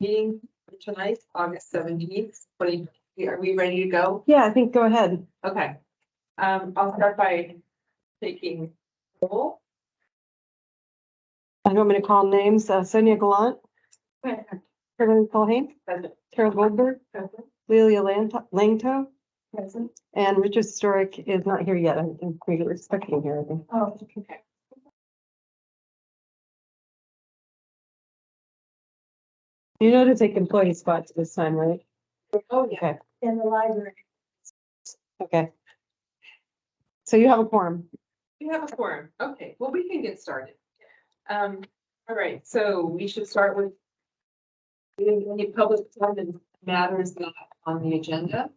Meeting tonight, August 17th, 2020. Are we ready to go? Yeah, I think go ahead. Okay. I'll start by taking roll. I want me to call names. Sonia Gallant, Carolyn Culhane, Present. Carol Goldberg, Present. Lelia Langto, Present. and Richard Storick is not here yet. I think we were expecting here, I think. Oh, okay. You know to take employee spots this time, right? Oh, yeah. Okay, In the library. okay. So you have a quorum. We have a quorum. Okay, well, we can get started. All right, so we should start with any public comment matters not on the agenda.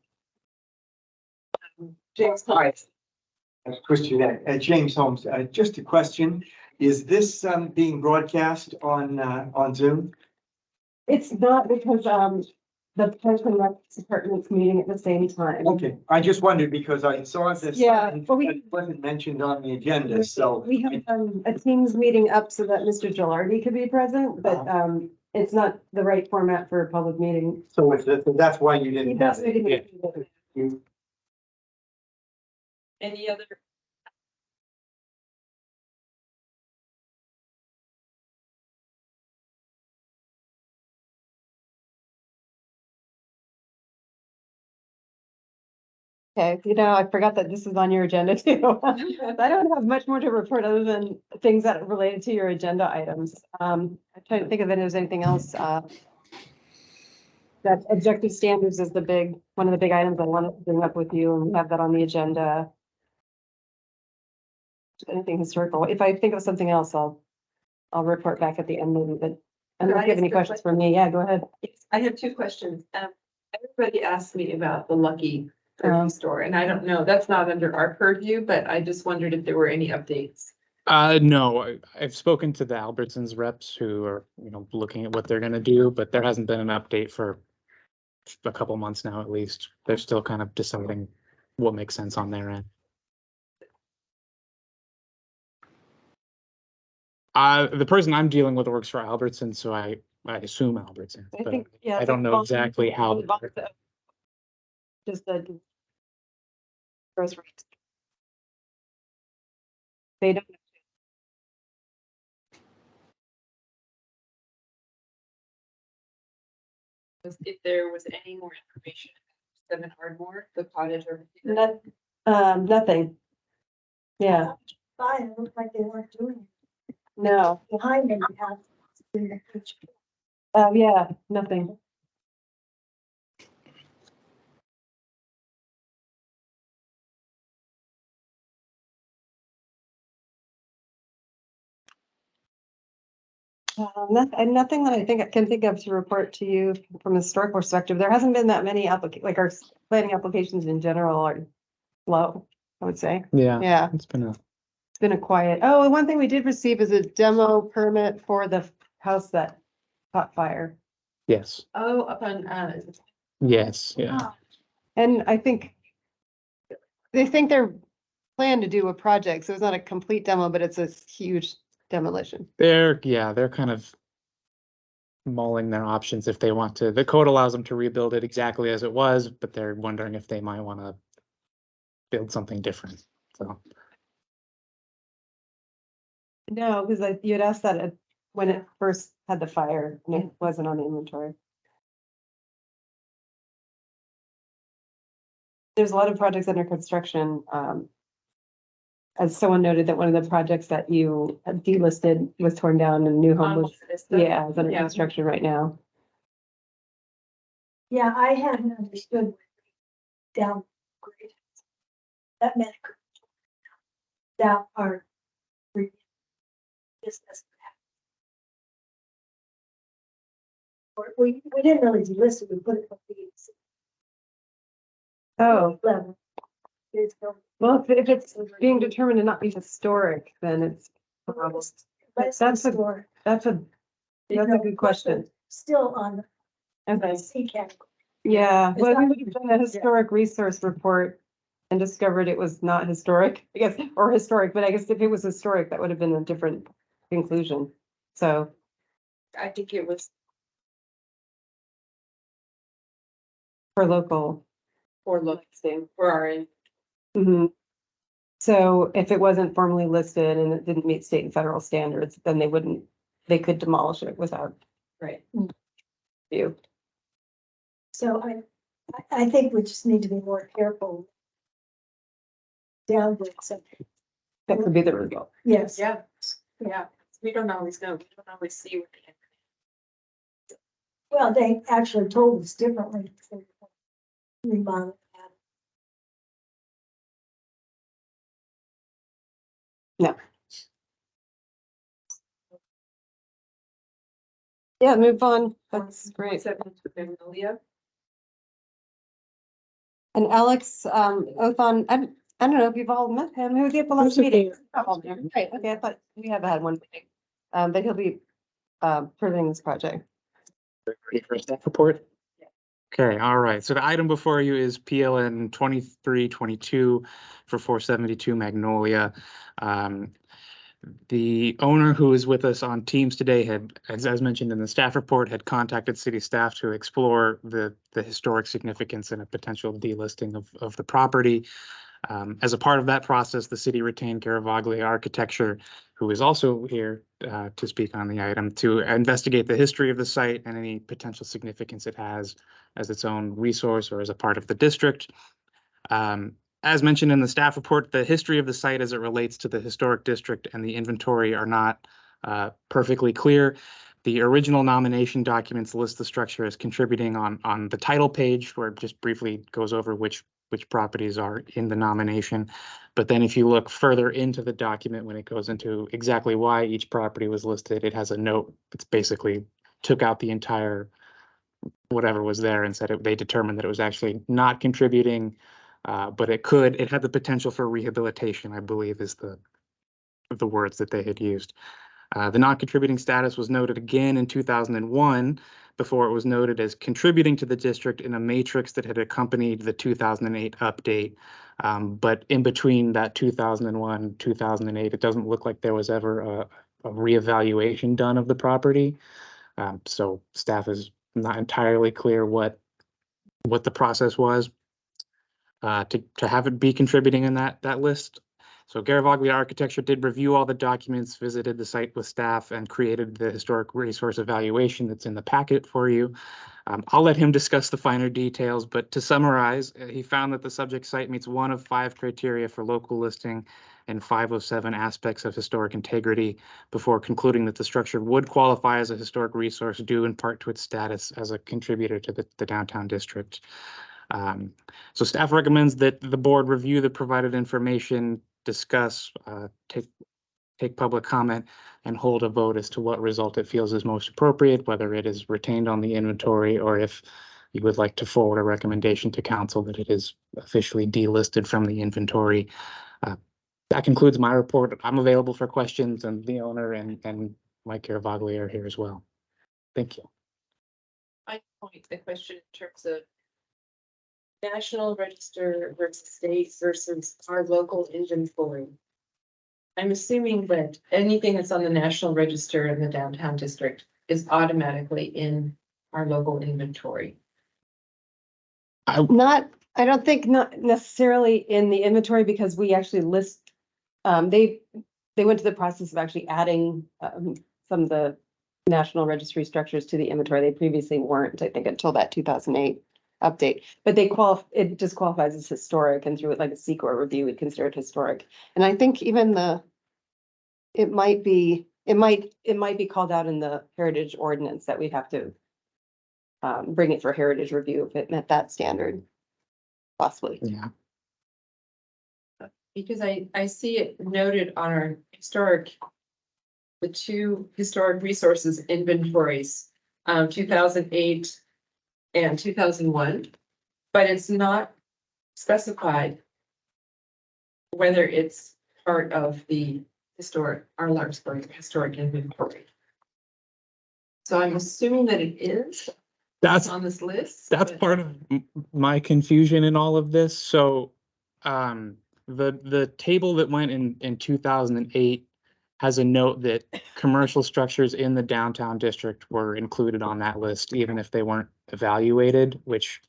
James. Hi. Question, James Holmes, just a question. Is this being broadcast on Zoom? It's not because, the person reps department's meeting at the same time. Okay, I just wondered because I saw this. Yeah, but It wasn't mentioned on the agenda, so. We have a Teams meeting up so that Mr. Gilardi could be present, but it's not the right format for a public meeting. So that's why you didn't have it. You- Any other? Okay, I forgot that this is on your agenda too. I don't have much more to report other than things that are related to your agenda items. I'm trying to think if there's anything else, that objective standards is one of the big items I wanted to bring up with you, and we have that on the agenda. Anything historical. If I think of something else, I'll report back at the end maybe, but unless you have any questions for me, yeah, go ahead. I have two questions. Everybody asked me about the Lucky Turkey store, and I don't know, that's not under our purview, but I just wondered if there were any updates. No, I've spoken to the Albertsons reps who are, looking at what they're gonna do, but there hasn't been an update for a couple months now, at least. They're still kind of deciding what makes sense on their end. The person I'm dealing with works for Albertsons, so I assume Albertsons, I but think, yeah. I don't know exactly how. Just the groceries. They don't. If there was any more information, 7 Ardmore, the cottage or. Nothing. Yeah, Fine, it looked like they weren't doing it. no, Behind them, you have. yeah, nothing. Nothing that I think I can think of to report to you from a historic perspective. There hasn't been that many like our planning applications in general are low, I would say. Yeah, Yeah, it's been a quiet. Oh, and one thing we did receive is a demo permit for the house that caught fire. yes, Oh, up on, yes, yeah. And I think they think they're planned to do a project, so it's not a complete demo, but it's a huge demolition. They're kind of mulling their options if they want to. The code allows them to rebuild it exactly as it was, but they're wondering if they might want to build something different. So No, because you had asked that when it first had the fire, and it wasn't on the inventory. There's a lot of projects under construction. As someone noted that one of the projects that you had delisted was torn down and new home was, is under construction right now. Yeah, I hadn't understood downgrade. That meant it could down our business. Or we didn't really delist it, we put it on the Oh, level. There's no. well, if it's being determined to not be historic, then it's. That's That's a- store. That's a good question. Still on Okay. the C category. Yeah, It's well, we not- would have done a historic resource report and discovered it was not historic, I guess, or historic, but I guess if it was historic, that would have been a different conclusion. So, I think it was for local. or look for our, Mhm. So if it wasn't formally listed and it didn't meet state and federal standards, then they could demolish it without right. review. So I think we just need to be more careful. Downgrade something, That could be the result. yes. Yeah, yeah. We don't always know. We don't always see what the. Well, they actually told us differently. Remodel that. Yeah, move on. That's great. Magnolia. And Alex, Othon, I don't know if you've all met him. Who was at the last Who's at meeting? Oh, right, okay, I thought we have had one meeting. But he'll be, presenting this project. Ready for a staff report? Okay, all right. So the item before you is PLN 2322 for 472 Magnolia. The owner who is with us on Teams today had, as mentioned in the staff report, had contacted city staff to explore the historic significance and a potential delisting of the property. As a part of that process, the city retained Garavaglia Architecture, who is also here to speak on the item, to investigate the history of the site and any potential significance it has as its own resource or as a part of the district. As mentioned in the staff report, the history of the site as it relates to the historic district and the inventory are not perfectly clear. The original nomination documents list the structure as contributing on the title page, where it just briefly goes over which properties are in the nomination. But then if you look further into the document, when it goes into exactly why each property was listed, it has a note that's basically took out the entire whatever was there and said they determined that it was actually not contributing, but it had the potential for rehabilitation, I believe is the words that they had used. The non-contributing status was noted again in 2001 before it was noted as contributing to the district in a matrix that had accompanied the 2008 update. But in between that 2001, 2008, it doesn't look like there was ever a reevaluation done of the property. So staff is not entirely clear what the process was to have it be contributing in that list. So Garavaglia Architecture did review all the documents, visited the site with staff, and created the historic resource evaluation that's in the packet for you. I'll let him discuss the finer details, but to summarize, he found that the subject site meets one of 5 criteria for local listing and 5 of 7 aspects of historic integrity before concluding that the structure would qualify as a historic resource due in part to its status as a contributor to the downtown district. So staff recommends that the board review the provided information, discuss, take public comment, and hold a vote as to what result it feels is most appropriate, whether it is retained on the inventory or if you would like to forward a recommendation to council that it is officially delisted from the inventory. That concludes my report. I'm available for questions, and the owner and Mike Garavaglia are here as well. Thank you. I point the question in terms of National Register versus state versus our local inventory. I'm assuming that anything that's on the National Register in the downtown district is automatically in our local inventory. I don't think not necessarily in the inventory because we actually list, they went to the process of actually adding some of the National Registry structures to the inventory. They previously weren't, I think, until that 2008 update, but it just qualifies as historic, and through it like a SEQR review, we consider it historic. And I think even it might be called out in the heritage ordinance that we'd have to bring it for heritage review if it met that standard, possibly. Yeah. Because I see it noted on our the 2 historic resources inventories, 2008 and 2001, but it's not specified whether it's part of the our Larkspur historic inventory. So I'm assuming that it is That's on this list. That's but- part of my confusion in all of this. So the table that went in 2008 has a note that commercial structures in the downtown district were included on that list, even if they weren't evaluated, which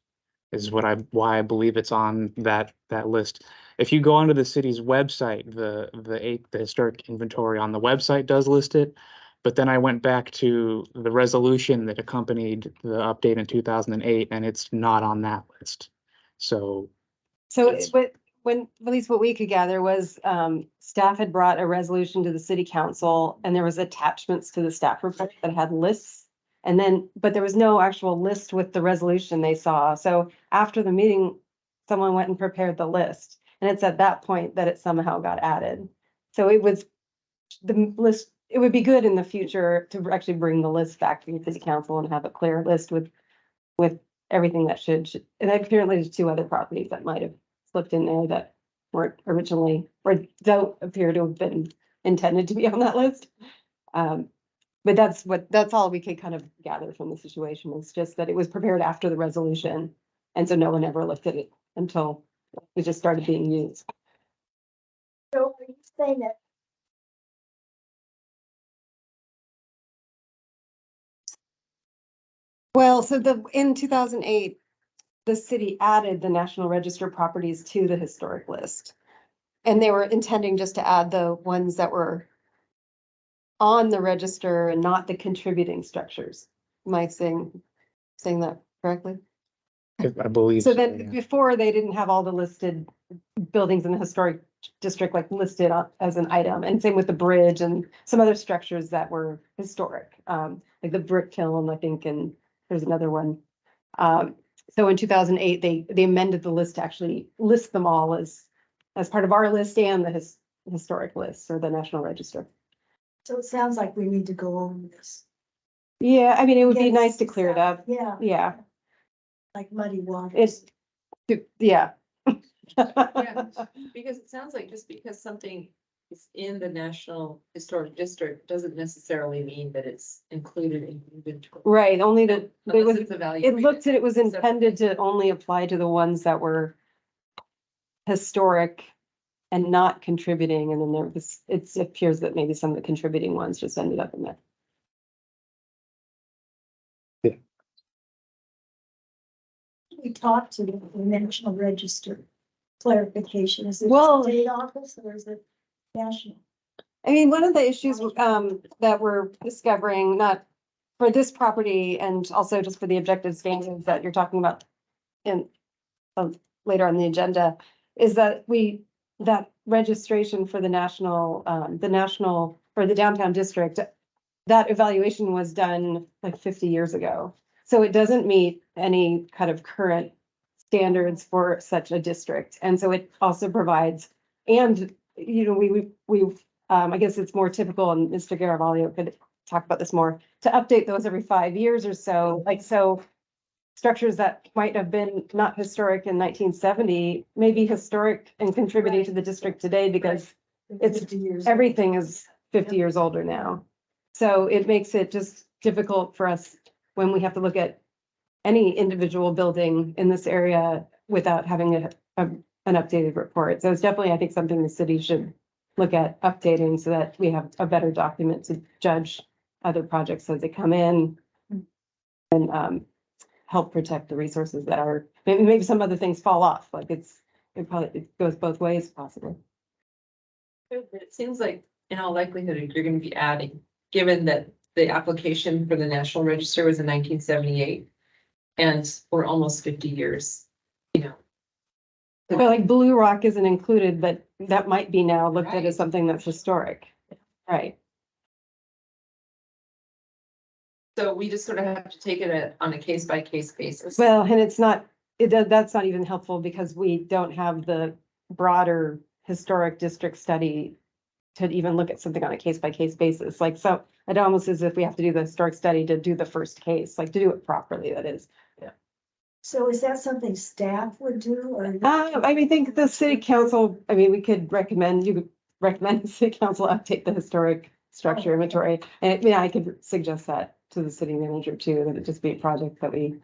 is why I believe it's on that list. If you go onto the city's website, the historic inventory on the website does list it. But then I went back to the resolution that accompanied the update in 2008, and it's not on that list. So So It's- at least what we could gather was, staff had brought a resolution to the city council and there was attachments to the staff report that had lists. And then, but there was no actual list with the resolution they saw. So after the meeting, someone went and prepared the list. And it's at that point that it somehow got added. So it was the list, it would be good in the future to actually bring the list back to the city council and have a clear list with everything that should, and apparently there's two other properties that might have slipped in there that weren't originally, or don't appear to have been intended to be on that list. But that's all we could kind of gather from the situation, is just that it was prepared after the resolution. And so no one ever looked at it until it just started being used. So are you saying that Well, so in 2008, the city added the National Register properties to the historic list. And they were intending just to add the ones that were on the register and not the contributing structures. Am I saying that correctly? I believe So so, then yeah. before, they didn't have all the listed buildings in the historic district like listed as an item, and same with the bridge and some other structures that were historic, like the brick kiln, I think, and there's another one. So in 2008, they amended the list to actually list them all as part of our list and the historic list or the National Register. so it sounds like we need to go over this. Yeah, I mean, it would be Yes. nice to clear it up. Yeah. Yeah, Like muddy water. it's, yeah. Yeah, because it sounds like just because something is in the National Historic District doesn't necessarily mean that it's included in inventory. Right, only that, it Unless was, it's it evaluated. looked at, it was separately. intended to only apply to the ones that were historic and not contributing, and then there was, it appears that maybe some of the contributing ones just ended up in there. We talked to the National Register clarification. Is it Well- state office or is it national? I mean, one of the issues that we're discovering, not for this property and also just for the objective standards that you're talking about in later on the agenda, is that that registration for the national for the downtown district, that evaluation was done like 50 years ago. So it doesn't meet any kind of current standards for such a district. And so it also provides, and, you know, I guess it's more typical, and Mr. Garavalio could talk about this more, to update those every 5 years or so, like, so structures that might have been not historic in 1970 may be historic and contributing to the district today because it's 50 years. everything is 50 years older now. So it makes it just difficult for us when we have to look at any individual building in this area without having an updated report. So it's definitely, I think, something the city should look at updating so that we have a better document to judge other projects as they come in and help protect the resources that are, maybe some other things fall off, like it goes both ways possibly. It seems like in all likelihood, you're gonna be adding, given that the application for the National Register was in 1978. And we're almost 50 years, you know. But like Blue Rock isn't included, but that might be now looked at as Right. something that's historic. Right. So we just sort of have to take it on a case by case basis. Well, and it's not, that's not even helpful because we don't have the broader historic district study to even look at something on a case by case basis. Like, so it almost as if we have to do the historic study to do the first case, like to do it properly, that is. So is that something staff would do or? I mean, I think the city council, I mean, you could recommend the city council update the historic structure inventory. And yeah, I could suggest that to the city manager too, that it just be a project that we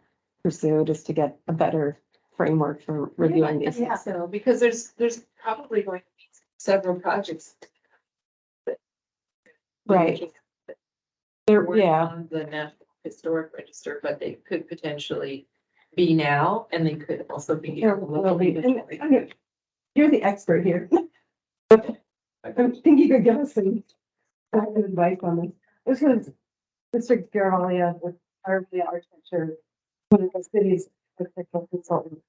pursue just to get a better framework for reviewing these. Yeah, so, because there's probably going to be several projects. Right. There, We're yeah, on the National Historic Register, but they could potentially be now, and they could also be. Here, we'll leave it. And you're the expert here. I think you could give us some advice on this. This was District Garalia with Arabia Architecture, one of the city's architectural consultant.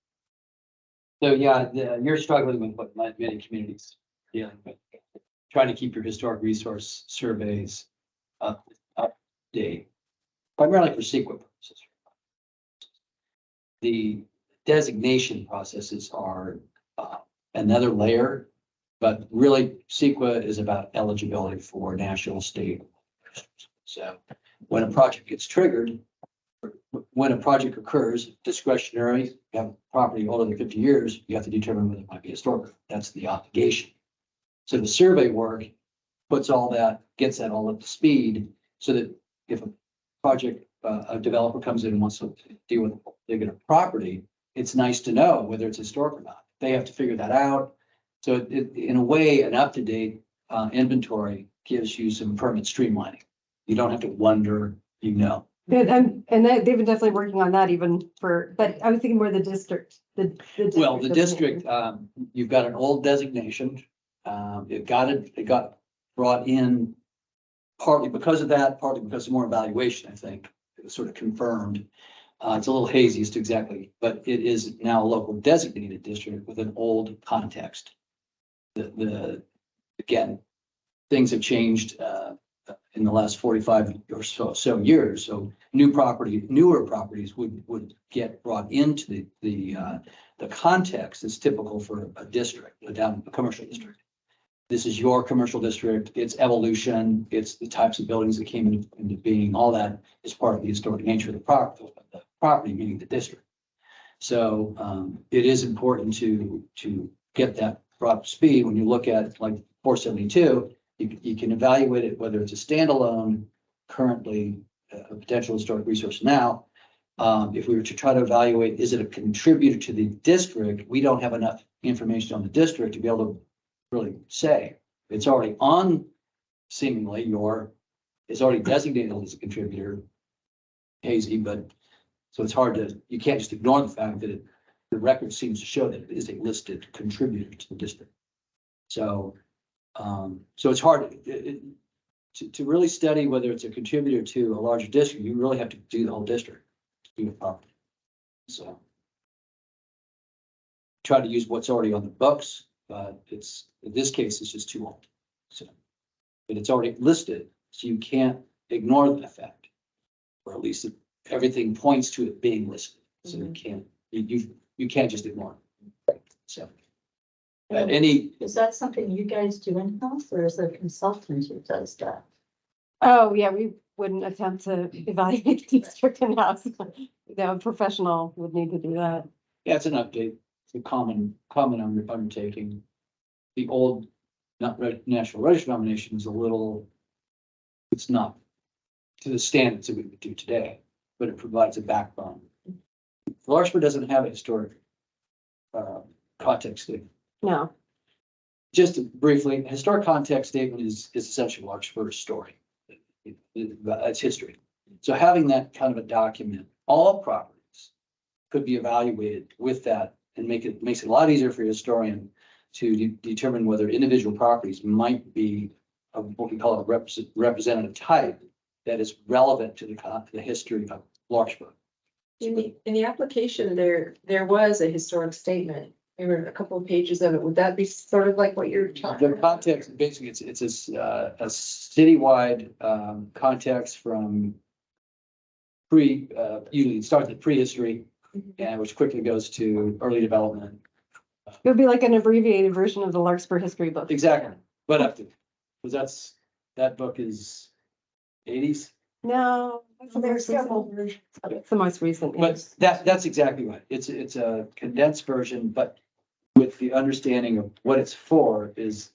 So yeah, you're struggling with what many communities are dealing with, trying to keep your historic resource surveys up to date, primarily for CEQA purposes. The designation processes are another layer, but really CEQA is about eligibility for national, state. So when a project gets triggered, when a project occurs, discretionary, you have property older than 50 years, you have to determine whether it might be historic. That's the obligation. So the survey work puts all that, gets that all up to speed so that if a project, a developer comes in and wants to deal with digging a property, it's nice to know whether it's historic or not. They have to figure that out. So in a way, an up-to-date inventory gives you some permit streamlining. You don't have to wonder, you know. Good, and they've been definitely working on that even for, but I was thinking more the district, Well, the district, you've got an old designation. It got brought in partly because of that, partly because of more evaluation, I think. It was sort of confirmed. It's a little hazy as to exactly, but it is now a local designated district with an old context. Again, things have changed in the last 45 or so years. So newer properties would get brought into the context that's typical for a district, a commercial district. This is your commercial district, its evolution, it's the types of buildings that came into being, all that is part of the historic nature of the property, meaning the district. So it is important to get that brought up to speed. When you look at like 472, you can evaluate it, whether it's a standalone, currently a potential historic resource now. If we were to try to evaluate, is it a contributor to the district? We don't have enough information on the district to be able to really say. It's already on, seemingly, it's already designated as a contributor, hazy, but so it's hard to, you can't just ignore the fact that the record seems to show that it is a listed contributor to the district. So it's hard to really study whether it's a contributor to a larger district. You really have to do the whole district to do it properly. So try to use what's already on the books, but it's, in this case, it's just too old. So, but it's already listed, so you can't ignore the fact, or at least everything points to it being listed. So you can't just ignore it. So. Is that something you guys do in-house or is there a consultant who does that? Oh, yeah, we wouldn't attempt to evaluate the district in-house. A professional would need to do that. Yeah, it's an update. It's a common undertaking. The old National Register nomination is a little, it's not to the standards that we would do today, but it provides a backbone. Larkspur doesn't have a historic context statement. No, Just briefly, a historic context statement is essentially Larkspur's story. It's history. So having that kind of a document, all properties could be evaluated with that and makes it a lot easier for a historian to determine whether individual properties might be of what we call a representative type that is relevant to the history of Larkspur. In the application, there was a historic statement. There were a couple of pages of it. Would that be sort of like what you're talking The about? context, basically, it's a citywide context from usually it starts at prehistory, and which quickly goes to early development. it would be like an abbreviated version of the Larkspur history book. Exactly, but up to, because that book is 80s. No, that's the There's most recent. several versions. It's the most recent. But that's exactly right. It's a condensed version, but with the understanding of what it's for is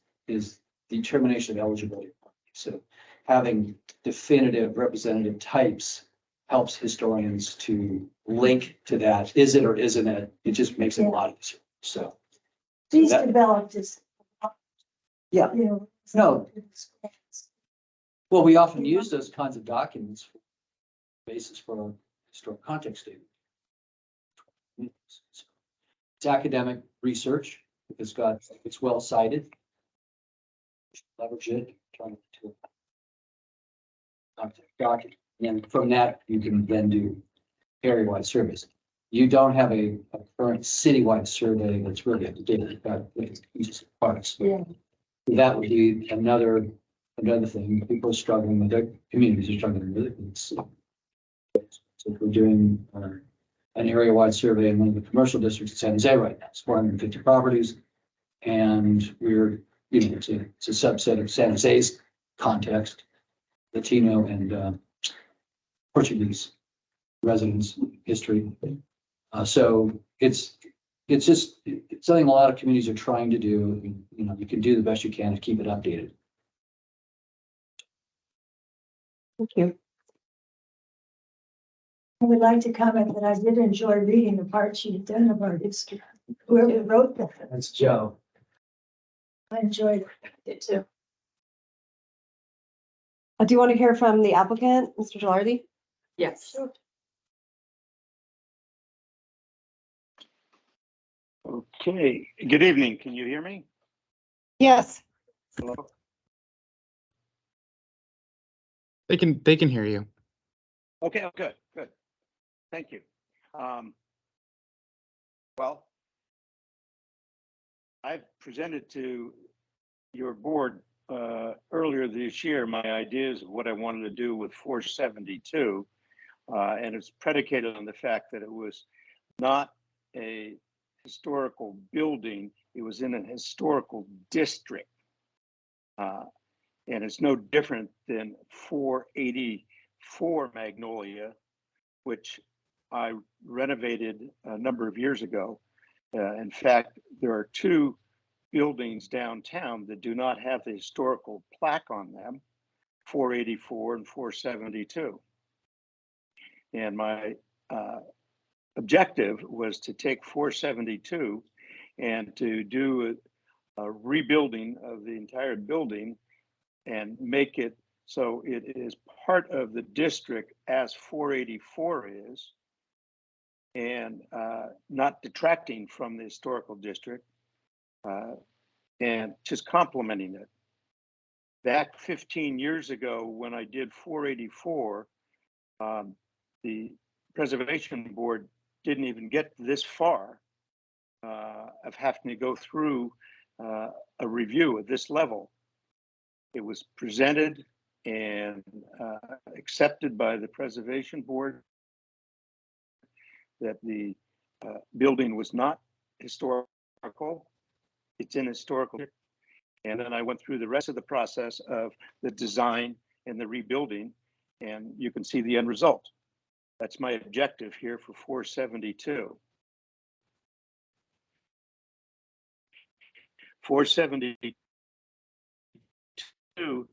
determination of eligibility. So having definitive representative types helps historians to link to that. Is it or isn't it? It just makes it a lot easier. So, These that- developed as. Yeah. You know. No. Well, we often use those kinds of documents for basis for a historic context statement. communities. So it's academic research. It's well cited. Leverage it, trying to document. And from that, you can then do area-wide surveys. You don't have a current citywide survey that's really up to date. You've got each parts. Yeah. That would be another thing. People are struggling with their communities are struggling with it. So if we're doing an area-wide survey in one of the commercial districts in San Jose right now, it's 450 properties. And we're, it's a subset of San Jose's context, Latino and Portuguese residents history. So it's something a lot of communities are trying to do. You can do the best you can to keep it updated. Thank you. I would like to comment that I did enjoy reading the part you've done about history. Whoever wrote that, That's Joe. I enjoyed it. Did too. Do you want to hear from the applicant, Mr. Gilardi? Yes. Okay, good evening. Can you hear me? Yes. Hello? They can hear you. Okay, oh, good. Thank you. Well, I've presented to your board earlier this year my ideas of what I wanted to do with 472. And it's predicated on the fact that it was not a historical building, it was in a historical district. And it's no different than 484 Magnolia, which I renovated a number of years ago. In fact, there are two buildings downtown that do not have the historical plaque on them, 484 and 472. And my objective was to take 472 and to do a rebuilding of the entire building and make it so it is part of the district as 484 is, and not detracting from the historical district, and just complementing it. Back 15 years ago, when I did 484, the Preservation Board didn't even get this far of having to go through a review at this level. It was presented and accepted by the Preservation Board that the building was not historical. It's in historical. And then I went through the rest of the process of the design and the rebuilding, and you can see the end result. That's my objective here for 472. 472,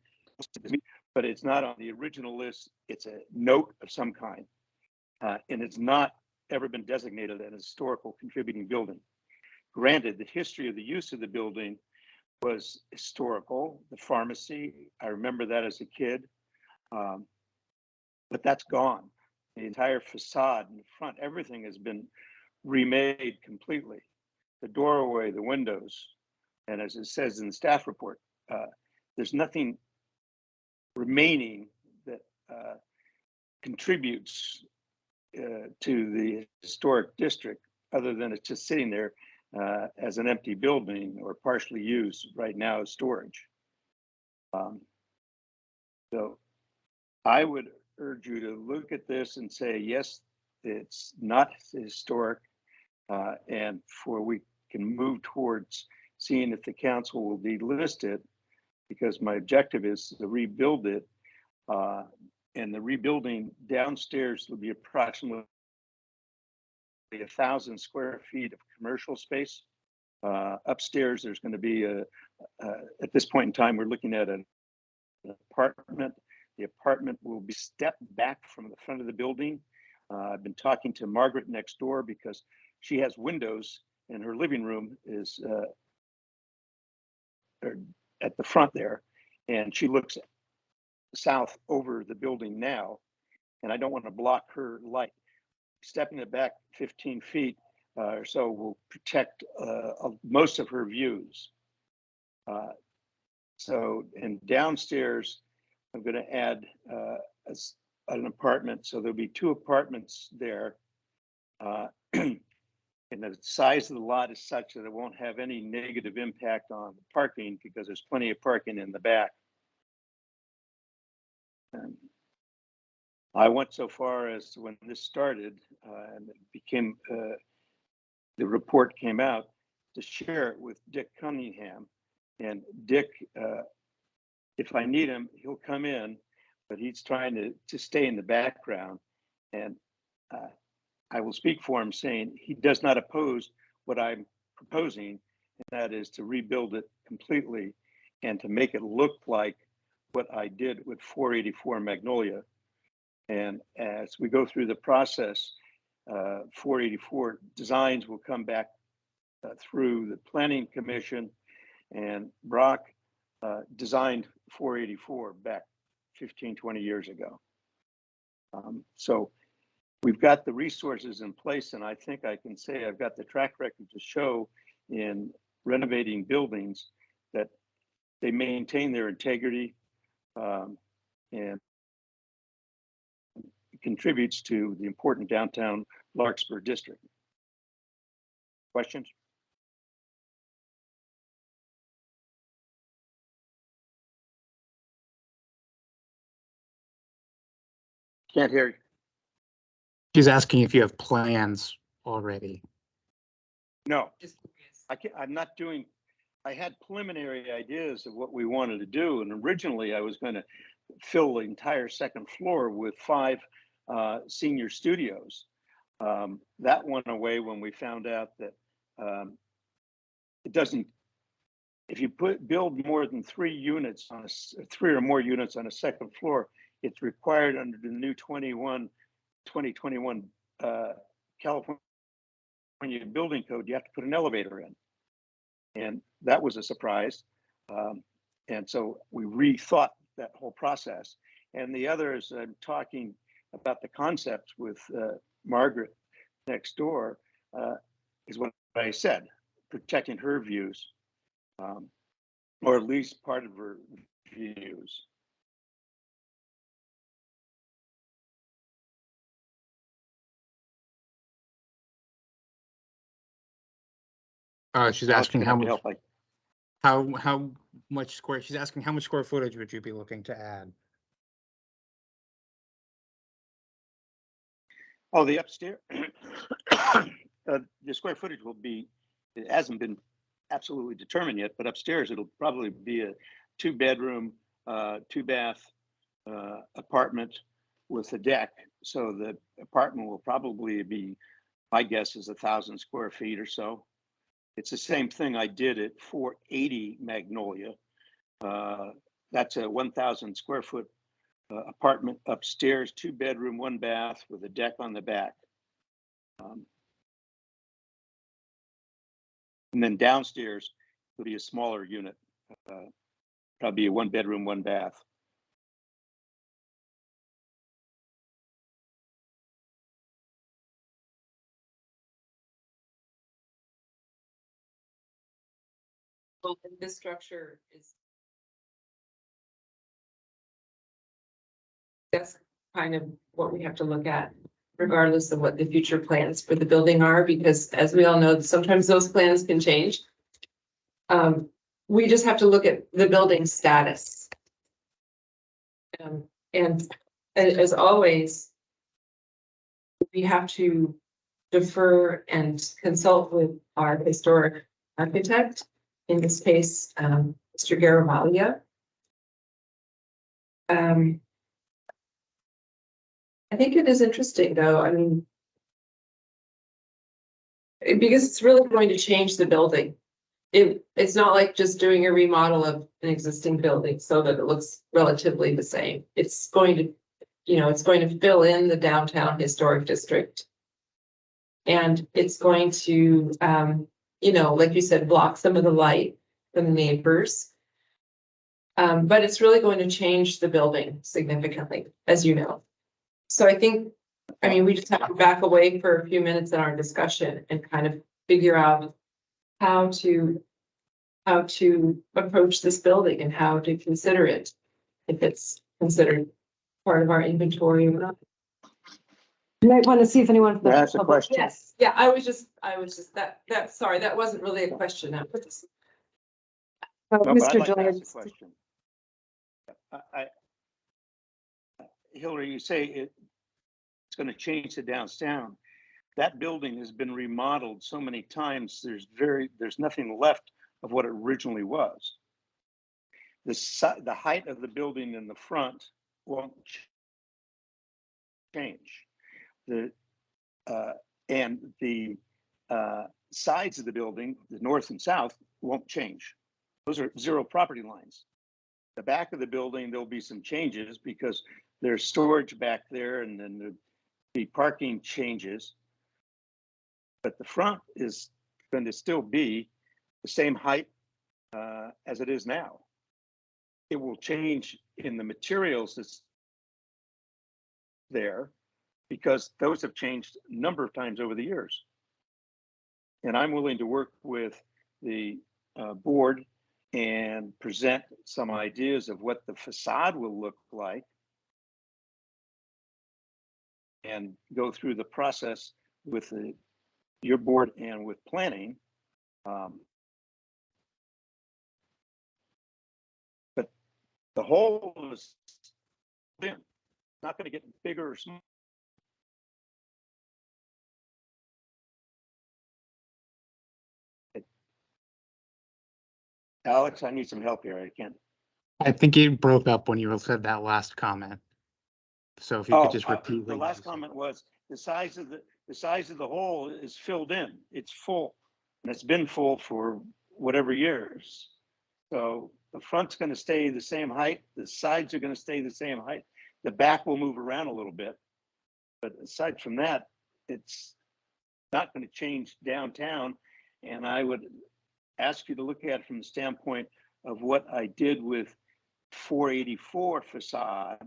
but it's not on the original list. It's a note of some kind, and it's not ever been designated an historical contributing building. Granted, the history of the use of the building was historical. The pharmacy, I remember that as a kid, but that's gone. The entire facade in the front, everything has been remade completely. The doorway, the windows, and as it says in the staff report, there's nothing remaining that contributes to the historic district other than it's just sitting there as an empty building or partially used right now as storage. So I would urge you to look at this and say, yes, it's not historic, and we can move towards seeing if the council will delist it, because my objective is to rebuild it, and the rebuilding downstairs will be approximately 1,000 square feet of commercial space. Upstairs, there's going to be at this point in time, we're looking at an apartment. The apartment will be stepped back from the front of the building. I've been talking to Margaret next door because she has windows and her living room is at the front there, and she looks south over the building now, and I don't want to block her light. Stepping it back 15 feet or so will protect most of her views. So, and downstairs, I'm going to add an apartment. So there'll be 2 apartments there. And the size of the lot is such that it won't have any negative impact on parking because there's plenty of parking in the back. And I went so far as when this started and it became, the report came out, to share it with Dick Cunningham. And Dick, if I need him, he'll come in, but he's trying to stay in the background. And I will speak for him, saying he does not oppose what I'm proposing, and that is to rebuild it completely and to make it look like what I did with 484 Magnolia. And as we go through the process, 484 designs will come back through the Planning Commission, and Brock designed 484 back 15, 20 years ago. So we've got the resources in place, and I think I can say I've got the track record to show in renovating buildings that they maintain their integrity and it contributes to the important downtown Larkspur district. Questions? Can't hear you. She's asking if you have plans already. No, Just curious. I'm not doing, I had preliminary ideas of what we wanted to do. And originally I was going to fill the entire second floor with 5 senior studios. That went away when we found out that it doesn't, if you build more than 3 units on 3 or more units on a second floor, it's required under the new 2021 California building code, you have to put an elevator in. And that was a surprise. And so we rethought that whole process. And the other is I'm talking about the concepts with Margaret next door, is what I said, protecting her views, or at least part of her views. She's asking how much, Like, how much square, she's asking how much square footage would you be looking to add? oh, the upstairs, the square footage will be, it hasn't been absolutely determined yet, but upstairs it'll probably be a 2-bedroom, 2-bath apartment with a deck. So the apartment will probably be, my guess is 1,000 square feet or so. It's the same thing I did at 480 Magnolia. That's a 1,000 square foot apartment upstairs, 2-bedroom, 1-bath with a deck on the back. And then downstairs will be a smaller unit, probably a 1-bedroom, 1-bath. Well, and this structure is. That's kind of what we have to look at, regardless of what the future plans for the building are, because as we all know, sometimes those plans can change. We just have to look at the building status. And as always, we have to defer and consult with our historic architect, in this case, Mr. Garavaglia. I think it is interesting, though. I mean, because it's really going to change the building. It's not like just doing a remodel of an existing building so that it looks relatively the same. It's going to, it's going to fill in the downtown historic district. And it's going to, like you said, block some of the light from the neighbors. But it's really going to change the building significantly, as you know. So I think I mean, we just have to back away for a few minutes in our discussion and kind of figure out how to approach this building and how to consider it, if it's considered part of our inventory or not. You might want to see if anyone. from the That's a public- question. Yes, yeah, I was just, sorry, that wasn't really a question. That was No, but I'd Mr. like to ask Julian. a question. Hillary, you say it's going to change the downtown. That building has been remodeled so many times, there's nothing left of what it originally was. The height of the building in the front won't change. And the sides of the building, the north and south, won't change. Those are zero property lines. The back of the building, there'll be some changes because there's storage back there, and then the parking changes. But the front is going to still be the same height as it is now. It will change in the materials that's there because those have changed a number of times over the years. And I'm willing to work with the board and present some ideas of what the facade will look like and go through the process with your board and with planning. But the whole is thin. It's not going to get bigger or smaller. Alex, I need some help here. I can't. I think it broke up when you said that last comment. So if you could just repeat. The what you last said. comment was the size of the hole is filled in. It's full, and it's been full for whatever years. So the front's going to stay the same height. The sides are going to stay the same height. The back will move around a little bit, but aside from that, it's not going to change downtown. And I would ask you to look at it from the standpoint of what I did with 484 facade,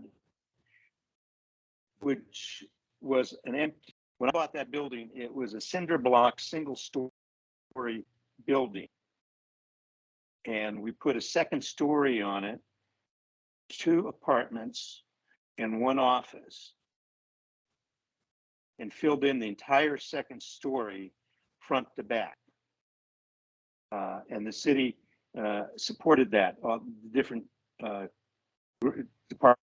which was an empty. When I bought that building, it was a cinder block, single story building. And we put a second story on it, 2 apartments and 1 office, and filled in the entire second story front to back. And the city supported that, different departments.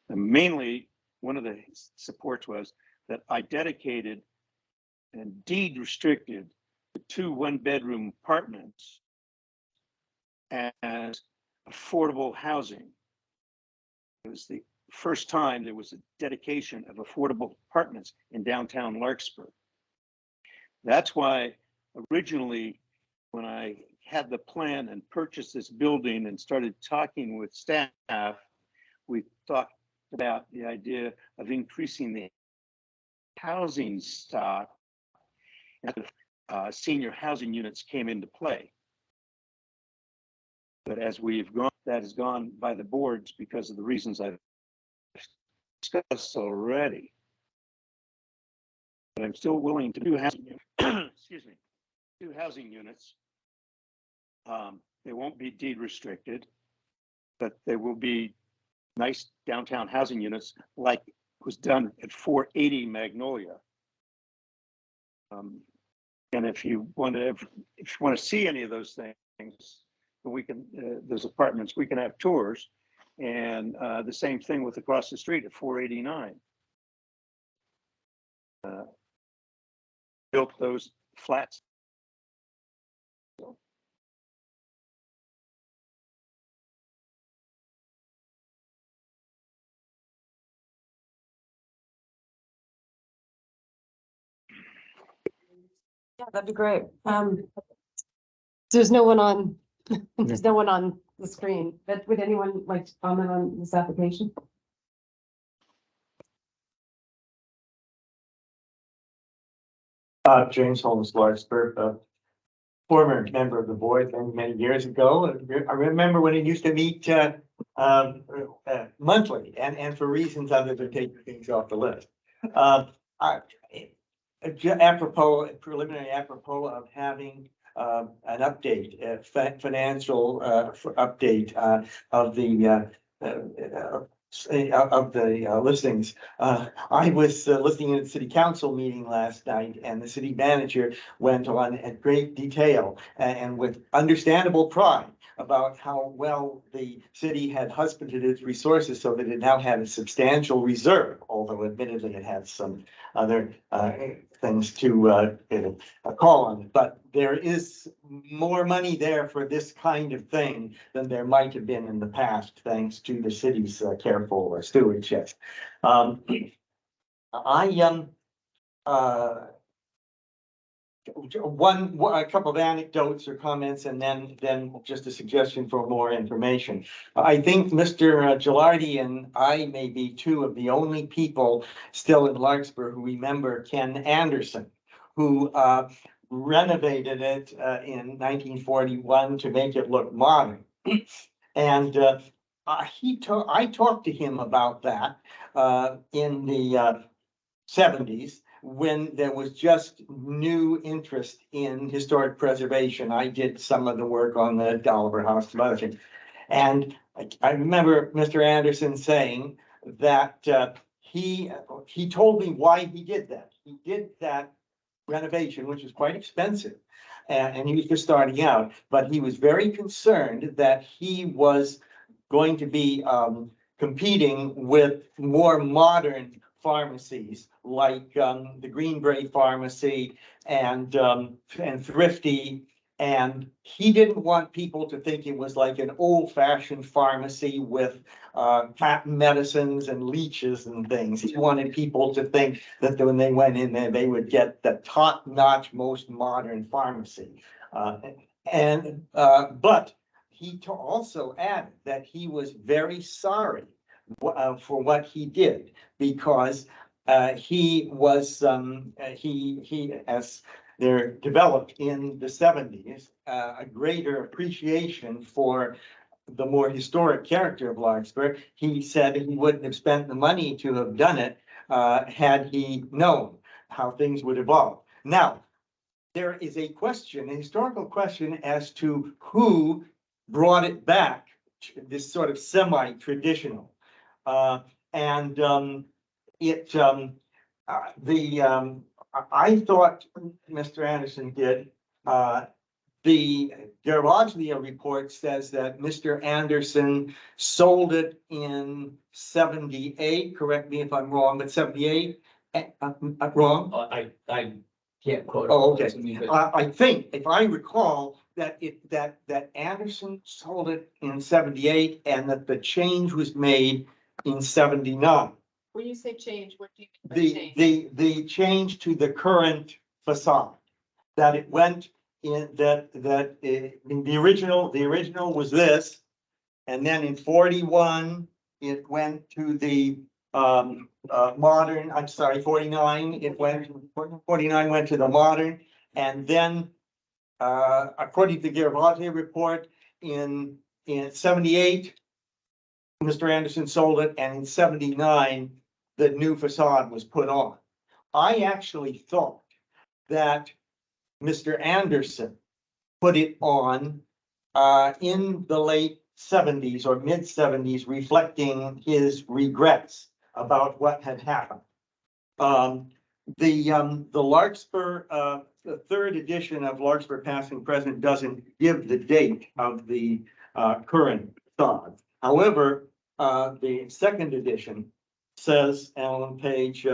And mainly, one of the supports was that I dedicated and deed restricted the 2 1-bedroom apartments as affordable housing. It was the first time there was a dedication of affordable apartments in downtown Larkspur. That's why originally, when I had the plan and purchased this building and started talking with staff, we talked about the idea of increasing the housing stock, and senior housing units came into play. But as we've gone, that has gone by the boards because of the reasons I've discussed already. But I'm still willing to do housing units. Excuse me, do housing units. They won't be deed restricted, but they will be nice downtown housing units like was done at 480 Magnolia. And if you want to see any of those things, we can those apartments, we can have tours. And the same thing with across the street at 489. Built those flats. Yeah, that'd be great. There's no one on, there's no one on the screen, but would anyone like to comment on this application? James Holmes, Larkspur, former member of the board many years ago. I remember when it used to meet monthly, and for reasons other than taking things off the list. Uh, I, preliminary apropos of having an update, financial update of the listings. I was listening at the city council meeting last night, and the city manager went on at great detail and with understandable pride about how well the city had husbanded its resources so that it now had a substantial reserve, although admittedly it had some other things to call on. But there is more money there for this kind of thing than there might have been in the past, thanks to the city's careful stewardship. A couple of anecdotes or comments, and then just a suggestion for more information. I think Mr. Gilardi and I may be two of the only people still in Larkspur who remember Ken Anderson, who renovated it in 1941 to make it look modern. And I talked to him about that in the 70s, when there was just new interest in historic preservation. I did some of the work on the Dolliver House, some other things. And I remember Mr. Anderson saying that he told me why he did that. He did that renovation, which was quite expensive, and he was just starting out, but he was very concerned that he was going to be competing with more modern pharmacies like the Greenbrae Pharmacy and Thrifty, and he didn't want people to think it was like an old-fashioned pharmacy with patent medicines and leeches and things. He wanted people to think that when they went in there, they would get the top-notch, most modern pharmacy. But he also added that he was very sorry for what he did, because he was he as there developed in the 70s a greater appreciation for the more historic character of Larkspur. He said he wouldn't have spent the money to have done it had he known how things would evolve. Now, there is a question, a historical question, as to who brought it back, this sort of semi-traditional. I thought Mr. Anderson did. The Garavaglia report says that Mr. Anderson sold it in 78. Correct me if I'm wrong, but 78. Wrong? I can't quote. Oh, okay. I think, if I recall, that Anderson sold it in 78 and that the change was made in 79. When you say change, what do you mean by change? The change to the current facade, that it went in, the original was this, and then in 41, it went to the modern, I'm sorry, 49, 49 went to the modern, and then according to the Garavaglia report, in 78, Mr. Anderson sold it, and in 79, the new facade was put on. I actually thought that Mr. Anderson put it on in the late 70s or mid 70s, reflecting his regrets about what had happened. The Larkspur, the third edition of Larkspur Past and Present doesn't give the date of the current facade. However, the second edition says on page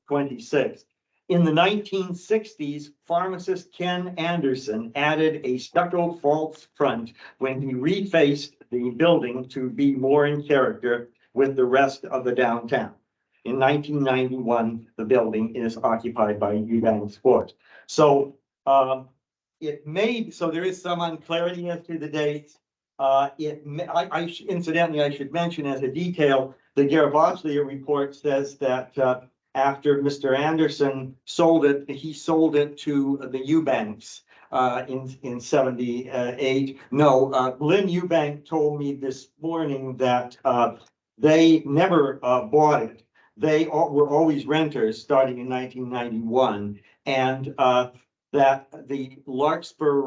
26, in the 1960s, pharmacist Ken Anderson added a stucco false front when he refaced the building to be more in character with the rest of the downtown. In 1991, the building is occupied by Eubank Sports. So so there is some unclarity as to the dates. Incidentally, I should mention as a detail, the Garavaglia report says that after Mr. Anderson sold it, he sold it to the Eubanks in 78. No, Lynn Eubank told me this morning that, they never, bought it. They were always renters starting in 1991, and, that the Larkspur,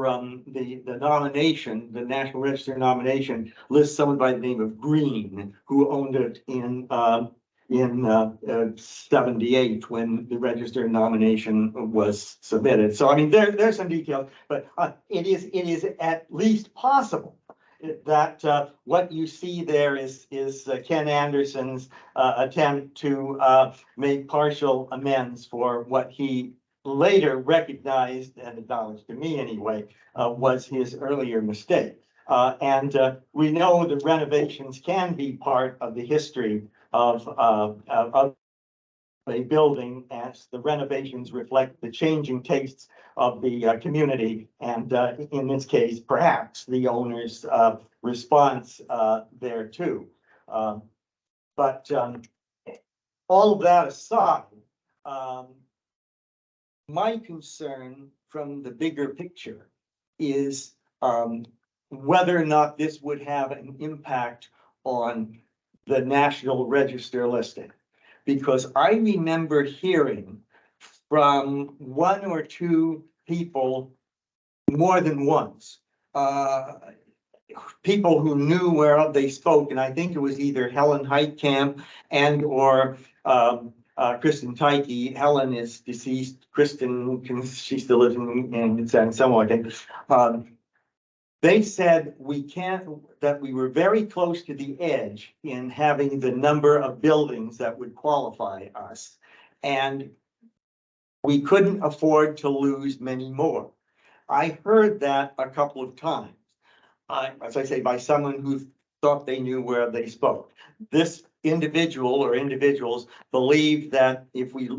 the nomination, the National Register nomination lists someone by the name of Green, who owned it in 78 when the register nomination was submitted. So I mean, there's some details, but it is at least possible that what you see there is Ken Anderson's attempt to make partial amends for what he later recognized and acknowledged to me anyway, was his earlier mistake. And we know that renovations can be part of the history of a building, as the renovations reflect the changing tastes of the community. And in this case, perhaps the owner's response there too. But all of that aside, my concern from the bigger picture is whether or not this would have an impact on the National Register listing. Because I remember hearing from one or two people more than once, people who knew whereof they spoke, and I think it was either Helen Heitkamp and or Kristen Tyke. Helen is deceased. Kristen, she still lives in San Anselmo, I think. They said that we were very close to the edge in having the number of buildings that would qualify us. And we couldn't afford to lose many more. I heard that a couple of times. As I say, by someone who thought they knew where they spoke. This individual or individuals believed that if we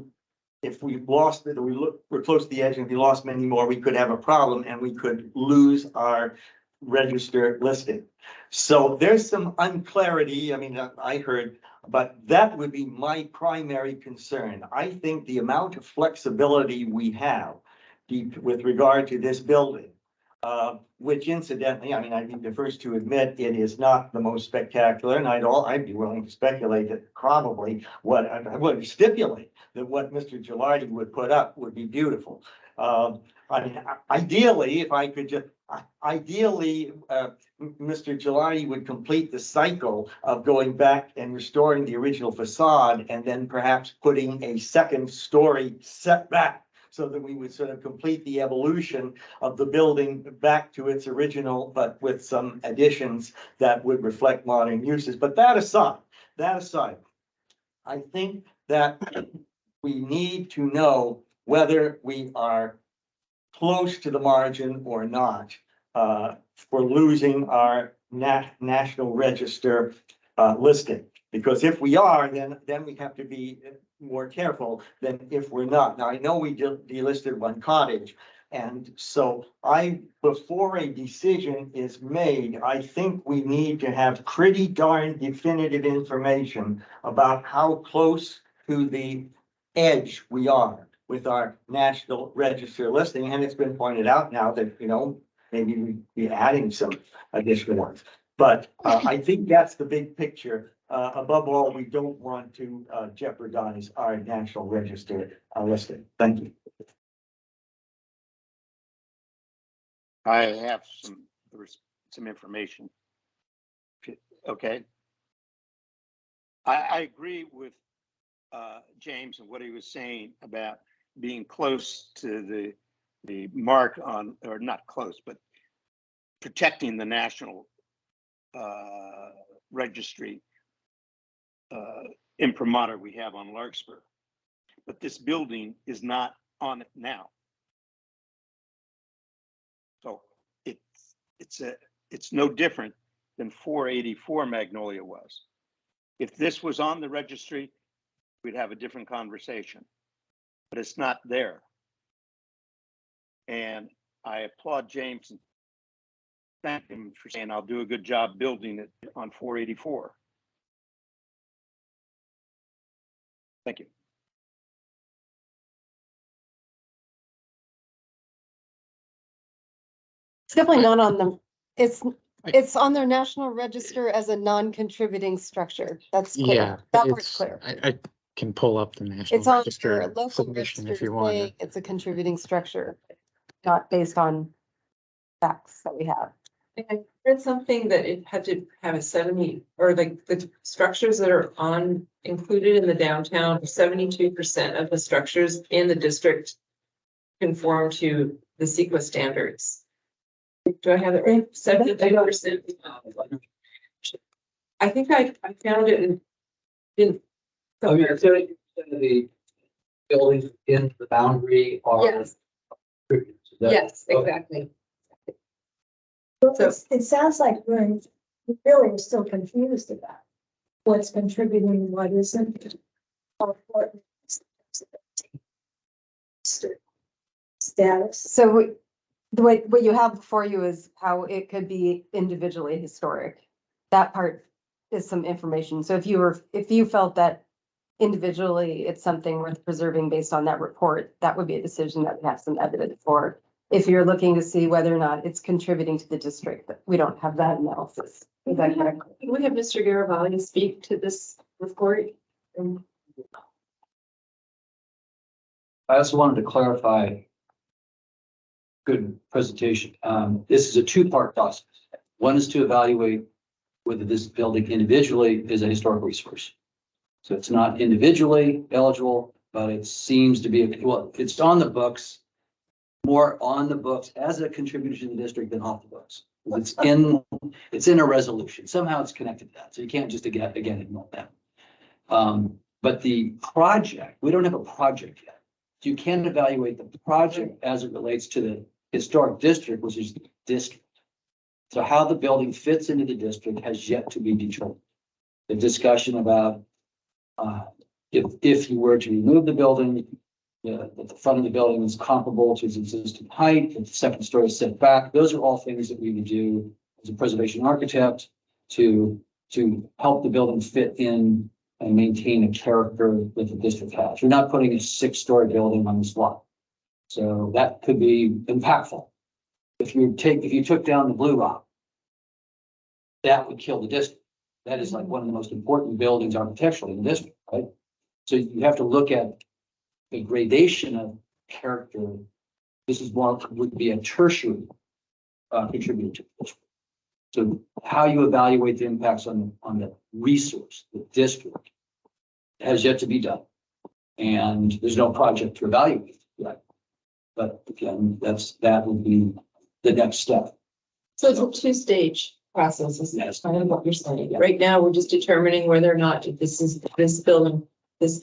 lost it, or we're close to the edge, and if we lost many more, we could have a problem and we could lose our register listing. So there's some unclarity. I mean, I heard, but that would be my primary concern. I think the amount of flexibility we have with regard to this building, which incidentally, I mean, I'd be the first to admit it is not the most spectacular, and I'd be willing to speculate that probably I would stipulate that what Mr. Gilardi would put up would be beautiful. I mean, ideally, if I could just, Mr. Gilardi would complete the cycle of going back and restoring the original facade and then perhaps putting a second story setback, so that we would sort of complete the evolution of the building back to its original, but with some additions that would reflect modern uses. But that aside, I think that we need to know whether we are close to the margin or not for losing our National Register listing. Because if we are, then we have to be more careful than if we're not. Now, I know we delisted one cottage, and so before a decision is made, I think we need to have pretty darn definitive information about how close to the edge we are with our National Register listing. And it's been pointed out now that, maybe we'd be adding some additional ones. But I think that's the big picture. Above all, we don't want to jeopardize our National Register listing. Thank you. I have some information. Okay. I agree with James and what he was saying about being close to the mark on, or not close, but protecting the National Registry imprimatur we have on Larkspur. But this building is not on it now. So it's no different than 484 Magnolia was. If this was on the registry, we'd have a different conversation, but it's not there. And I applaud James and thank him for saying, I'll do a good job building it on 484. Thank you. It's definitely not on them. It's on their national register as a non-contributing structure. That's clear. Yeah, That part's it's, clear. I can pull up the It's national on their register local submission register if you want. saying it's a contributing structure, not based on facts that we have. I read something that it had to have a 70, or like the structures that are included in the downtown, 72% of the structures in the district conform to the CEQA standards. Do I have it right? 72%. I think I found it in. I mean, 30% of the buildings in the boundary are. Yes, yes, exactly. So- It sounds like we really are still confused about what's contributing, what isn't. How important is the status. So the way, what you have before you is how it could be individually historic. That part is some information. So if you felt that individually it's something worth preserving based on that report, that would be a decision that would have some evidence for. If you're looking to see whether or not it's contributing to the district, we don't have that analysis. Is that correct? Can we have Mr. Garibaldi speak to this report? I also wanted to clarify. Good presentation. This is a two-part process. One is to evaluate whether this building individually is a historic resource. So it's not individually eligible, but it seems to be, well, it's on the books, more on the books as a contributor to the district than off the books. It's in a resolution. Somehow it's connected to that. So you can't just again ignore that. But the project, we don't have a project yet. So you can evaluate the project as it relates to the historic district, which is the district. So how the building fits into the district has yet to be determined. The discussion about if you were to remove the building, that the front of the building is comparable to its existing height, if the second story is set back, those are all things that we would do as a preservation architect to help the building fit in and maintain a character that the district has. You're not putting a 6-story building on this lot. So that could be impactful. If you took down the Blue Rock, that would kill the district. That is like one of the most important buildings architecturally in the district, right? So you have to look at the gradation of character. This is one would be a tertiary contributor to the district. So how you evaluate the impacts on the resource, the district, has yet to be done. And there's no project to evaluate yet. But again, that would be the next step. So it's a two-stage process, is Yes. kind of what you're saying. Right now, we're just determining whether or not this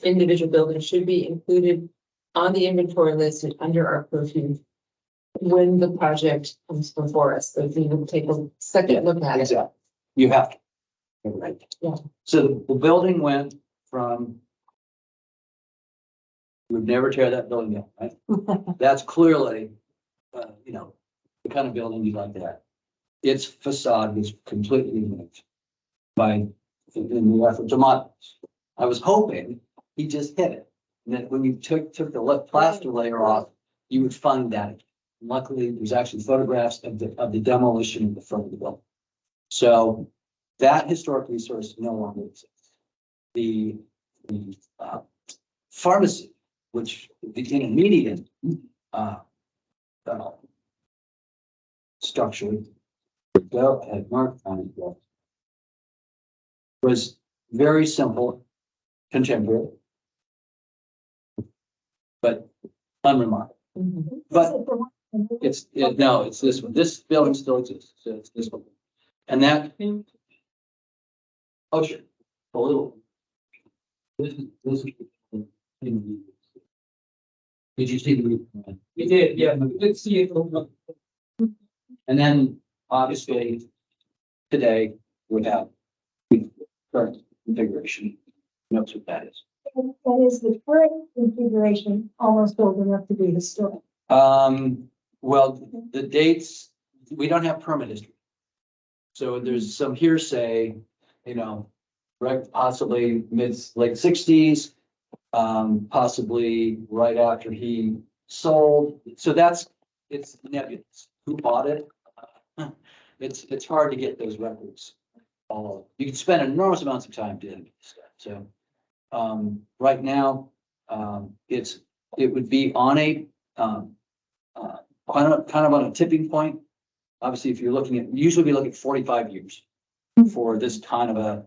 individual building should be included on the inventory list and under our purview when the project comes before us. So we will take a second look at it. Exactly. You have to. Right. Yeah. So the building went from. We would never tear that building down, right? That's clearly, the kind of building you like that. Its facade was completely removed by, in the effort to modernize. I was hoping he just hit it. And that when you took the plaster layer off, you would find that. Luckily, there's actually photographs of the demolition of the front of the building. So that historic resource no longer exists. The pharmacy, which the intermediate structure, go ahead, Mark, was very simple, contemporary, but unremarkable. But it's this one. This building still exists. So it's this one. And that. Oh, sure. A little. This is. Did you see the roof? We did, yeah. We did see it. And then obviously today we have current configuration. Notes what that is. And is the current configuration almost old enough to be historic? Well, the dates, we don't have permit history. So there's some hearsay, right, possibly late 60s, possibly right after he sold. So it's nebulous. Who bought it? It's hard to get those records. All, you can spend enormous amounts of time doing this stuff, so. Right now, it would be on a, kind of on a tipping point. Obviously, if you're looking at, usually we look at 45 years for this kind of a,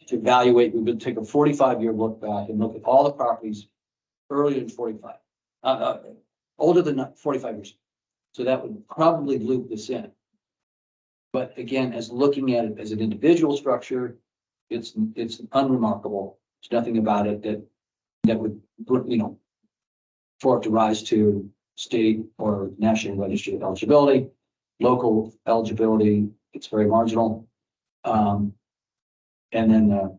to evaluate, we would take a 45-year look back and look at all the properties earlier than 45, older than 45 years. So that would probably loop this in. But again, as looking at it as an individual structure, it's unremarkable. There's nothing about it that would, you know, for it to rise to state or national registry eligibility, local eligibility, it's very marginal. And then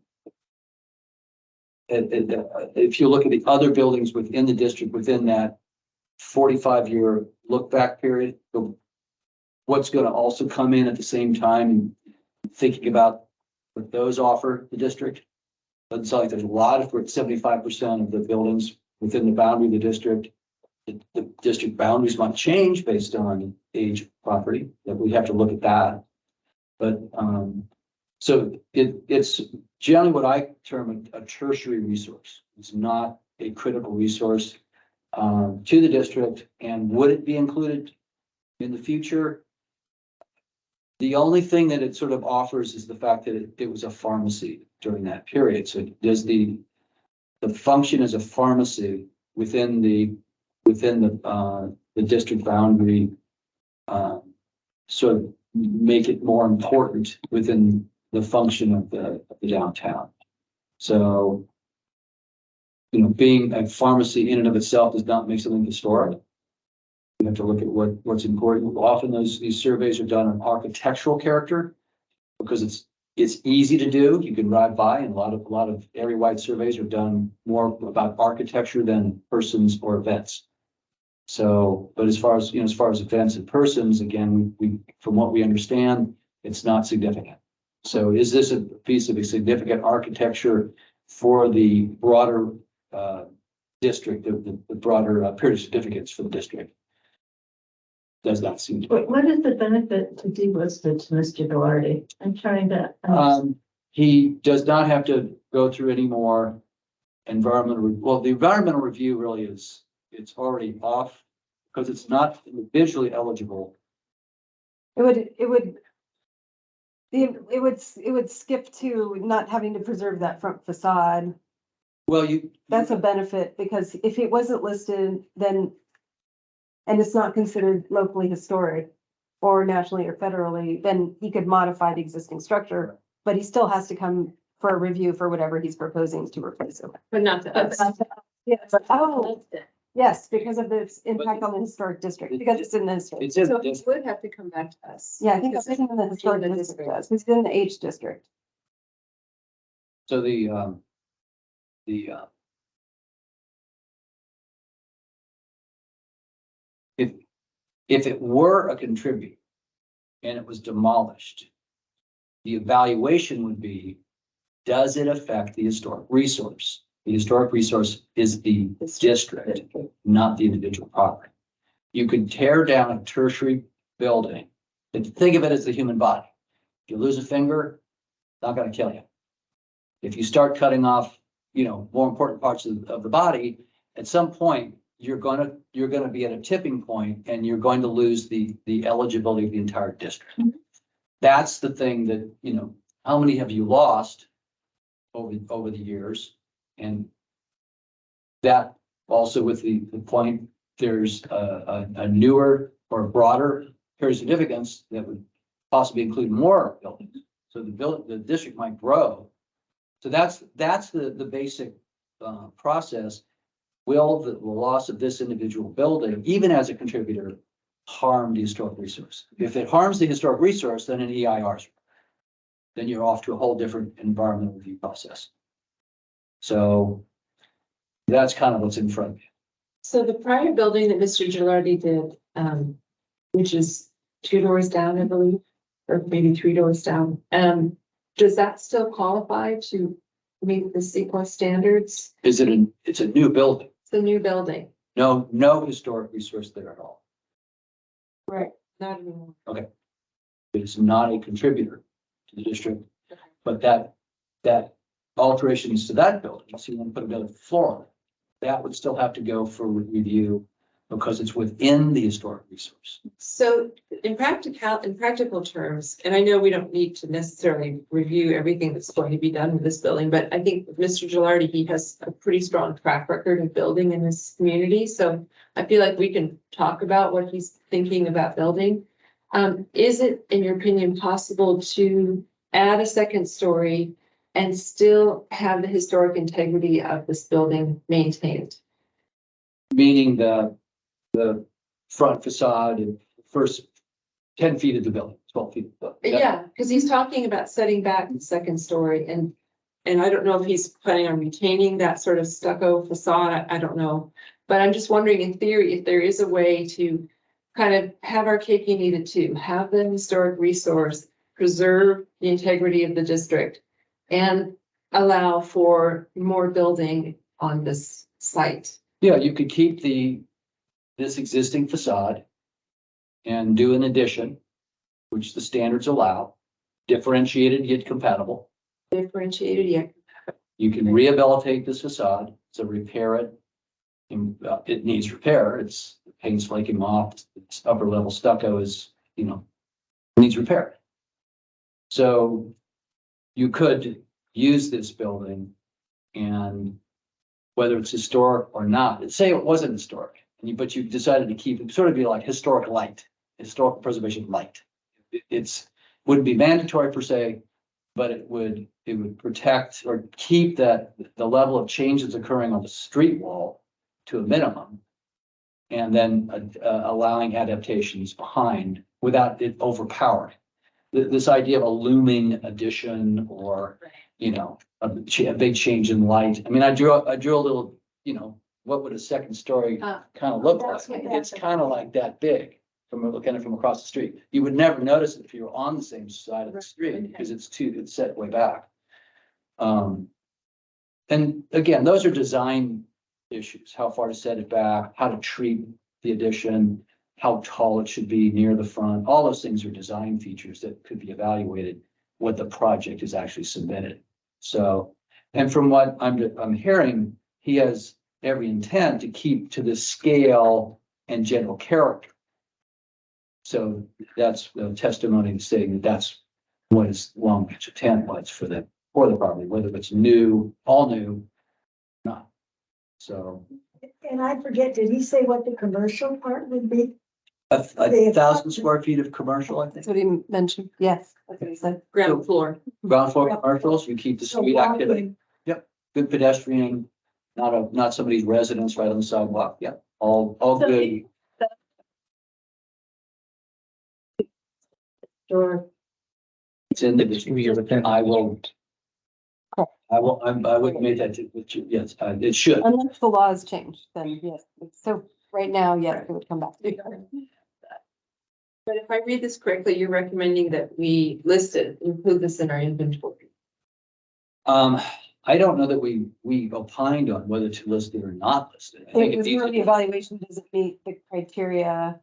if you look at the other buildings within the district, within that 45-year look back period, what's going to also come in at the same time, thinking about what those offer the district. Doesn't sound like there's a lot of, 75% of the buildings within the boundary of the district. The district boundaries might change based on age of property, that we have to look at that. But so it's generally what I term a tertiary resource. It's not a critical resource to the district. And would it be included in the future? The only thing that it sort of offers is the fact that it was a pharmacy during that period. So does the function as a pharmacy within the district boundary sort of make it more important within the function of the downtown. So, you know, being a pharmacy in and of itself does not make something historic. You have to look at what's important. Often these surveys are done on architectural character because it's easy to do. You can drive by, and a lot of area-wide surveys are done more about architecture than persons or events. So, but as far as events and persons, again, we from what we understand, it's not significant. So, is this a piece of a significant architecture for the broader district, the broader period of significance for the district? Does not seem to be. What is the benefit to delist it to Mr. Doherty? I'm trying to. He does not have to go through any more environmental. Well, the environmental review really is, it's already off because it's not visually eligible. It would skip to not having to preserve that front facade. Well, That's a benefit because if it wasn't listed, then, and it's not considered locally historic or nationally or federally, then he could modify the existing structure, but he still has to come for a review for whatever he's proposing to replace it with. But not to us. Yes, oh, yes, because of its impact on the historic district, because it's in the historic. it's in So this. it would have to come back to us. Yeah, I think Because it's in the historic the district, does, it's in the H district. So if it were a contributor and it was demolished, the evaluation would be, does it affect the historic resource? The historic resource is the district, not the individual property. You could tear down a tertiary building and think of it as the human body. If you lose a finger, it's not going to kill you. If you start cutting off, more important parts of the body, at some point, you're going to be at a tipping point and you're going to lose the eligibility of the entire district. Mm-hmm. That's the thing that, how many have you lost over the years? And that also with the point, there's a newer or broader period of significance that would possibly include more buildings. So the district might grow. So that's the basic process. Will the loss of this individual building, even as a contributor, harm the historic resource? If it harms the historic resource, then an EIR, then you're off to a whole different environmental review process. So that's kind of what's in front of you. So the prior building that Mr. Gilardi did, which is 2 doors down, I believe, or maybe 3 doors down, does that still qualify to meet the sequence standards? It's a new building. It's a new building. No historic resource there at all. Right. Not anymore. It is not a contributor to the district, but that alterations to that building, so you want to put another floor on it, that would still have to go for review because it's within the historic resource. So in practical terms, and I know we don't need to necessarily review everything that's going to be done with this building, but I think Mr. Gilardi, he has a pretty strong track record of building in this community. So I feel like we can talk about what he's thinking about building. Is it, in your opinion, possible to add a second story and still have the historic integrity of this building maintained? Meaning the front facade and first 10 feet of the building, 12 feet. Of the building. Yeah, because he's talking about setting back the second story and I don't know if he's planning on retaining that sort of stucco facade. I don't know. But I'm just wondering in theory, if there is a way to kind of have our cake and eat it too, have the historic resource, preserve the integrity of the district and allow for more building on this site. Yeah, you could keep this existing facade and do an addition, which the standards allow, differentiated yet compatible. Differentiated, yeah. You can rehabilitate this facade, so repair it. And, it needs repair. It's paint's flaking off. It's upper level stucco is, needs repair. So you could use this building and whether it's historic or not, say it wasn't historic, but you decided to keep it, sort of be like historical preservation light. Wouldn't be mandatory per se, but it would protect or keep the level of change that's occurring on the street wall to a minimum. And then allowing adaptations behind without it overpowering. This idea of a looming addition or, a big change in light. I mean, I drew a little, what would a second story kind of look like? That's what It's that- kind of like that big from looking at it from across the street. You would never notice it if you were on the same side of the street because it's set way back. And again, those are design issues, how far to set it back, how to treat the addition, how tall it should be near the front. All those things are design features that could be evaluated what the project is actually submitted. So, and from what I'm hearing, he has every intent to keep to the scale and general character. So that's the testimony stating that that's what his long range intent was for the property, whether it's new, all new, not. So And I forget, did he say what the commercial part would be? a 1,000 square feet of commercial, I That's think. what he mentioned. Yes, that's what he said. Ground floor. Ground floor commercials, you keep the So street activity. walking, Good pedestrian, not somebody's residence right on the sidewalk. Yeah, all So good. Or It's in the You're district. within- I would make that, yes, it should. Unless the laws change, then yes. So right now, yes, it would come back. to you. But if I read this correctly, you're recommending that we list it, include this in our inventory. I don't know that we opined on whether to list it or not list it. I think It it was needs more to the be- evaluation, does it meet the criteria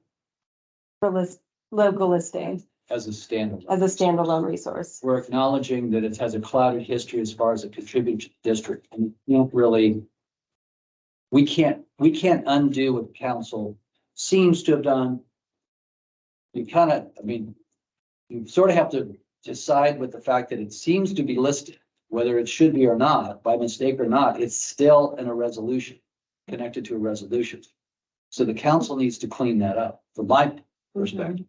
for local listing as a standalone. as a standalone resource? We're acknowledging that it has a clouded history as far as it contributes to the district, and we can't really. We can't undo what the council seems to have done. You you sort of have to decide with the fact that it seems to be listed, whether it should be or not, by mistake or not, it's still in a resolution, connected to a resolution. So the council needs to clean that up, from my perspective.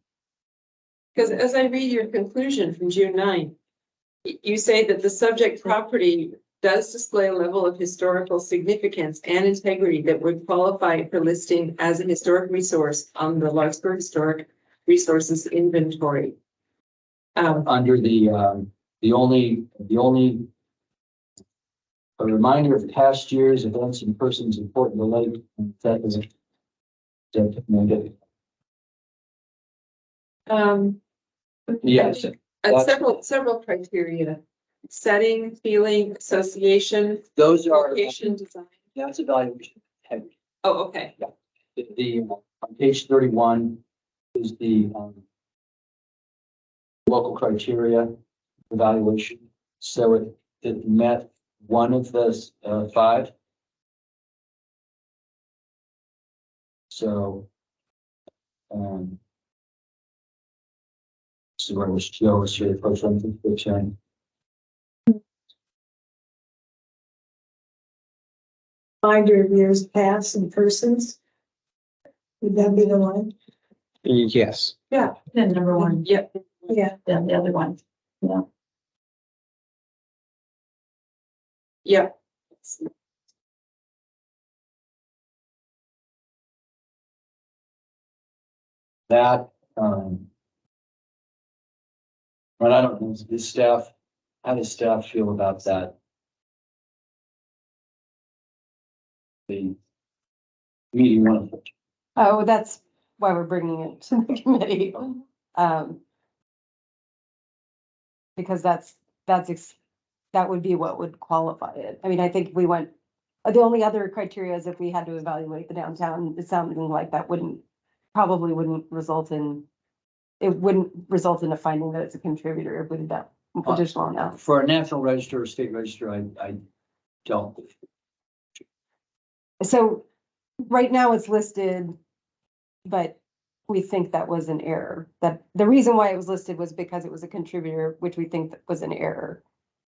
Because as I read your conclusion from June 9th, you say that the subject property does display a level of historical significance and integrity that would qualify for listing as a historic resource on the Larkspur Historic Resources Inventory. Under the only a reminder of past years, events and persons important to lake. Yes, Several criteria, setting, feeling, association, those are, location, design. that's evaluation. Oh, okay. On page 31, is the local criteria evaluation. So it met one of the 5. So so where was Joe was here for something, which Binder of years past and persons. Would that be the one? Yes. Yeah, then number 1, Yep. Yeah, then the other one. Yeah. Yep. that, but I don't know, the staff, how does staff feel about that? The meeting one. Oh, that's why we're bringing it to the committee. Because that would be what would qualify it. I mean, I think we went, the only other criteria is if we had to evaluate the downtown, it's something like that probably wouldn't result in, it wouldn't result in a finding that it's a contributor if we did that additional amount. For a national register or state register, I don't. So right now it's listed, but we think that was an error. That the reason why it was listed was because it was a contributor, which we think that was an error.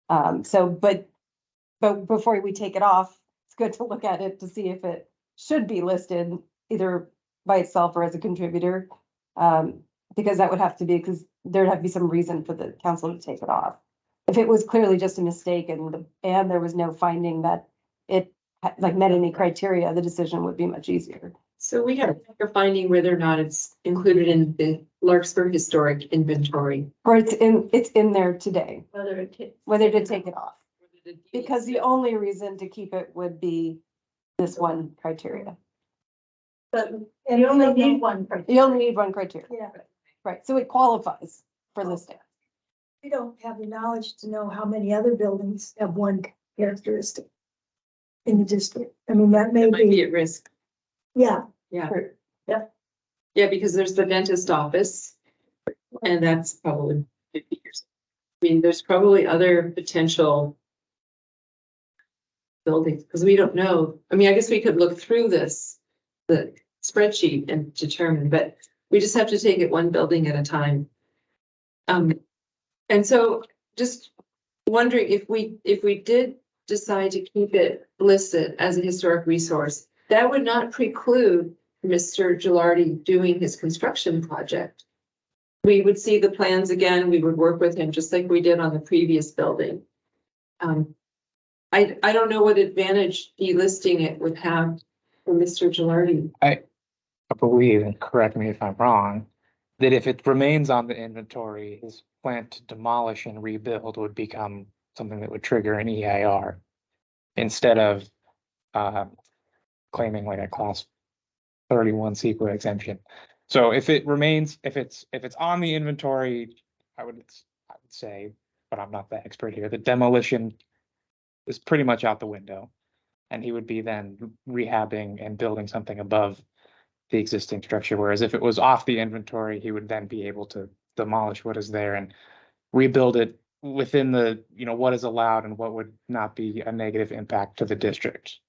But before we take it off, it's good to look at it to see if it should be listed either by itself or as a contributor. Because that would have to be, because there'd have to be some reason for the council to take it off. If it was clearly just a mistake and there was no finding that it met any criteria, the decision would be much easier. So we have to make a finding whether or not it's included in the Larkspur historic inventory. Or it's in there today, Whether whether to take it off. Because the only reason to keep it would be this one criteria. But you only need one. You only need one criteria, yeah. right? So it qualifies for listing. We don't have the knowledge to know how many other buildings have one characteristic in the district. I mean, that may It might be be, at risk. yeah, Yeah. Yeah, because there's the dentist office. And that's probably 50 years. I mean, there's probably other potential buildings, because we don't know. I mean, I guess we could look through the spreadsheet and determine, but we just have to take it one building at a time. And so just wondering if we did decide to keep it listed as a historic resource, that would not preclude Mr. Gilardi doing his construction project. We would see the plans again, we would work with him just like we did on the previous building. I don't know what advantage delisting it would have for Mr. Gilardi. I believe, and correct me if I'm wrong, that if it remains on the inventory, his plan to demolish and rebuild would become something that would trigger an EIR instead of claiming like a class 31 CEQA exemption. So if it remains, if it's on the inventory, I would say, but I'm not the expert here, the demolition is pretty much out the window. And he would be then rehabbing and building something above the existing structure. Whereas if it was off the inventory, he would then be able to demolish what is there and rebuild it within the, what is allowed and what would not be a negative impact to the district.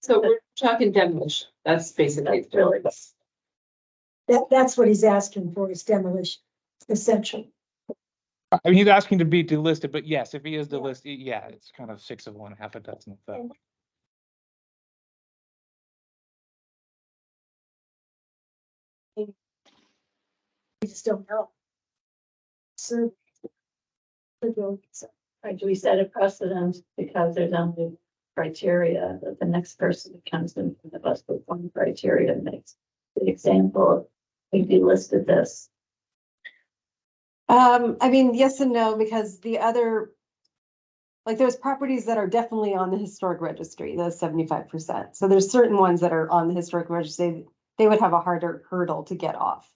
So we're talking demolition. That's basically. That's really. that's what he's asking for, is demolition, essential. I mean, he's asking to be delisted, but yes, if he is delisted, yeah, it's kind of 6 of one, half a dozen of that. We just don't know. So. Right, do we set a precedent because there's only criteria that the next person that comes in from the bus with one criteria makes the example, we delisted this. I mean, yes and no, because the other, like there's properties that are definitely on the historic registry, those 75%. So there's certain ones that are on the historic registry, they would have a harder hurdle to get off.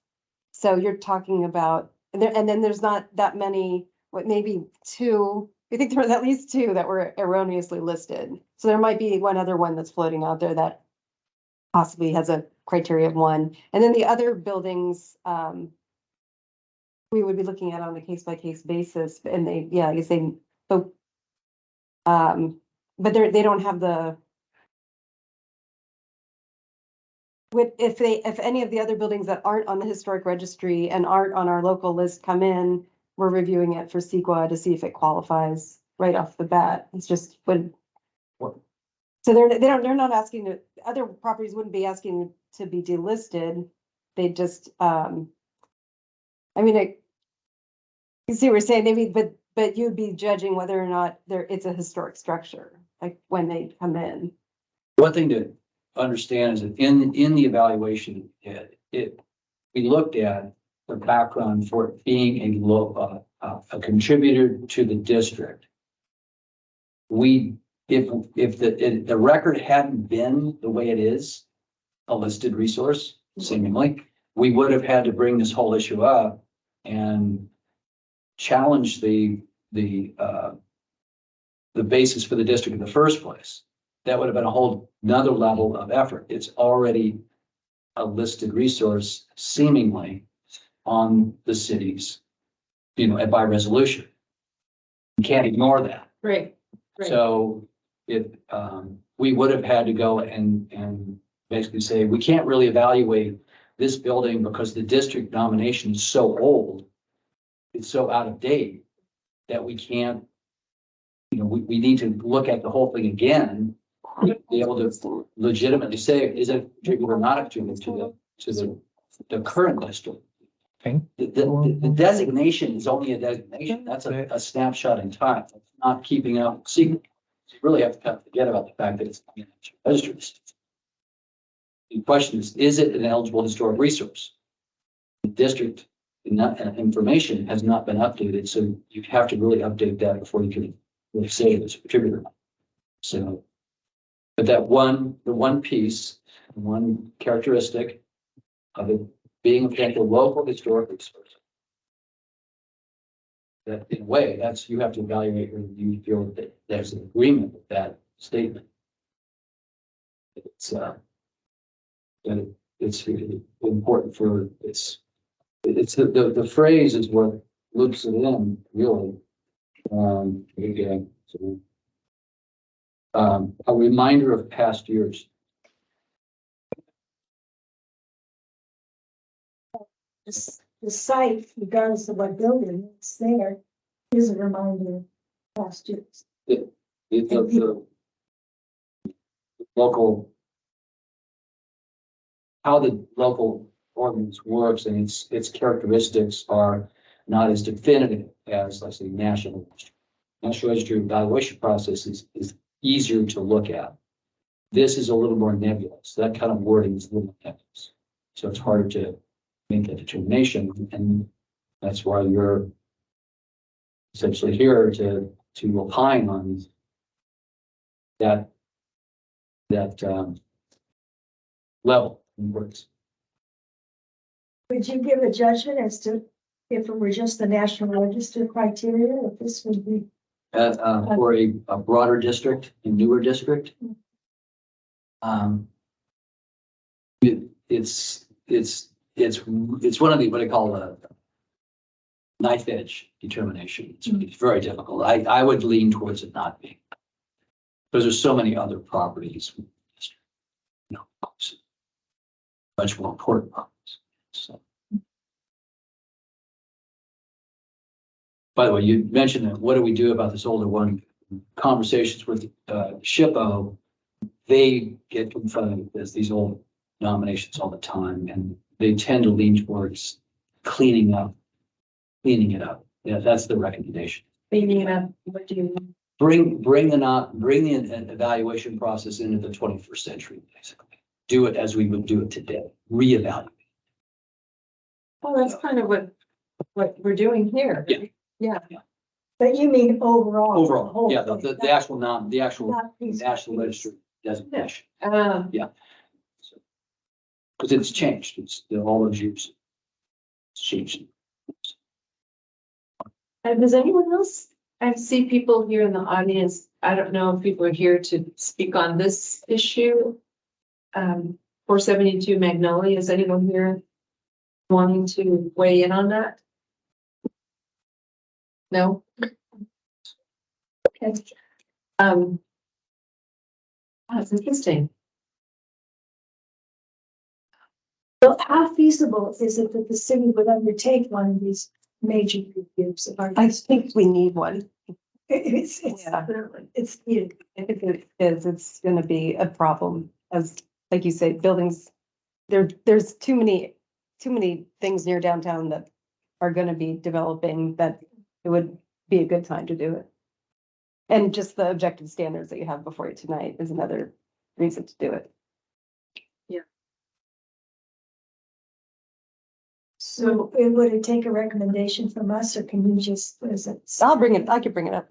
So you're talking about, and then there's not that many, maybe 2, I think there was at least 2 that were erroneously listed. So there might be one other one that's floating out there that possibly has a criteria of one. And then the other buildings, we would be looking at on a case by case basis, and they, yeah, I guess they, so. But they don't have the. If any of the other buildings that aren't on the historic registry and aren't on our local list come in, we're reviewing it for CEQA to see if it qualifies right off the bat. It's just would. So they're not asking to, other properties wouldn't be asking to be delisted. They just, I mean, you see what we're saying, maybe, but you'd be judging whether or not it's a historic structure, like when they come in. One thing to understand is that in the evaluation, we looked at the background for it being a contributor to the district. If the record hadn't been the way it is, a listed resource, seemingly, we would have had to bring this whole issue up and challenge the basis for the district in the first place. That would have been a whole nother level of effort. It's already a listed resource, seemingly on the cities, by resolution. You can't ignore that. Right. So we would have had to go and basically say, we can't really evaluate this building because the district nomination is so old. It's so out of date that we can't, we need to look at the whole thing again. Be able to legitimately say, is it contributor or not a contributor to the current district? Okay. The designation is only a designation. That's a snapshot in time. It's not keeping up secret. You really have to forget about the fact that it's registered. The question is it an eligible historic resource? The district information has not been updated, so you have to really update that before you can really say it's a contributor. So, but the one piece, one characteristic of it being a potential local historic resource, that in a way, you have to evaluate whether you feel that there's an agreement with that statement. It's important for the phrase is what loops it in, really. Again, so, a reminder of past years. The site, regardless of what building it's there, is a reminder of past years. The local, how the local ordinance works and its characteristics are not as definitive as, let's say, national registry evaluation process is easier to look at. This is a little more nebulous. That kind of wording is a little nebulous. So it's harder to make a determination, and that's why you're essentially here to opine on that level of words. Would you give a judgment as to if it were just the National Register criteria, if this would be? For a broader district, a newer district, it's one of the, what I call a knife edge determination. It's very difficult. I would lean towards it not being, because there's so many other properties, much more important properties. So, by the way, you mentioned that what do we do about this older one? Conversations with SHPO, they get confronted with these old nominations all the time, and they tend to lean towards cleaning it up. Yeah, that's the recommendation. Cleaning it up, what do you mean? Bring the evaluation process into the 21st century, basically. Do it as we would do it today. Reevaluate. Well, that's kind of what we're doing here. Yeah. Yeah. But you mean overall? Overall, whole yeah, thing, the actual not piece by national piece. register designation. Um, Because it's changed. It's all those years. It's changed. Does anyone else? I see people here in the audience. I don't know if people are here to speak on this issue. 472 Magnolia, is anyone here wanting to weigh in on that? No? Okay. That's interesting. Well, how feasible is it that the city would undertake one of these major reviews of our? I think we need one. It's, Yeah. it's needed. I think it is, it's gonna be a problem, as, like you say, buildings, there's too many things near downtown that are gonna be developing, that it would be a good time to do it. And just the objective standards that you have before you tonight is another reason to do it. So would it take a recommendation from us, or can you just, is it? I could bring it up.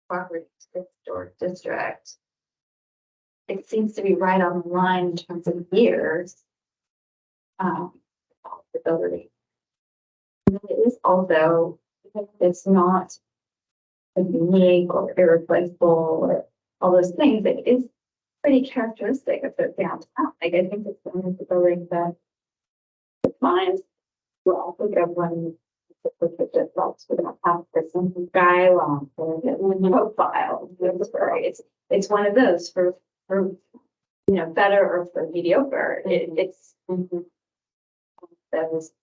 Property historic district. It seems to be right on the line in terms of years. Ability. And it is also, it's not a unique or irreplaceable or all those things. It is pretty characteristic of the downtown. Like, I think it's one of the buildings that defines, well, also get one that helps with the house, there's some skyline or the profile. It's one of those for better or for mediocre. It's those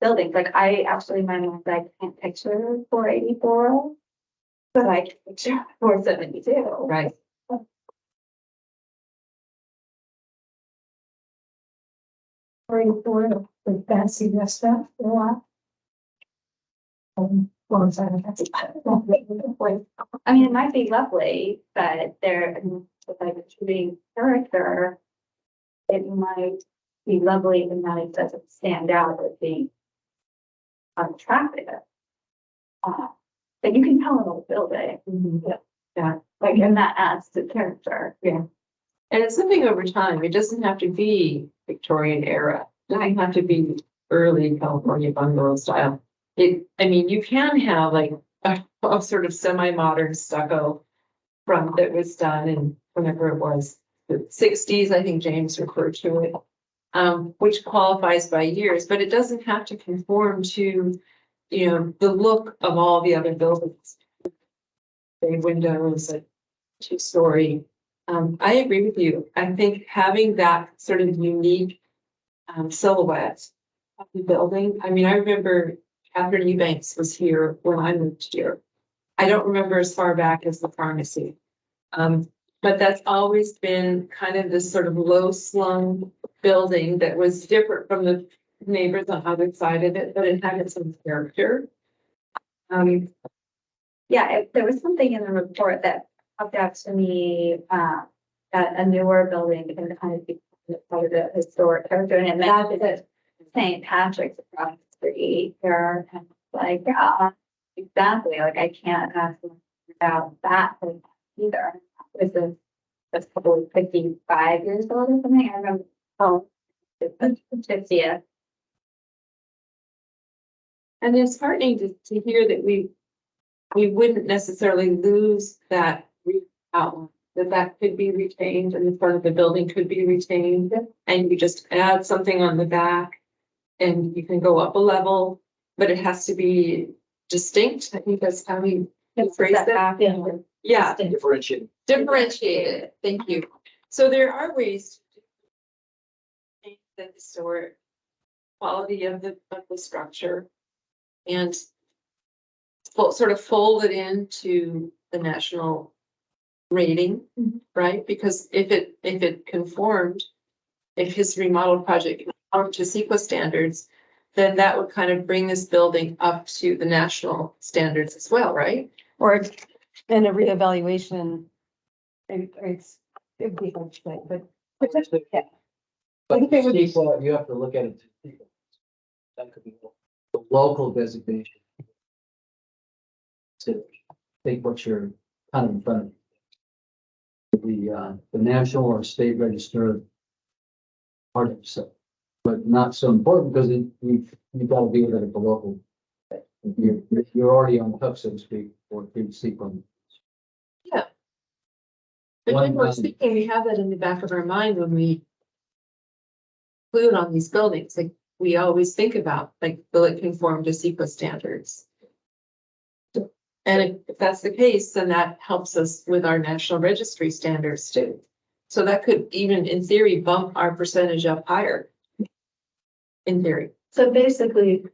buildings. Like, I actually, my mind, I can't picture 484, but I can picture 472. Right. For the fancy restaurant for a while. Long time ago. I mean, it might be lovely, but there, with like a truly character, it might be lovely in that it doesn't stand out as being unattractive. But you can tell an old building. Yeah, like, and that adds to character. Yeah. And it's something over time. It doesn't have to be Victorian era. It doesn't have to be early California bungalow style. I mean, you can have like a sort of semi-modern stucco front that was done in whenever it was, the 60s, I think James referred to it. Which qualifies by years, but it doesn't have to conform to, the look of all the other buildings. Bay windows, a two-story. I agree with you. I think having that sort of unique silhouette of the building. I mean, I remember Catherine Eubanks was here when I moved here. I don't remember as far back as the pharmacy. But that's always been kind of this sort of low slung building that was different from the neighbors on either side of it, but it had its own character. Yeah, there was something in the report that popped out to me, that a newer building can kind of be part of the historic character, and it mentioned that St. Patrick's across the street here, and like, exactly, like, I can't ask about that either. This is that's probably 55 years old or something. I remember, it's 50th. And it's heartening to hear that we wouldn't necessarily lose that outline, that could be retained and the front of the building could be retained. And you just add something on the back and you can go up a level, but it has to be distinct. I think that's how we phrase that. Yeah. Differentiated. Thank you. So there are ways to change the historic quality of the structure and sort of fold it into the national rating, right? Because if it conformed, if his remodel project conformed to CEQA standards, then that would kind of bring this building up to the national standards as well, right? Or in a reevaluation, it'd be hard to say, but yeah. But think it would be- CEQA, you have to look at it. That could be the local designation. To think what you're kind of in front of. the national or state register part of it, but not so important because you've got to deal with it at the local. You're already on the hook, so to speak, or sleep on. Yeah. But generally speaking, we have that in the back of our mind when we include on these buildings, like we always think about, like, will it conform to SEQA standards? And if that's the case, then that helps us with our national registry standards too. So that could even, in theory, bump our percentage up higher. In theory. So basically,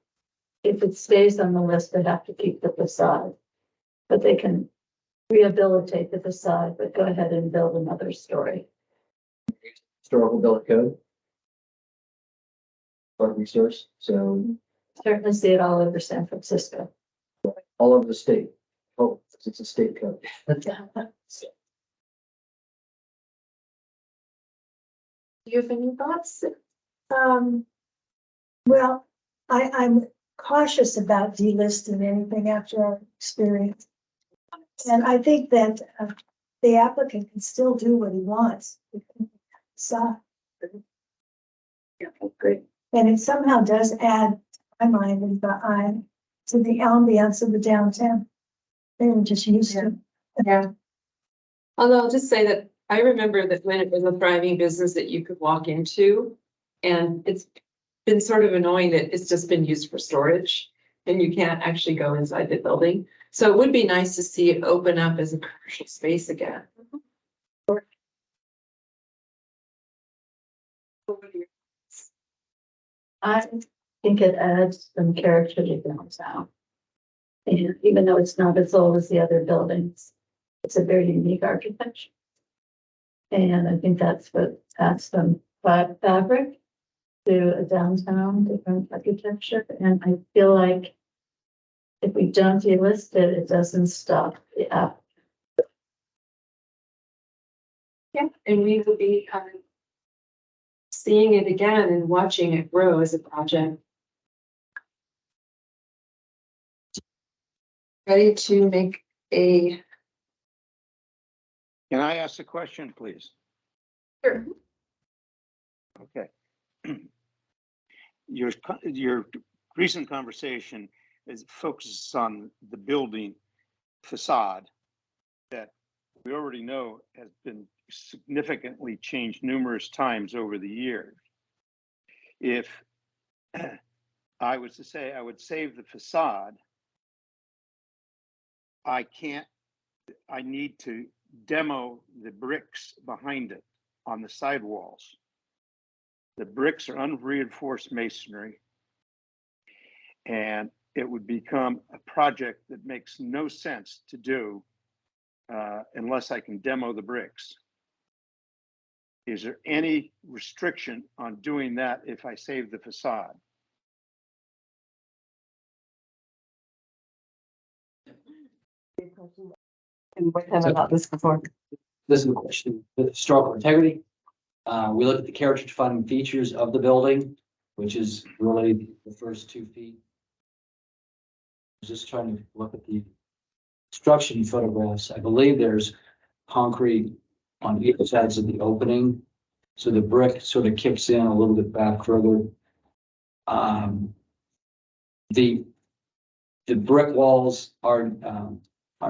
if it stays on the list, they have to keep the facade. But they can rehabilitate the facade, but go ahead and build another story. Historical building code. Or resource, so Certainly see it all over San Francisco. all over the state. Oh, it's a state code. Do you have any thoughts? Well, I'm cautious about delisting anything after our experience. And I think that the applicant can still do what he wants. So. Yeah, great. And it somehow does add, to my mind, and behind to the ambience of the downtown. They were just used to. Yeah. Although I'll just say that I remember that when it was a thriving business that you could walk into, and it's been sort of annoying that it's just been used for storage and you can't actually go inside the building. So it would be nice to see it open up as a commercial space again. I think it adds some character to downtown. And even though it's not as old as the other buildings, it's a very unique architecture. And I think that's what adds some fabric to a downtown, different architecture. And I feel like if we don't delist it, it doesn't stop the app. Yeah, and we will be seeing it again and watching it grow as a project. Ready to make a. Can I ask a question, please? Sure. Okay. Your recent conversation is focuses on the building facade that we already know has been significantly changed numerous times over the years. If I was to say I would save the facade, I need to demo the bricks behind it on the sidewalls. The bricks are unreinforced masonry, and it would become a project that makes no sense to do unless I can demo the bricks. Is there any restriction on doing that if I save the facade? And with him about this before. This is the question, the historical integrity. We look at the character defining features of the building, which is really the first 2 feet. Just trying to look at the construction photographs. I believe there's concrete on either sides of the opening. So the brick sort of kicks in a little bit back further. The brick walls are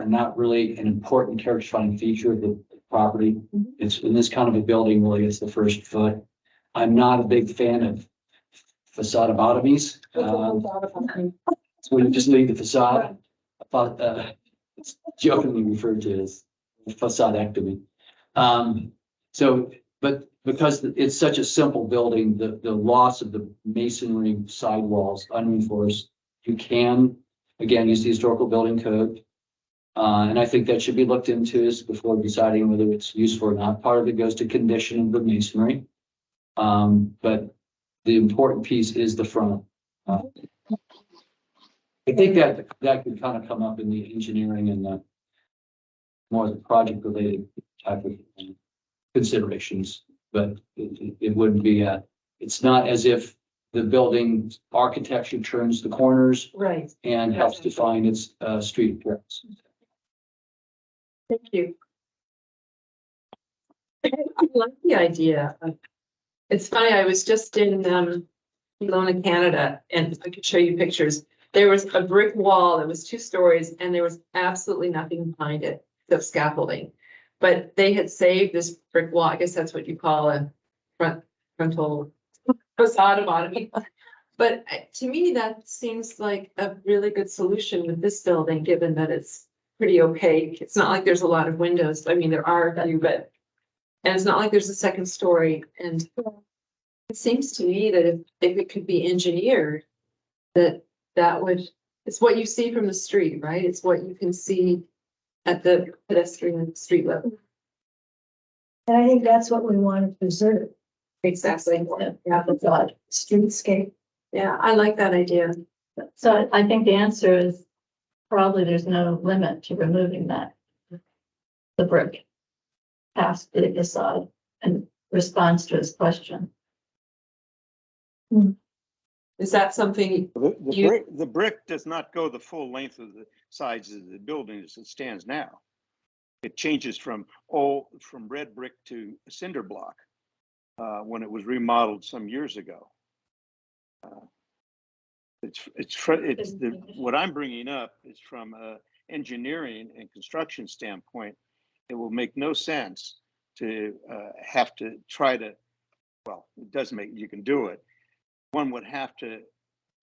not really an important character defining feature of the property. It's in this kind of a building, really, it's the first foot. I'm not a big fan of facadotomies. So you just leave the facade. I thought it's jokingly referred to as facadectomy. But because it's such a simple building, the loss of the masonry sidewalls unreinforced, you can, again, use the historical building code. And I think that should be looked into before deciding whether it's useful or not. Part of it goes to condition of the masonry. But the important piece is the front. I think that could kind of come up in the engineering and the more the project related type of considerations, but it wouldn't be it's not as if the building architecture turns the corners Right. and helps define its street appearance. Thank you. I like the idea. It's funny, I was just in Kelowna, Canada, and I could show you pictures. There was a brick wall that was 2 stories and there was absolutely nothing behind it except scaffolding. But they had saved this brick wall. I guess that's what you call a frontal facade. But to me, that seems like a really good solution with this building, given that it's pretty opaque. It's not like there's a lot of windows. I mean, there are a few, but, and it's not like there's a second story. And it seems to me that if it could be engineered, that would, it's what you see from the street, right? It's what you can see at the pedestrian street level. And I think that's what we want to preserve. Exactly. Yeah, the thought, streetscape. Yeah, I like that idea. So I think the answer is probably there's no limit to removing that. The brick past the facade in response to his question. Is that something, The brick does not go the full length of the sides of the building as it stands now. It changes from red brick to cinder block when it was remodeled some years ago. What I'm bringing up is from a engineering and construction standpoint. It will make no sense to have to try to, well, it does make, you can do it. One would have to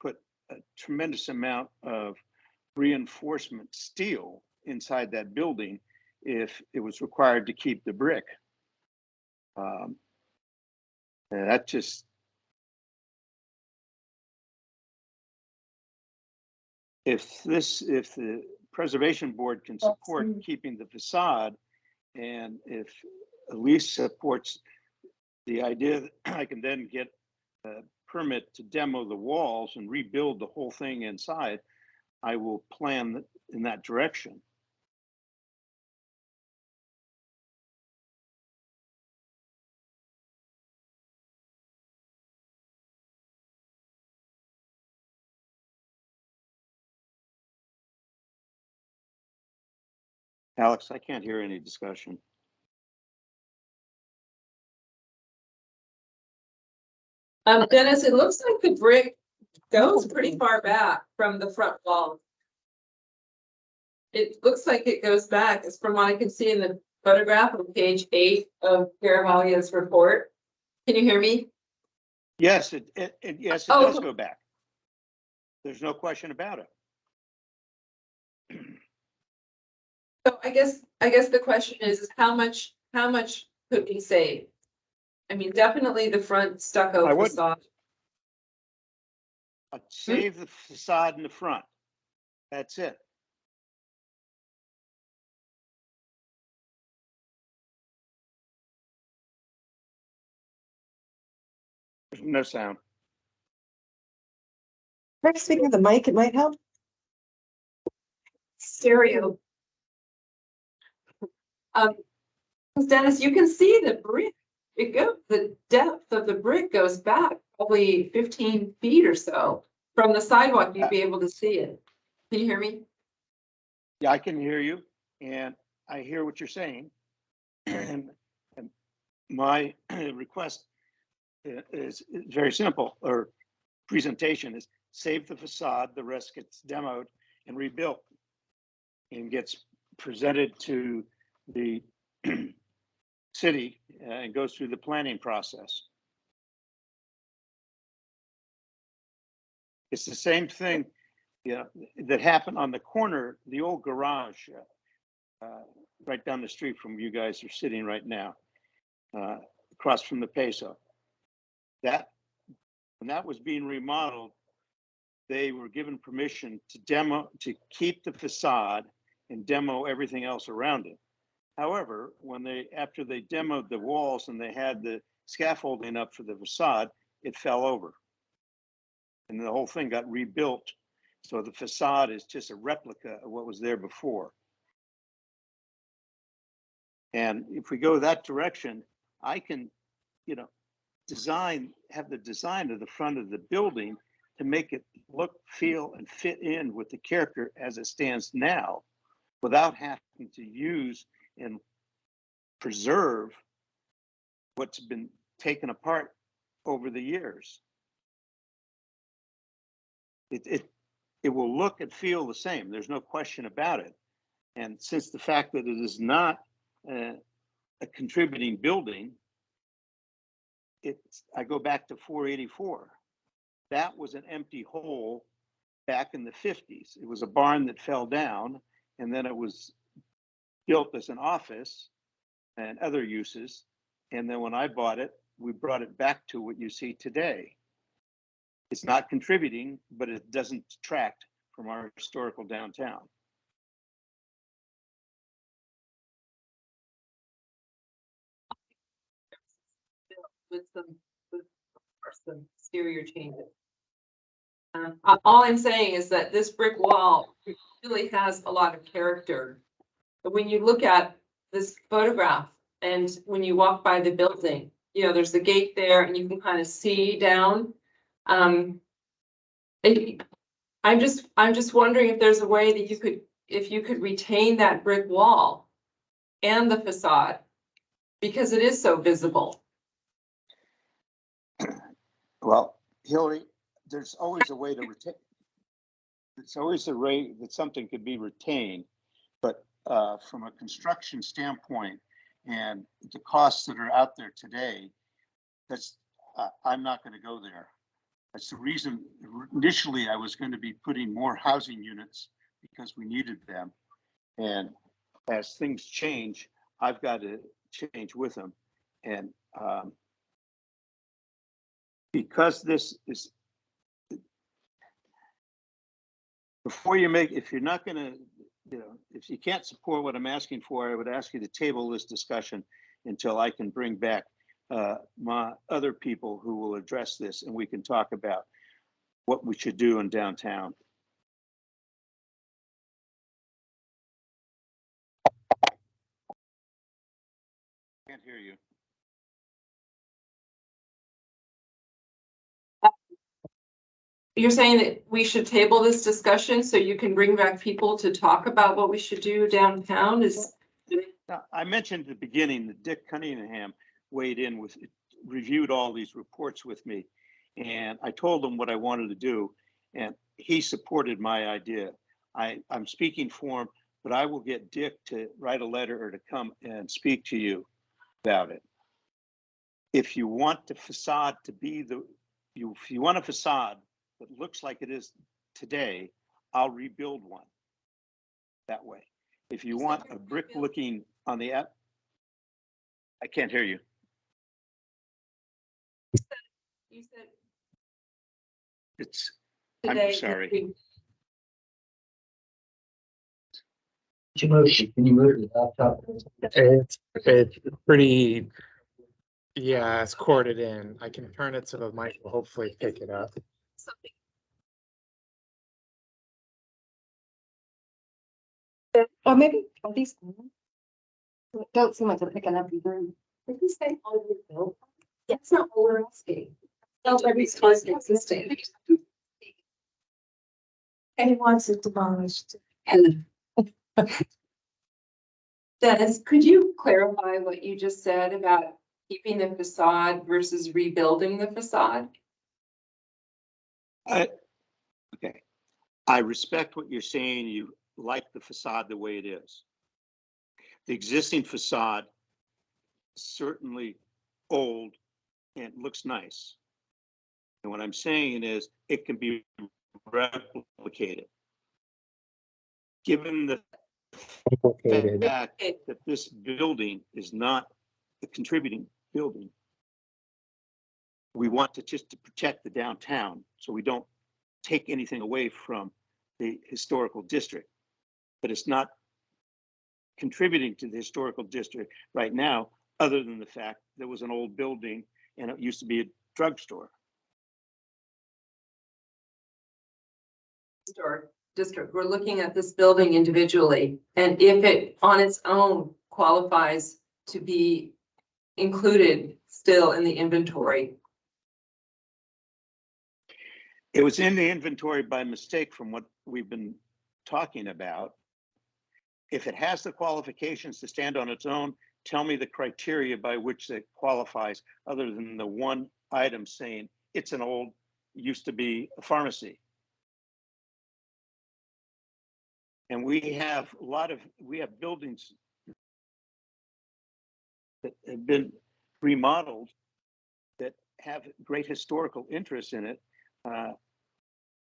put a tremendous amount of reinforcement steel inside that building if it was required to keep the brick. And that just, if the preservation board can support keeping the facade, and if Elise supports the idea that I can then get a permit to demo the walls and rebuild the whole thing inside, I will plan in that direction. Alex, I can't hear any discussion. Dennis, it looks like the brick goes pretty far back from the front wall. It looks like it goes back, as from what I can see in the photograph on page 8 of Garavalia's report. Can you hear me? Yes, it does go back. There's no question about it. So I guess the question is how much could we save? I mean, definitely the front stucco I wouldn't. facade. Save the facade in the front. That's it. There's no sound. Try speaking of the mic, it might help. Stereo. Dennis, you can see the brick. The depth of the brick goes back probably 15 feet or so from the sidewalk. You'd be able to see it. Can you hear me? Yeah, I can hear you, and I hear what you're saying. And my request is very simple, or presentation is save the facade, the rest gets demoed and rebuilt and gets presented to the city and goes through the planning process. It's the same thing, that happened on the corner, the old garage, right down the street from you guys are sitting right now, across from the Peso. When that was being remodeled, they were given permission to keep the facade and demo everything else around it. However, after they demoed the walls and they had the scaffolding up for the facade, it fell over. And the whole thing got rebuilt. So the facade is just a replica of what was there before. And if we go that direction, I can, have the design of the front of the building to make it look, feel, and fit in with the character as it stands now, without having to use and preserve what's been taken apart over the years. It will look and feel the same. There's no question about it. And since the fact that it is not a contributing building, I go back to 484. That was an empty hole back in the 50s. It was a barn that fell down, and then it was built as an office and other uses. And then when I bought it, we brought it back to what you see today. It's not contributing, but it doesn't detract from our historical downtown. With some exterior changes. All I'm saying is that this brick wall really has a lot of character. But when you look at this photograph and when you walk by the building, you know, there's the gate there and you can kind of see down. I'm just wondering if there's a way that if you could retain that brick wall and the facade, because it is so visible. Well, Hillary, there's always a way to retain. It's always a way that something could be retained, but from a construction standpoint and the costs that are out there today, I'm not going to go there. That's the reason initially I was going to be putting more housing units because we needed them. And as things change, I've got to change with them. And because this is, before you make, if you're not going to, you know, if you can't support what I'm asking for, I would ask you to table this discussion until I can bring back my other people who will address this and we can talk about what we should do in downtown. Can't hear you. You're saying that we should table this discussion so you can bring back people to talk about what we should do downtown? Now, I mentioned at the beginning that Dick Cunningham weighed in with, reviewed all these reports with me, and I told him what I wanted to do, and he supported my idea. I'm speaking for him, but I will get Dick to write a letter or to come and speak to you about it. If you want the facade to be if you want a facade that looks like it is today, I'll rebuild one that way. If you want a brick looking on the app, I can't hear you. You said It's, today. I'm sorry. Can you move the laptop? It's pretty, yeah, it's corded in. I can turn it so the mic will hopefully pick it up. Something. Or maybe, are these? Don't seem like they're picking up either. Did you say overbuilt? That's not what we're asking. That's every space existing. And he wants it demolished. And Dennis, could you clarify what you just said about keeping the facade versus rebuilding the facade? Okay. I respect what you're saying. You like the facade the way it is. The existing facade is certainly old and looks nice. And what I'm saying is it can be replicated. Given the Complicated. fact that this building is not a contributing building, we want to just to protect the downtown so we don't take anything away from the historical district. But it's not contributing to the historical district right now, other than the fact there was an old building and it used to be a drugstore. District, we're looking at this building individually, and if it on its own qualifies to be included still in the inventory. It was in the inventory by mistake from what we've been talking about. If it has the qualifications to stand on its own, tell me the criteria by which that qualifies, other than the one item saying it's an old, used to be a pharmacy. And we have buildings that have been remodeled that have great historical interest in it,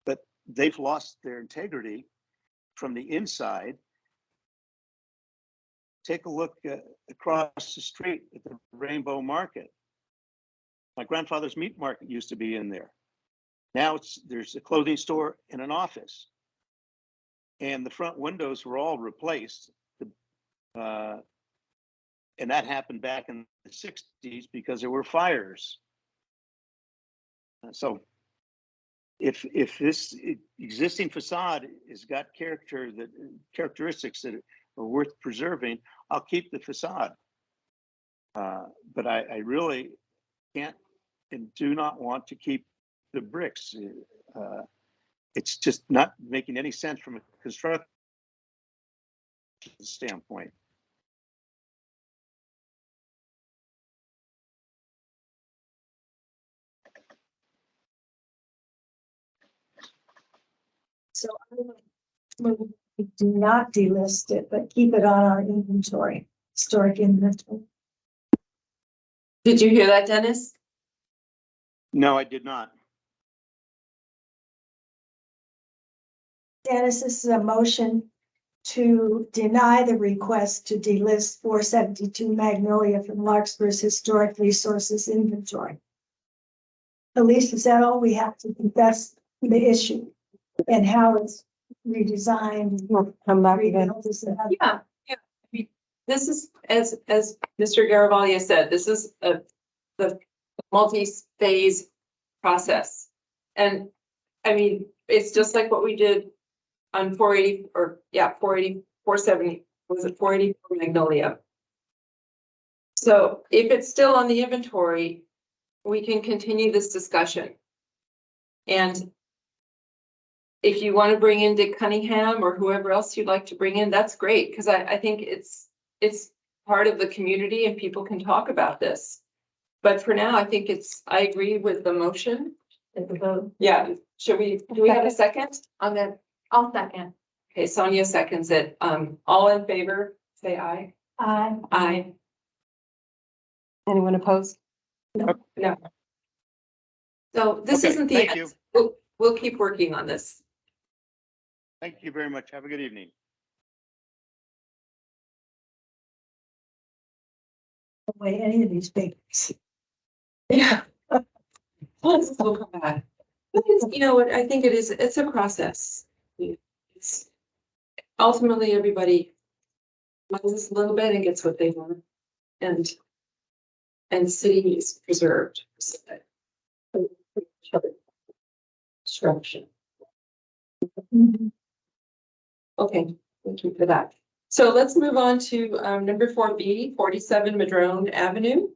but they've lost their integrity from the inside. Take a look across the street at the Rainbow Market. My grandfather's meat market used to be in there. Now there's a clothing store and an office. And the front windows were all replaced. And that happened back in the 60s because there were fires. So if this existing facade has got characteristics that are worth preserving, I'll keep the facade. But I really can't and do not want to keep the bricks. It's just not making any sense from a construction standpoint. So I would do not delist it, but keep it on our inventory, historic inventory. Did you hear that, Dennis? No, I did not. Dennis, this is a motion to deny the request to delist 472 Magnolia from Larkspur's historic resources inventory. Elise, is that all we have to confess the issue and how it's redesigned? We'll come back again. rebuilt? Is that- Yeah. I mean, this is, as Mr. Garavaglia said, this is the multi-phase process. And I mean, it's just like what we did on 480 or 480, 470, was it 484 Magnolia? So if it's still on the inventory, we can continue this discussion. And if you want to bring in Dick Cunningham or whoever else you'd like to bring in, that's great, because I think it's part of the community and people can talk about this. But for now, I think I agree with the motion. At the vote. Yeah, do we have a second on that? I'll second. Okay, Sonia seconds it. All in favor, say aye. Aye. Anyone opposed? No. So this Okay, isn't the thank end. you. We'll keep working on this. Thank you very much. Have a good evening. Away any of these papers. Yeah. We'll come back. But you know what, I think it's a process. It's ultimately everybody minds a little bit and gets what they want. And the city is preserved. Structure. Okay, thank you for that. So let's move on to number 4B, 47 Madrone Avenue.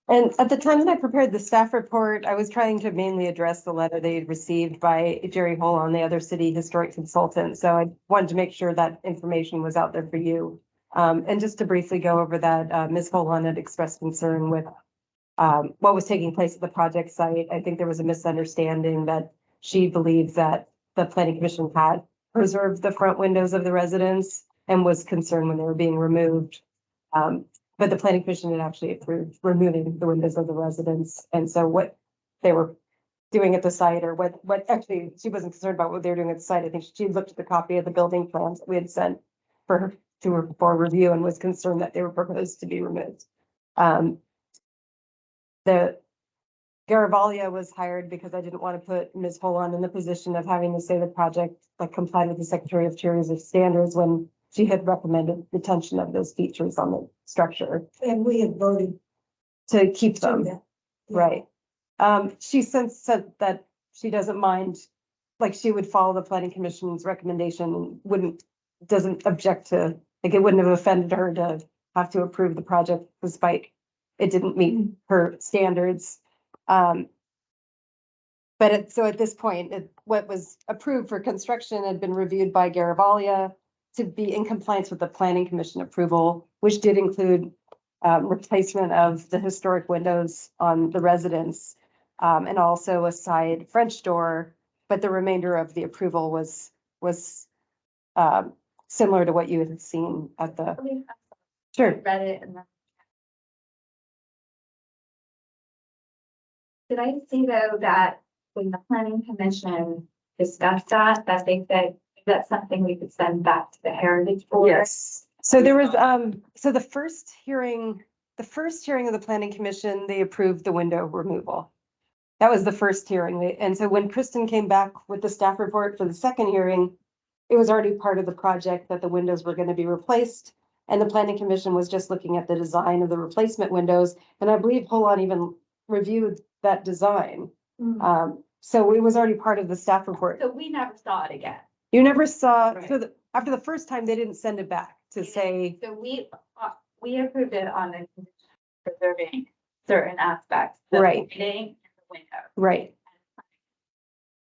And at the time that I prepared the staff report, I was trying to mainly address the letter they had received by Jerry Holon, the other city historic consultant. So I wanted to make sure that information was out there for you. And just to briefly go over that, Ms. Holon had expressed concern with what was taking place at the project site. I think there was a misunderstanding that she believed that the planning commission had preserved the front windows of the residence and was concerned when they were being removed. But the planning commission had actually approved removing the windows of the residence. And so what they were doing at the site, or what actually, she wasn't concerned about what they were doing at the site. I think she looked at the copy of the building plans that we had sent for review and was concerned that they were proposed to be removed. The Garavaglia was hired because I didn't want to put Ms. Holon in the position of having to say the project like complied with the Secretary of Tourism standards when she had recommended retention of those features on the structure And we have voted to keep to them. that. Right. She since said that she doesn't mind, like she would follow the planning commission's recommendation, doesn't object to, like it wouldn't have offended her to have to approve the project despite it didn't meet her standards. So at this point, what was approved for construction had been reviewed by Garavaglia to be in compliance with the planning commission approval, which did include replacement of the historic windows on the residence, and also a side French door, but the remainder of the approval was similar to what you had seen at the, sure. Read it and then. Did I see though that when the planning commission discussed that they said that's something we could send back to the heritage board? Yes. So there was, so the first hearing of the planning commission, they approved the window removal. That was the first hearing. And so when Kristen came back with the staff report for the second hearing, it was already part of the project that the windows were going to be replaced. And the planning commission was just looking at the design of the replacement windows. And I believe Holon even reviewed that design. So it was already part of the staff report. So we never saw it again. You never saw, Right. so after the first time, they didn't send it back to say, So we approved it on the condition of preserving certain aspects. the Right. lighting and the window. right,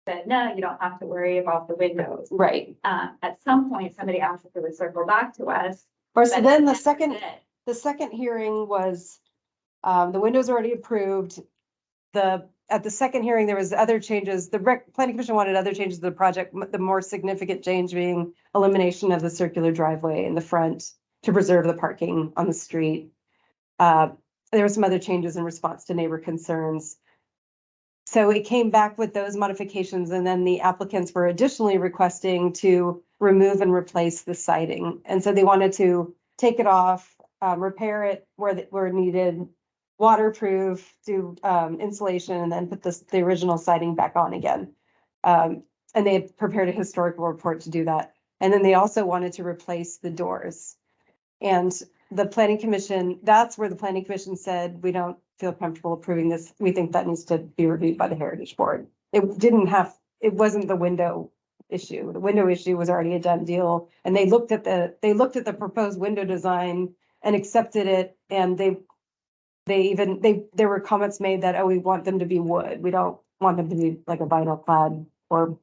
Said, no, you don't have to worry about the windows. right. At some point, somebody asked if it would circle back to us. Or so but then it the never second, did. the second hearing was, the windows already approved. At the second hearing, there was other changes. The planning commission wanted other changes to the project, the more significant change being elimination of the circular driveway in the front to preserve the parking on the street. There were some other changes in response to neighbor concerns. So it came back with those modifications, and then the applicants were additionally requesting to remove and replace the siding. And so they wanted to take it off, repair it where needed, waterproof, do insulation, and then put the original siding back on again. And they had prepared a historical report to do that. And then they also wanted to replace the doors. And the planning commission, that's where the planning commission said, we don't feel comfortable approving this. We think that needs to be reviewed by the Heritage Board. It wasn't the window issue. The window issue was already a done deal. And they looked at the proposed window design and accepted it. And there were comments made that, oh, we want them to be wood. We don't want them to be like a vinyl clad or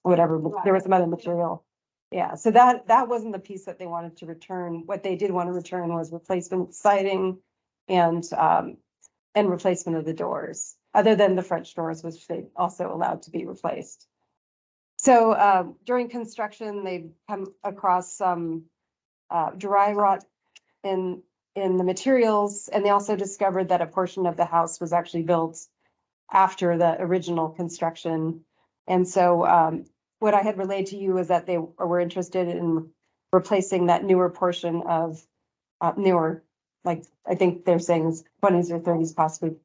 whatever. There was some other material. Yeah, so that wasn't the piece that they wanted to return. What they did want to return was replacement siding and replacement of the doors, other than the French doors, which they also allowed to be replaced. So during construction, they've come across some dry rot in the materials, and they also discovered that a portion of the house was actually built after the original construction. And so what I had relayed to you is that they were interested in replacing that newer portion of newer, like I think they're saying is 20s or 30s, possibly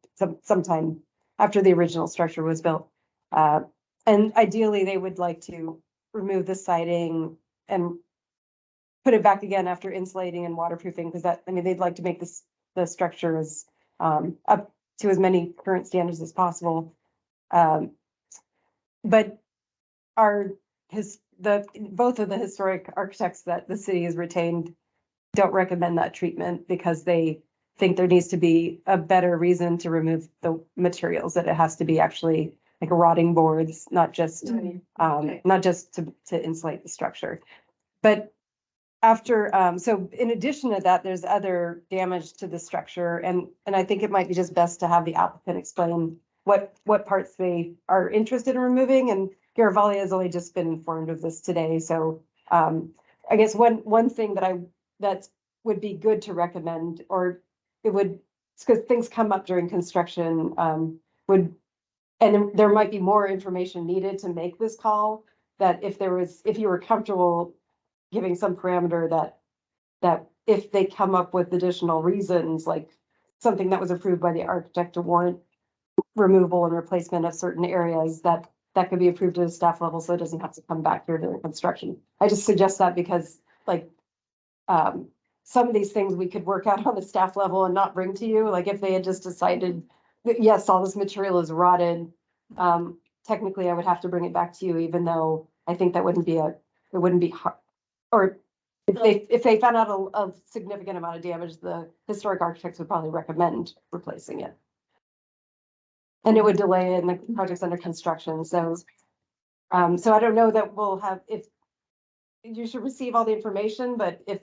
sometime after the original structure was built. And ideally, they would like to remove the siding and put it back again after insulating and waterproofing, because they'd like to make the structure as up to as many current standards as possible. But both of the historic architects that the city has retained don't recommend that treatment, because they think there needs to be a better reason to remove the materials, that it has to be actually like rotting boards, not just to insulate the structure. But after, so in addition to that, there's other damage to the structure, and I think it might be just best to have the applicant explain what parts they are interested in removing, and Garavaglia has only just been informed of this today, so I guess one thing that would be good to recommend, or it would, because things come up during construction, and there might be more information needed to make this call, that if you were comfortable giving some parameter that if they come up with additional reasons, like something that was approved by the architect to warrant removal and replacement of certain areas, that could be approved at a staff level, so it doesn't have to come back here during construction. I just suggest that because some of these things we could work out on the staff level and not bring to you, like if they had just decided that, yes, all this material is rotted, technically I would have to bring it back to you, even though I think it wouldn't be hard. Or if they found out a significant amount of damage, the historic architects would probably recommend replacing it. And it would delay it, and the project's under construction, so I don't know that we'll have, if you should receive all the information, but if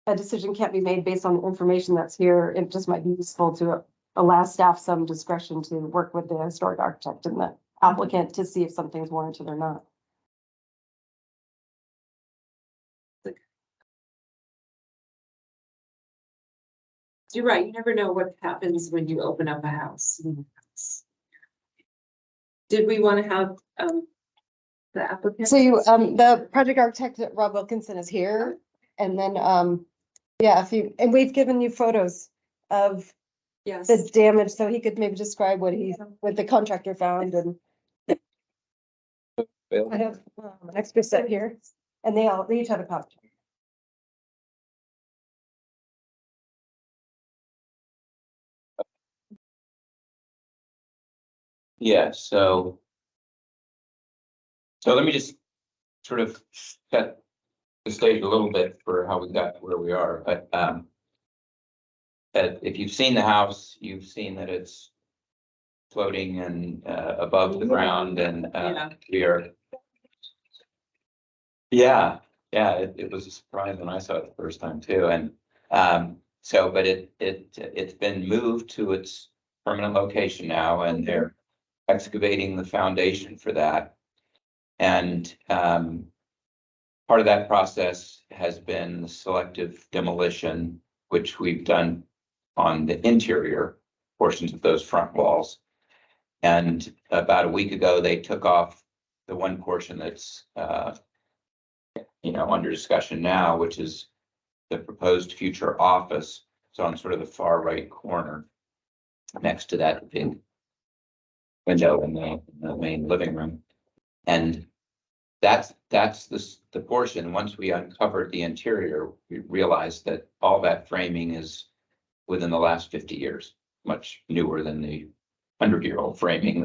a decision can't be made based on the information that's here. It just might be useful to allow staff some discretion to work with the historic architect and the applicant to see if something's warranted or not. You're right, you never know what happens when you open up a house. Did we want to have, the applicant? So you, the project architect, Rob Wilkinson, is here. And then, yeah, if you, and we've given you photos of Yes. the damage, so he could maybe describe what the contractor found and. I have an extra set here, and they each have a copy. Yeah, so. So let me just sort of set the stage a little bit for how we got where we are, but, if you've seen the house, you've seen that it's floating and, above the ground and, Yeah. we are. Yeah, it was a surprise when I saw it the first time too, and, so, but it's been moved to its permanent location now, and they're excavating the foundation for that. And, part of that process has been the selective demolition, which we've done on the interior portions of those front walls. And about a week ago, they took off the one portion that's, under discussion now, which is the proposed future office. So on sort of the far right corner, next to that big window in the main living room. And that's the portion. Once we uncovered the interior, we realized that all that framing is within the last 50 years, much newer than the 100-year-old framing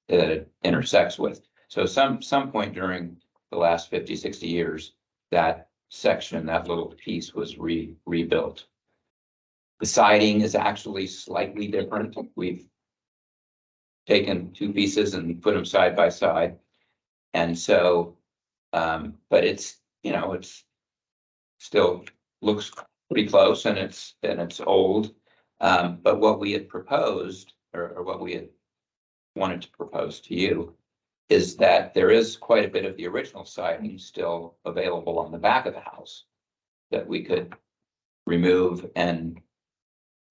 that it intersects with. So some point during the last 50, 60 years, that section, that little piece was rebuilt. The siding is actually slightly different. We've taken two pieces and put them side by side. And so, but it's still looks pretty close, and it's old. But what we had proposed, or what we had wanted to propose to you, is that there is quite a bit of the original siding still available on the back of the house that we could remove and,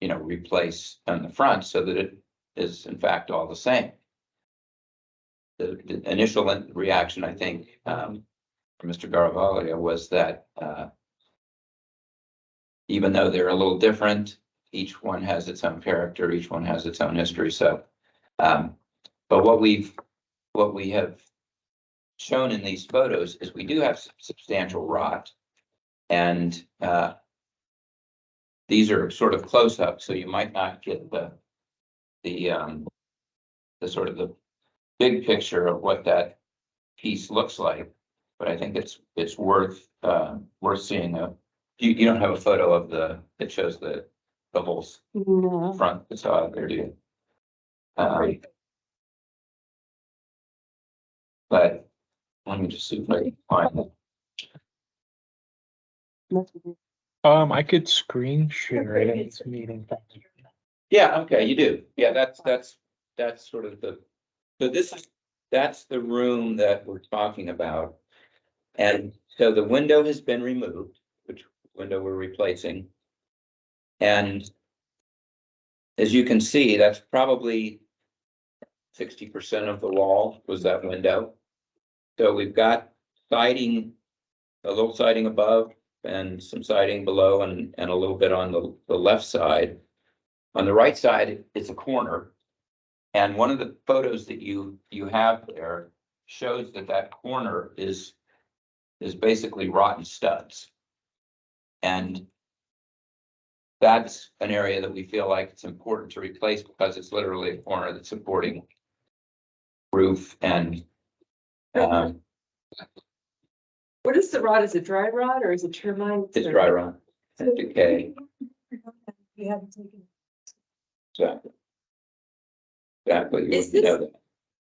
replace on the front so that it is in fact all the same. The initial reaction, I think, from Mr. Garavaglia was that, even though they're a little different, each one has its own character, each one has its own history. So, but what we have shown in these photos is we do have substantial rot, and these are sort of close up, so you might not get the sort of the big picture of what that piece looks like. But I think it's worth seeing. You don't have a photo of that shows the whole No. front facade there, do you? But let me just see if I can find it. I could screen share it in this meeting. Yeah, okay, you do. Yeah, that's sort of that's the room that we're talking about. And so the window has been removed, which window we're replacing. And as you can see, that's probably 60% of the wall was that window. So we've got siding, a little siding above and some siding below, and a little bit on the left side. On the right side, it's a corner. And one of the photos that you have there shows that corner is basically rotten studs. And that's an area that we feel like it's important to replace because it's literally a corner that's supporting roof and, What is the rot? Is it dry rot or is it termite? it's dry rot and decay. We haven't taken. Exactly. Exactly. You Is would know this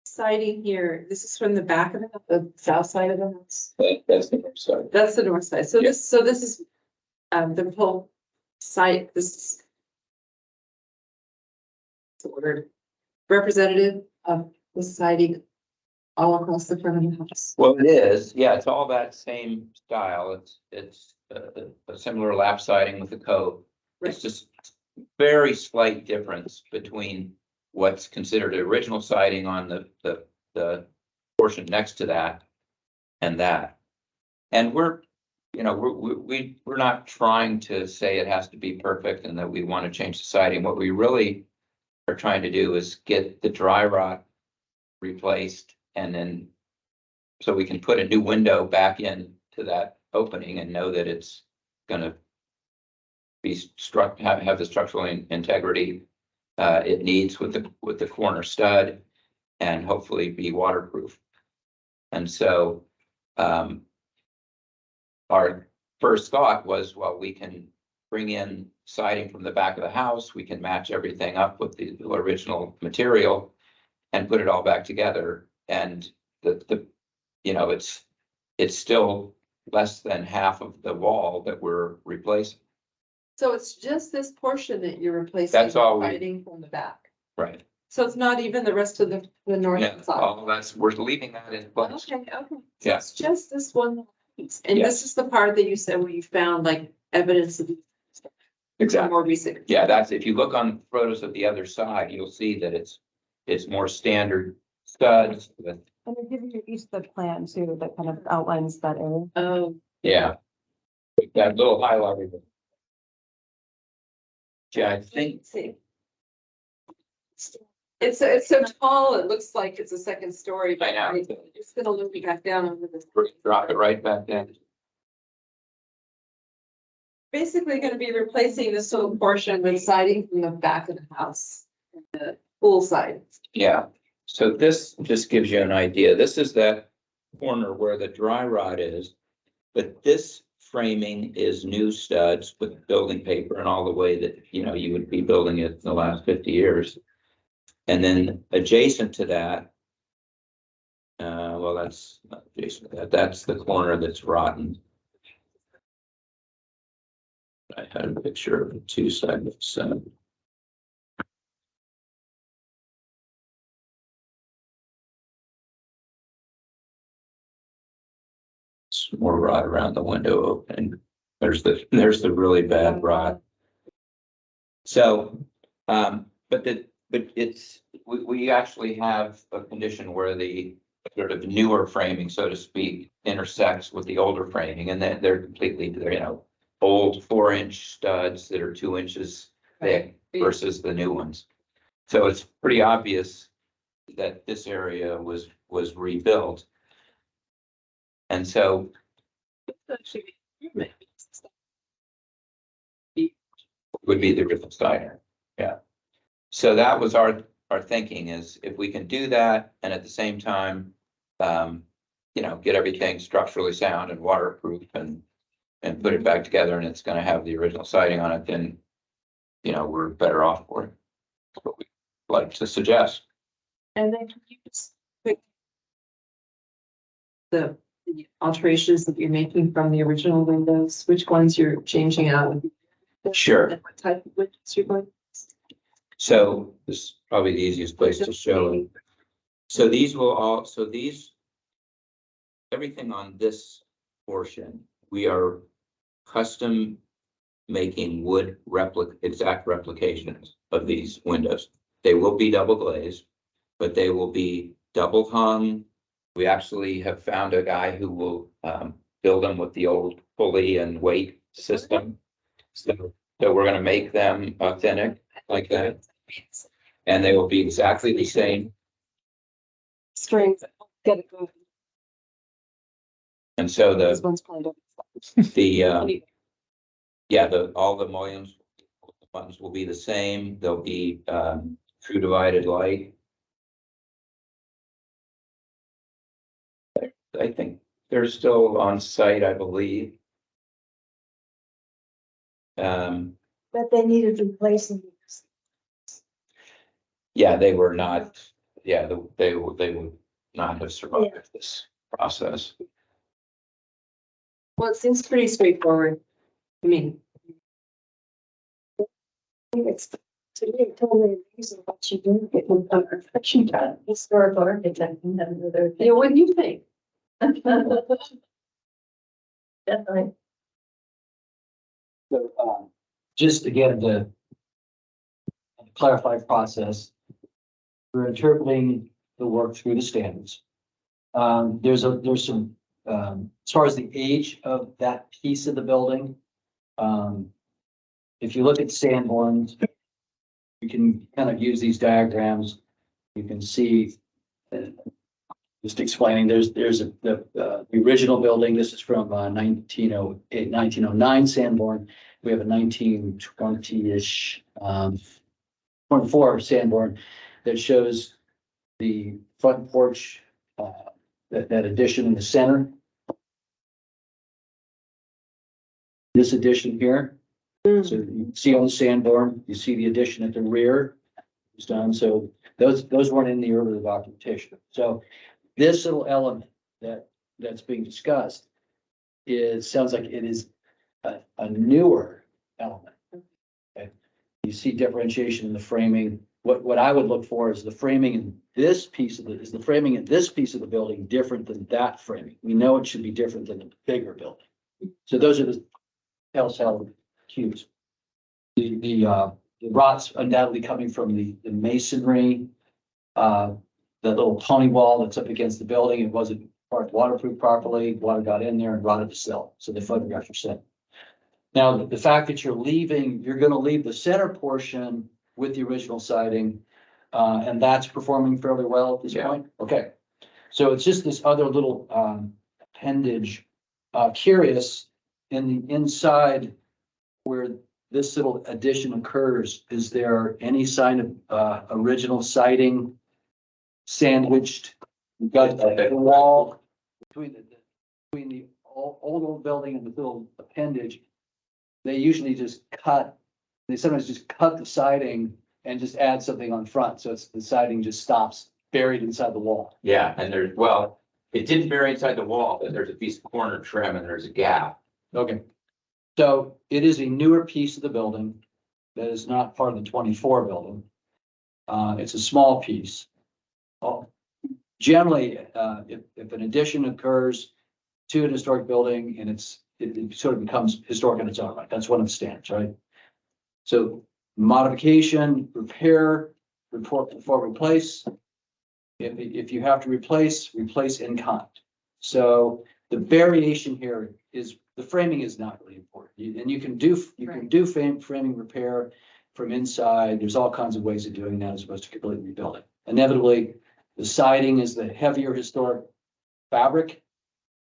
siding here? This is from the back of the south side of the house. that's the north side. That's the north side. So Yeah. this is the whole site, this word, representative of the siding all across the front of the house. Well, it is, yeah, it's all that same style. It's a similar lap siding with the cove. It's just very slight difference between what's considered original siding on the portion next to that and that. And we're not trying to say it has to be perfect and that we want to change the siding. What we really are trying to do is get the dry rot replaced, and then so we can put a new window back in to that opening and know that it's gonna be have the structural integrity it needs with the corner stud, and hopefully be waterproof. And so our first thought was, well, we can bring in siding from the back of the house, we can match everything up with the original material and put it all back together. And it's still less than half of the wall that we're replacing. So it's just this portion that you're replacing. That's all we- Siding from the back. Right. So it's not even the rest of the north Yeah, side. all we're leaving that in place. Okay, okay. So Yeah. it's just this one piece. And Yes. this is the part that you said where you found like evidence of Exactly. more recent. Yeah, that's, if you look on photos of the other side, you'll see that it's more standard studs with, And they're giving you each the plan too, that kind of outlines that area. Oh, yeah. That little highlighter. Yeah, I think, see. It's so tall, it looks like it's a second story, but I know. it's gonna loop you back down over this. drop it right back down. Basically gonna be replacing this little portion with siding from the back of the house, the pool side. Yeah, so this just gives you an idea. This is that corner where the dry rot is. But this framing is new studs with building paper and all the way that, you would be building it in the last 50 years. And then adjacent to that, well, that's not adjacent to that, that's the corner that's rotten. I had a picture of the two segments. It's more rot around the window opening. There's the really bad rot. So, but we actually have a condition where the sort of newer framing, so to speak, intersects with the older framing, and then they're completely, old 4-inch studs that are 2 inches thick versus the new ones. So it's pretty obvious that this area was rebuilt. And so would be the original Steiner. Yeah. So that was our thinking, is if we can do that and at the same time, get everything structurally sound and waterproof and put it back together, and it's gonna have the original siding on it, then, we're better off for it. That's what we like to suggest. And then can you just pick the alterations that you're making from the original windows, which ones you're changing out? Sure. And what type of windows you're going? So this is probably the easiest place to show it. So everything on this portion, we are custom making wood exact replications of these windows. They will be double glazed, but they will be double hung. We actually have found a guy who will build them with the old pulley and weight system. So we're gonna make them authentic like that. And they will be exactly the same. Strings, get it going. And so This one's planned up. all the mullions ones will be the same. They'll be true divided light. I think they're still on site, I believe. But they needed replacing. Yeah, they were not, they would not have survived this process. Well, it seems pretty straightforward. I mean, It's to me totally amazing what she did get them done. She got historical architect and have another. Yeah, what do you think? Definitely. So, just again, to clarify process, we're interpreting the work through the standards. There's some, as far as the age of that piece of the building, if you look at Sanborn's, you can kind of use these diagrams. You can see, just explaining, the original building. This is from 1908, 1909 Sanborn. We have a 1920-ish, 24 Sanborn that shows the front porch, that addition in the center. This addition here. So you see on the Sanborn, you see the addition at the rear is done. So those weren't in the earlier documentation. So this little element that's being discussed sounds like it is a newer element. Okay. You see differentiation in the framing. What I would look for is the framing in this piece of is the framing in this piece of the building different than that framing. We know it should be different than the bigger building. So those are the telltale cues. The rot's undoubtedly coming from the masonry, the little Tony wall that's up against the building. It wasn't waterproof properly. Water got in there and rotted the sill. So the photographs are sent. Now, the fact that you're going to leave the center portion with the original siding, and that's performing fairly well at this point. Okay. So it's just this other little appendage. Curious, in the inside where this little addition occurs, is there any sign of original siding sandwiched? You've got the wall between the old building and the little appendage. They usually they sometimes just cut the siding and just add something on front. So the siding just stops buried inside the wall. Yeah, and it didn't bury inside the wall, but there's a piece of corner trim and there's a gap. Okay. So it is a newer piece of the building that is not part of the 24 building. It's a small piece. Generally, if an addition occurs to an historic building and it sort of becomes historic in its own right, that's one of the standards, right? So modification, repair, report before replace. If you have to replace in kind. So the variation here is the framing is not really important. And you can do framing repair from inside. There's all kinds of ways of doing that as opposed to completely rebuilding. Inevitably, the siding is the heavier historic fabric.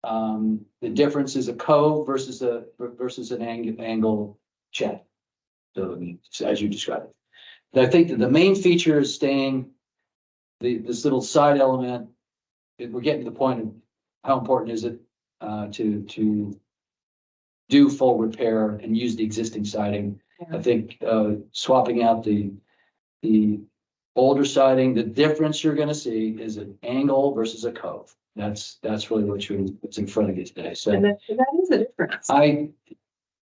The difference is a cove versus an angle shed. So as you described it. And I think that the main feature is staying this little side element. We're getting to the point of how important is it to do full repair and use the existing siding. Yeah. I think swapping out the older siding, the difference you're going to see is an angle versus a cove. That's really what's in front of you today. So and that is a difference.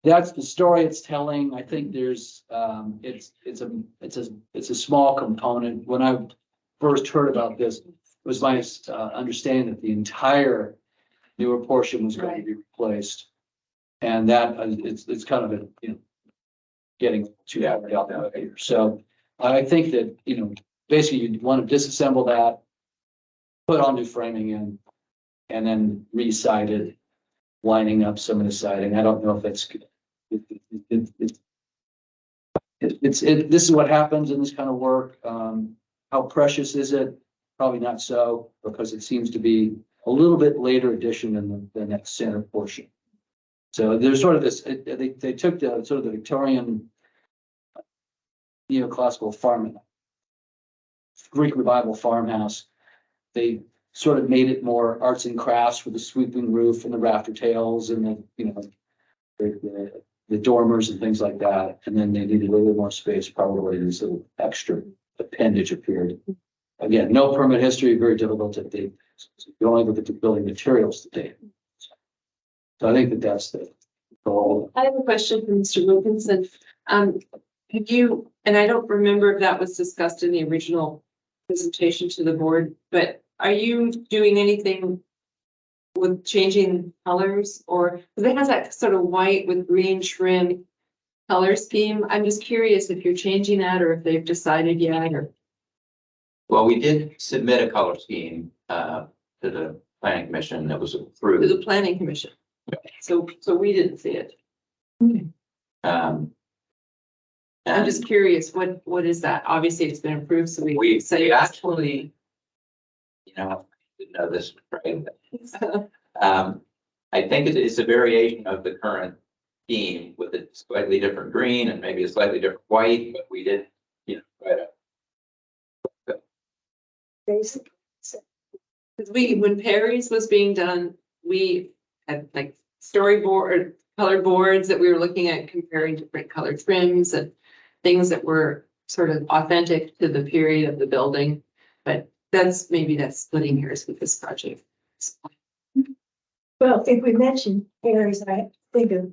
That's the story it's telling. I think there's it's a small component. When I first heard about this, it was my understanding that the entire newer portion was going to be replaced, and that it's kind of getting too out here. So I think that basically you want to disassemble that, put on new framing in, and then re-side it, lining up some of the siding. I don't know if that's good. This is what happens in this kind of work. How precious is it? Probably not so, because it seems to be a little bit later addition than the next center portion. So there's sort of this. They took the sort of the Victorian neoclassical farm, Greek revival farmhouse. They sort of made it more arts and crafts with the sweeping roof and the rafter tails and the dormers and things like that. And then they needed a little more space, probably this little extra appendage appeared. Again, no permit history, very difficult to date. So you only look at the building materials to date. So I think that's the goal. I have a question for Mr. Wilkinson. Have you and I don't remember if that was discussed in the original presentation to the board, but are you doing anything with changing colors, or, because it has that sort of white with green trim color scheme? I'm just curious if you're changing that or if they've decided yet, or. Well, we did submit a color scheme to the planning commission that was To the approved. planning commission. So we didn't see it. Um, I'm and just curious, what is that? Obviously, it's been approved, so we we say. actually, you know, I didn't know this, right? I think it's a variation of the current scheme with a slightly different green and maybe a slightly different white, but we did, you know, try to. Basically. Because when Perry's was being done, we had like storyboard or colored boards that we were looking at comparing different color trims and things that were sort of authentic to the period of the building. But maybe that's splitting hairs with this project. Well, if we mention Harry's, I think of,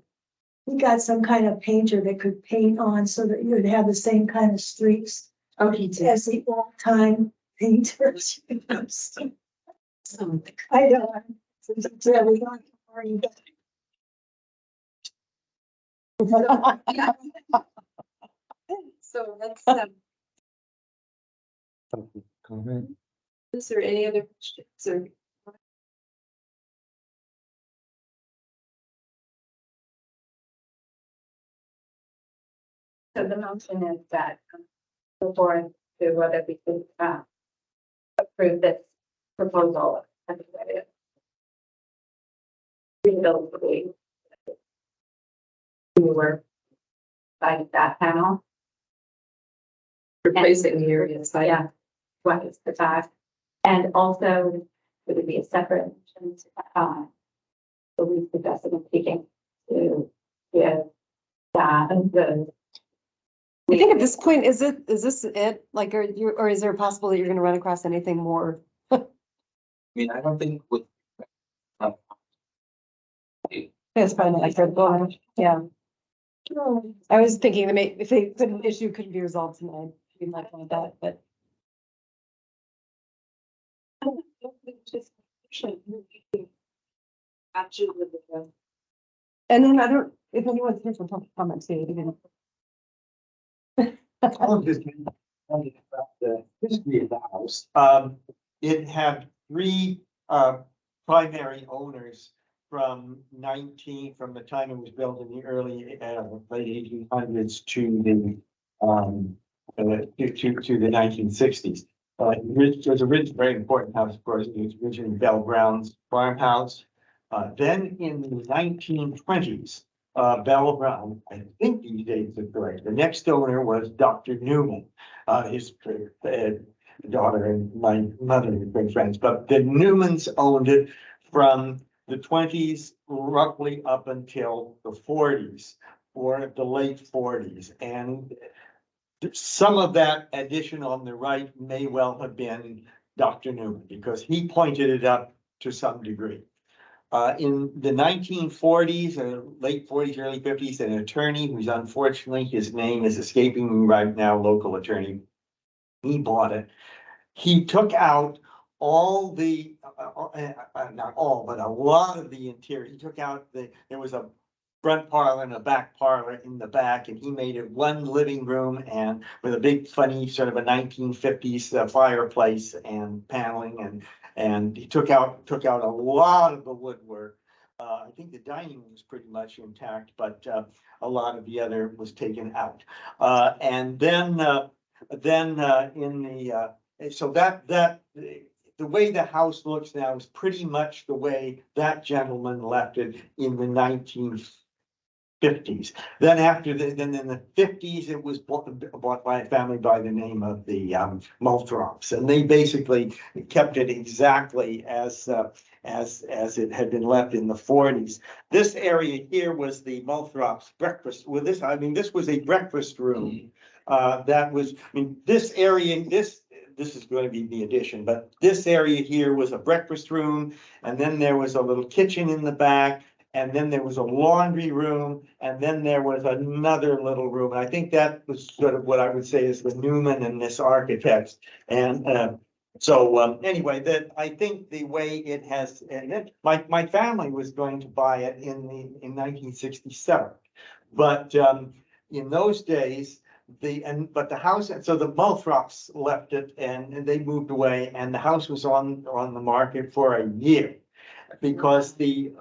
we got some kind of painter that could paint on so that you would have the same kind of streaks Oh, he did. as the old-time painters. You know, so Something. I know. It's really not boring. So that's, is there any other questions or? So the motion is that the board to whether we could approve this proposal. Rebuild the newer side of that panel. Replacing the area side. Yeah, what is the back? And also, would it be a separate motion to, so we suggested in speaking to give that the. I think at this point, is this it? Like, or is there possible that you're gonna run across anything more? I mean, I don't think with. It's probably like third one, yeah. I was thinking that if an issue couldn't be resolved tonight, we might want that, but. And then I don't, if anyone's here for comments, too, you can. I'll just tell you about the history of the house. It had three primary owners from the time it was built in the early late 1800s to the 1960s. It was originally a very important house, of course. It was originally Bell Brown's farmhouse. Then in the 1920s, Bell Brown, I think these dates are correct. The next owner was Dr. Newman, his daughter and my mother were good friends, but the Newmans owned it from the 20s roughly up until the 40s or the late 40s. And some of that addition on the right may well have been Dr. Newman because he pointed it up to some degree. In the 1940s, late 40s, early 50s, an attorney who's unfortunately, his name is escaping me right now, local attorney. He bought it. He took out all the, not all, but a lot of the interior. He took out there was a front parlor and a back parlor in the back, and he made it one living room and with a big funny sort of a 1950s fireplace and paneling, and he took out a lot of the woodwork. I think the dining room was pretty much intact, but a lot of the other was taken out. And then in the so that the way the house looks now is pretty much the way that gentleman left it in the 1950s. Then then in the 50s, it was bought by a family by the name of the Multhrops, and they basically kept it exactly as it had been left in the 40s. This area here was the Multhrops breakfast. Well, this was a breakfast room. This area, this is going to be the addition, but this area here was a breakfast room, and then there was a little kitchen in the back. and then there was a laundry room, and then there was another little room. And I think that was sort of what I would say is the Newman and this architects. And anyway, I think the way it has, and my family was going to buy it in 1967. But in those days, but the house, and so the Mothrops left it and they moved away, and the house was on the market for a year. Because the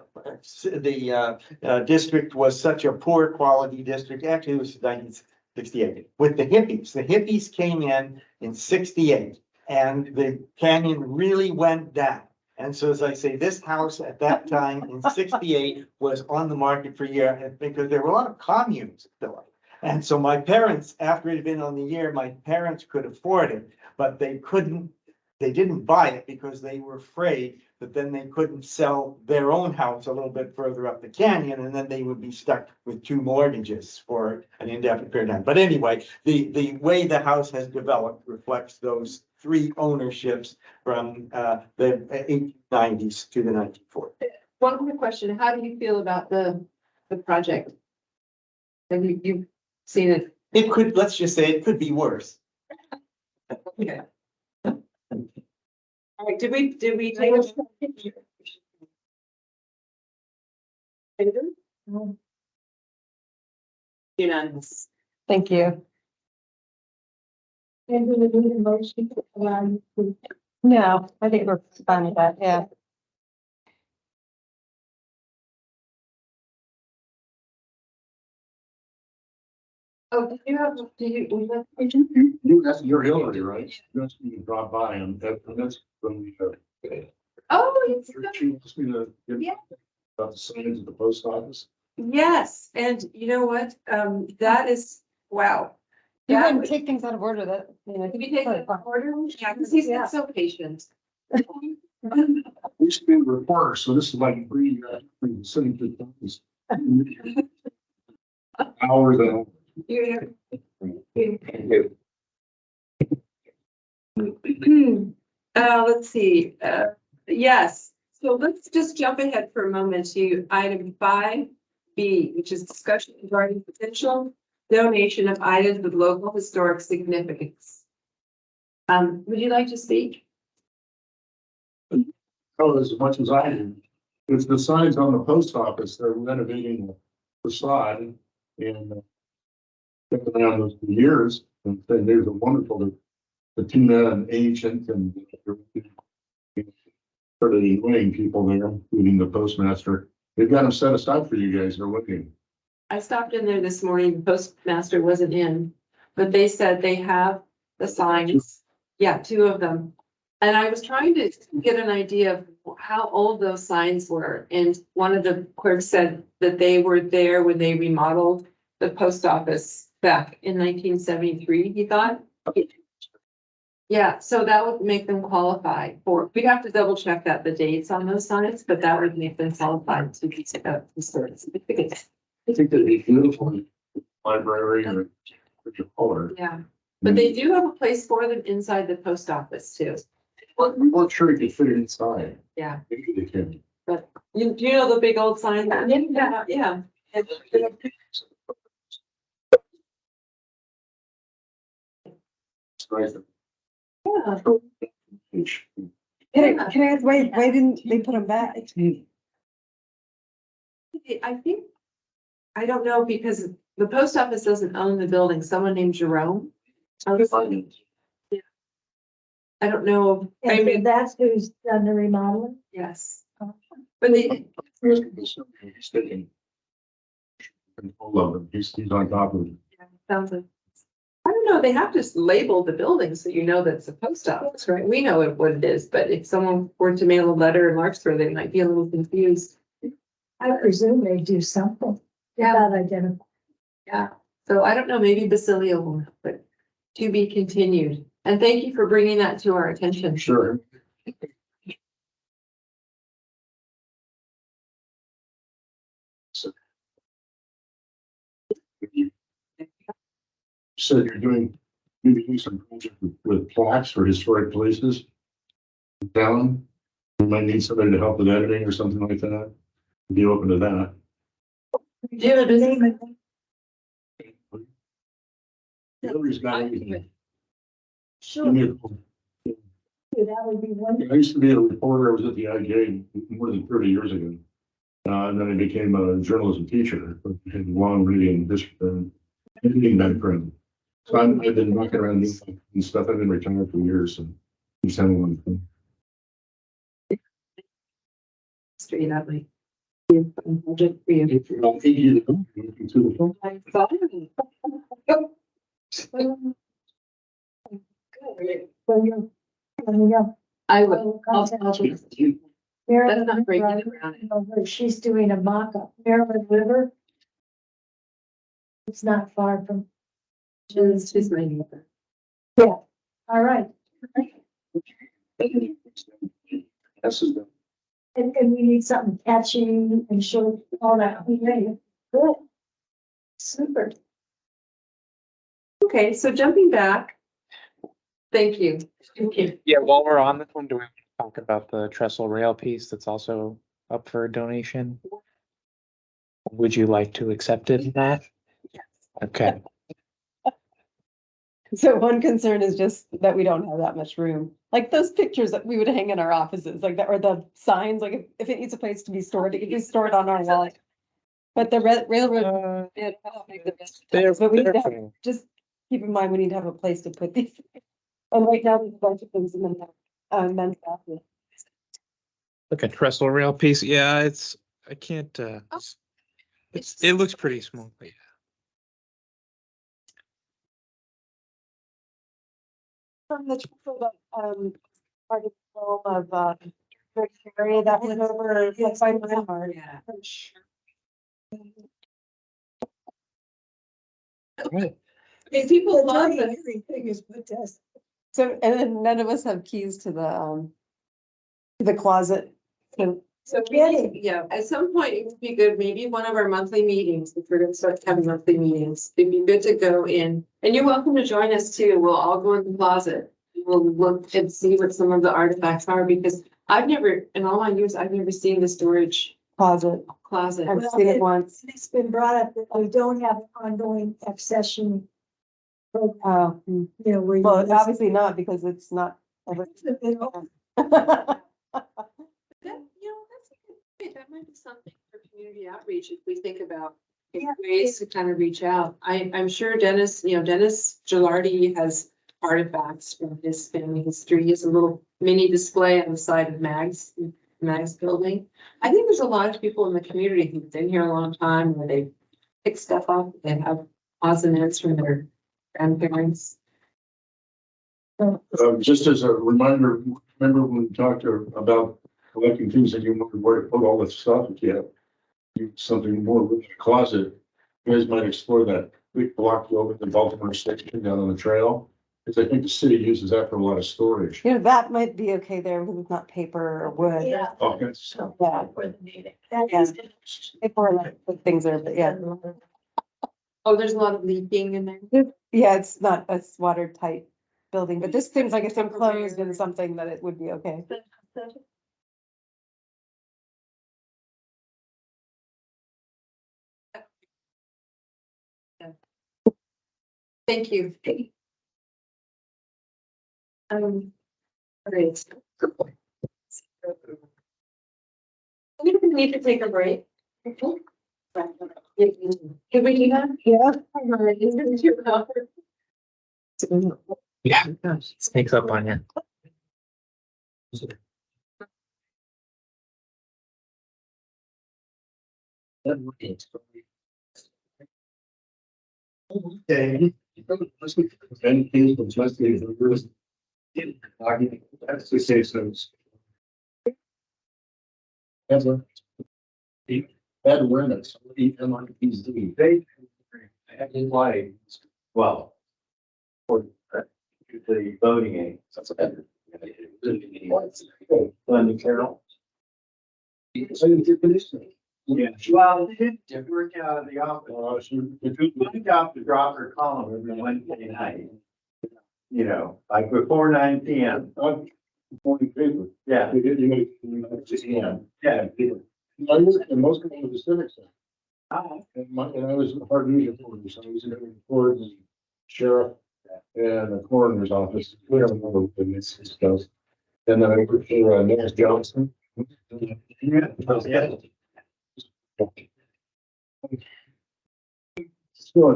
district was such a poor quality district. Actually, it was 1968 with the hippies. The hippies came in 68, and the canyon really went down. And so, as I say, this house at that time in 68 was on the market for a year because there were a lot of communes still. And so my parents, after it had been on the year, my parents could afford it, but they didn't buy it because they were afraid that then they couldn't sell their own house a little bit further up the canyon, and then they would be stuck with 2 mortgages for an indefinite period of time. But anyway, the way the house has developed reflects those 3 ownerships from the 1890s to the 1940s. One quick question, how do you feel about the project? Have you seen it? It could, let's just say it could be worse. Okay. All right, did we take a? Unanimous. Thank you. And we would need a motion to allow you No, I think we're fine with that, yeah. Oh, do you have, would you have? You're Hillary, right? That's when you drop by and that's when we. Oh, it's, She wants me to. Yeah. About the signs at the post office. yes, and you know what, that is, wow. You That wouldn't would- take things out of order that, you know. Can we take it in order? Yeah, because he's been so patient. We used to be a reporter, so this is like sitting through things. Hours and Let's see, yes, so let's just jump ahead for a moment to item 5B, which is discussion regarding potential donation of items with local historic significance. Would you like to speak? oh, as much as I do. It's the signs on the post office. They're renovating the facade and been around those for years. And there's a wonderful, the tuna and ancient and sort of annoying people there, including the postmaster. They've got them set aside for you guys. They're looking. I stopped in there this morning, the postmaster wasn't in, but they said they have the signs. Yeah, 2 of them. And I was trying to get an idea of how old those signs were. And one of the clerks said that they were there when they remodeled the post office back in 1973, he thought. Yeah, so that would make them qualify for, we'd have to double check that the dates on those signs, but that would make them qualify to be historic significance. I think that'd be beautiful. Library or color. Yeah, but they do have a place for them inside the post office too. We're sure you could fit it inside. Yeah. Maybe they can. You know the big old sign? Yeah, yeah. It's nice. Yeah. Can I ask, why didn't they put them back? I think, I don't know, because the post office doesn't own the building, someone named Jerome. Yeah. I don't know, I and mean, that's who's done the remodeling. yes. But they, Control of him. He's on top of it. sounds like, I don't know, they have to label the building so you know that's a post office, right? We know what it is, but if someone were to mail a letter in Larkspur, they might be a little confused. I presume they do something about identifying. Yeah, so I don't know, maybe Basilio will know, but to be continued. And thank you for bringing that to our attention. Sure. So. You said you're doing some project with plaques for historic places. Down, you might need somebody to help with editing or something like that. Be open to that. Do you have a business? Hillary's got everything. Sure, Give me a call. that would be wonderful. I used to be a reporter. I was at the IJ more than 30 years ago. And then I became a journalism teacher, but had a long reading background. So I've been walking around and stuff. I've been retired for years and just having a lot of fun. Straight up, like. Budget for you. If you don't think you do, you can do the phone. I'm fine. Well, you're, I will. I'll Contact you. Maryland That's not breaking River, around it. she's doing a mock-up, Maryland River. It's not far from, She's my neighbor. all right. This is the. And we need something catchy and short, all that. Good. Super. Okay, so jumping back. Thank you. Thank you. Yeah, while we're on this one, do we want to talk about the trestle rail piece that's also up for a donation? Would you like to accept it, Matt? Yes. Okay. So one concern is just that we don't have that much room. Like those pictures that we would hang in our offices, like that, or the signs, like if it needs a place to be stored, it can be stored on our wall. But the railroad. Yeah, that'll make the best times, but we need to have, just keep in mind, we need to have a place to put these. And right now, there's a bunch of things in the men's bathroom. Like a trestle rail piece, yeah, I can't, it looks pretty small, but yeah. From the part of the home of area that went over, that's by my heart. Yeah. Right. Okay, people love Dirty this. everything is put us. So, and then none of us have keys to the closet. So yeah, at some point it would be good, maybe one of our monthly meetings, if we're gonna start having monthly meetings, it'd be good to go in. And you're welcome to join us too. We'll all go in the closet. We'll look and see what some of the artifacts are, because I've never, in all my years, I've never seen the storage Closet. closet. I've seen it once. It's been brought up that we don't have ongoing accession. Oh, You know, where you. well, obviously not, because it's not. That, that's a good point. That might be something for community outreach if we think about Yeah. ways to kind of reach out. I'm sure Dennis Gilardi has artifacts from his family history. He has a little mini display on the side of Mag's building. I think there's a lot of people in the community who've been here a long time, where they pick stuff up, they have odds and ends from their grandparents. Just as a reminder, remember when we talked about collecting things and you wondered where to put all this stuff, if you have something more with a closet, you guys might explore that big block over the Baltimore station down on the trail. Because I think the city uses that for a lot of storage. You know, that might be okay there because it's not paper or wood. Yeah. Okay. So, Yeah, For the meeting. that Yeah. is, paper and like things are, but yeah. Oh, there's a lot of leaking in there. Yeah, it's not a watertight building, but this seems like it's enclosed in something that it would be okay. Thank you. Great. We don't need to take a break. Can we do that? Yeah. Yeah, sneaks up on you. Okay. And things was just the that's the say so. Ever. Bad awareness, EMIPZ. They had in life, well. For the voting aid. That's better. Linda Carroll. Yeah, well, it didn't work out in the office. My job to drop her column every Wednesday night. You know, like before 9 p.m. Morning paper. Yeah. Yeah. I worked in most of the civic center. And I was a hard news reporter, so I was in the court and sheriff and the coroner's office. We don't know what this stuff. And then I worked for Nance Johnson. Still,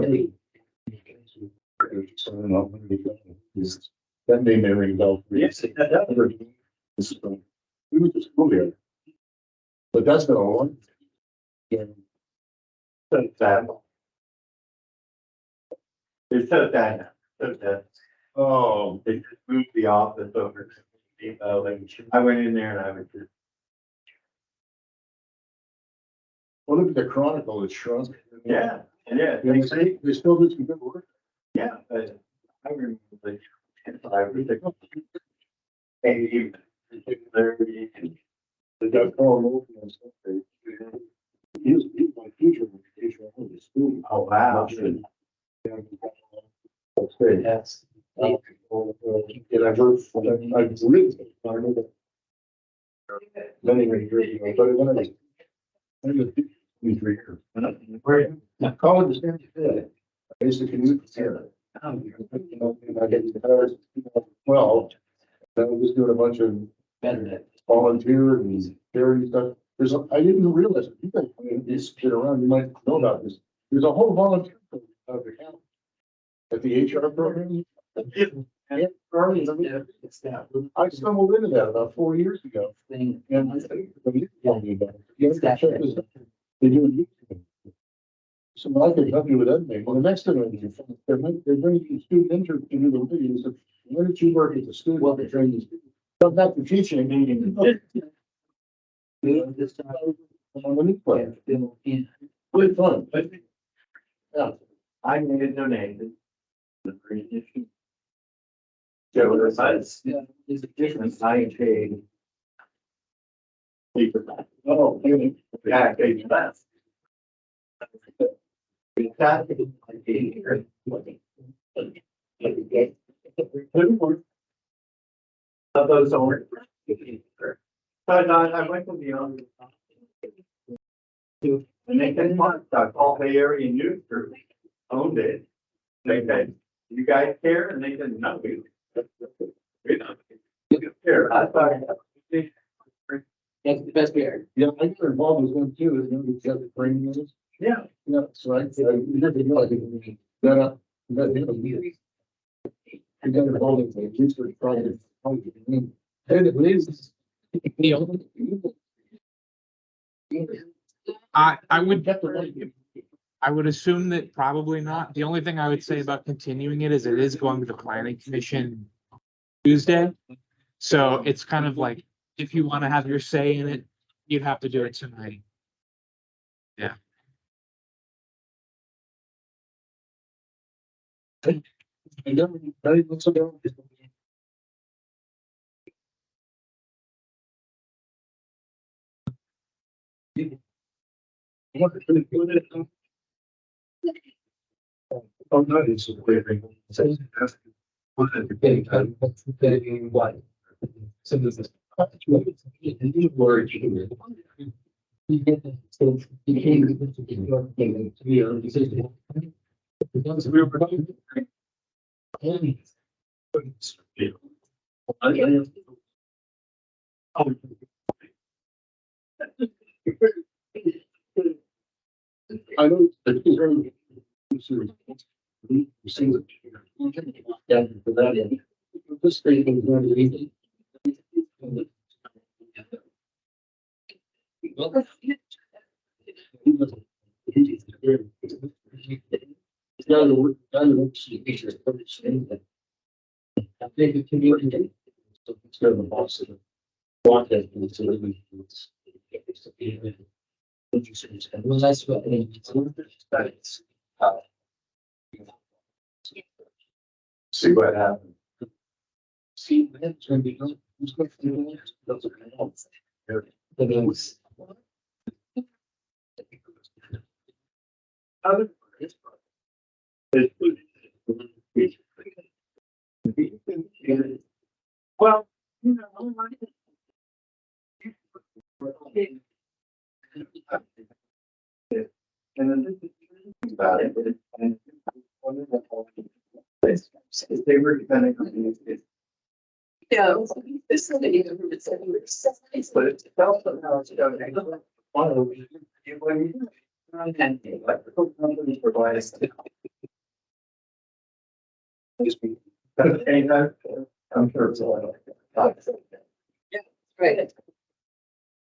so I don't know when we got this. That name may ring a bell. Yes, it does. We went to school here. But that's been a long. Yeah. They said that, oh, they just moved the office over to the building. I went in there and I was just. Well, look at the Chronicle, it's shrunk. Yeah, yeah, And they still do some good work. yeah, but I remember like. I was like, hey, They got Carl Wilson and stuff. He's my teacher in education, I went to school. oh, wow. That's great. Yes. And I've heard, I've written, I know that. Many years ago, but when I was 23 years. Where, college is very good. I used to commute here. I get to 2012. Then I was doing a bunch of Better volunteer and charity stuff. I didn't realize, you guys, I mean, this shit around, you might know about this. There's a whole volunteer program out of the county. At the HR program. I stumbled into that about 4 years ago. thing. And I think, when you told me about it, you have to check this out. They do it. So I could help you with that thing. Well, the next thing I do, they bring you student interns to do the videos of, why did you work as a student? Well, they train you. Come back to teaching. This time. On the new plan. Good fun. Yeah. I made a donation. The pre-edition. So the size, Yeah, is a difference, I paid. Oh, really? Yeah, I paid that. That is my favorite. Of those orange. But I went to the other. And they said, I called the area news group, owned it. They said, you guys care? And they said, no, we don't. Care. I thought. That's the best beer. Yeah, I got involved with them too, you know, we got the training units. Yeah. Yeah, so I never know, I didn't, that, I got involved in the research project. And it is. I would assume that probably not. The only thing I would say about continuing it is it is going to the planning commission Tuesday. So it's kind of like, if you want to have your say in it, you'd have to do it tonight. Yeah. I never, I what's about. What is really good at. Oh, no, it's a great thing. What is the big, what? So this is. You were. You get the, so you can't get to your decision. Because we were. I know. This statement is going to be. I think the community. So it's going to boss it. Want that. Well, that's what. See what happens. See, that's going to be. Who's going to do that? The names. Well, you know, If they were depending on it, Yeah, this is the, but it's also now it's one of the. Electrical companies provide. I'm sure it's a lot. right.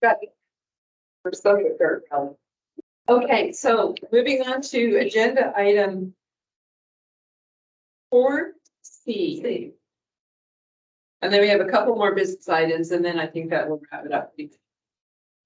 Got it. For some of her, okay, so moving on to agenda item 4C. And then we have a couple more business items, and then I think that will wrap it up.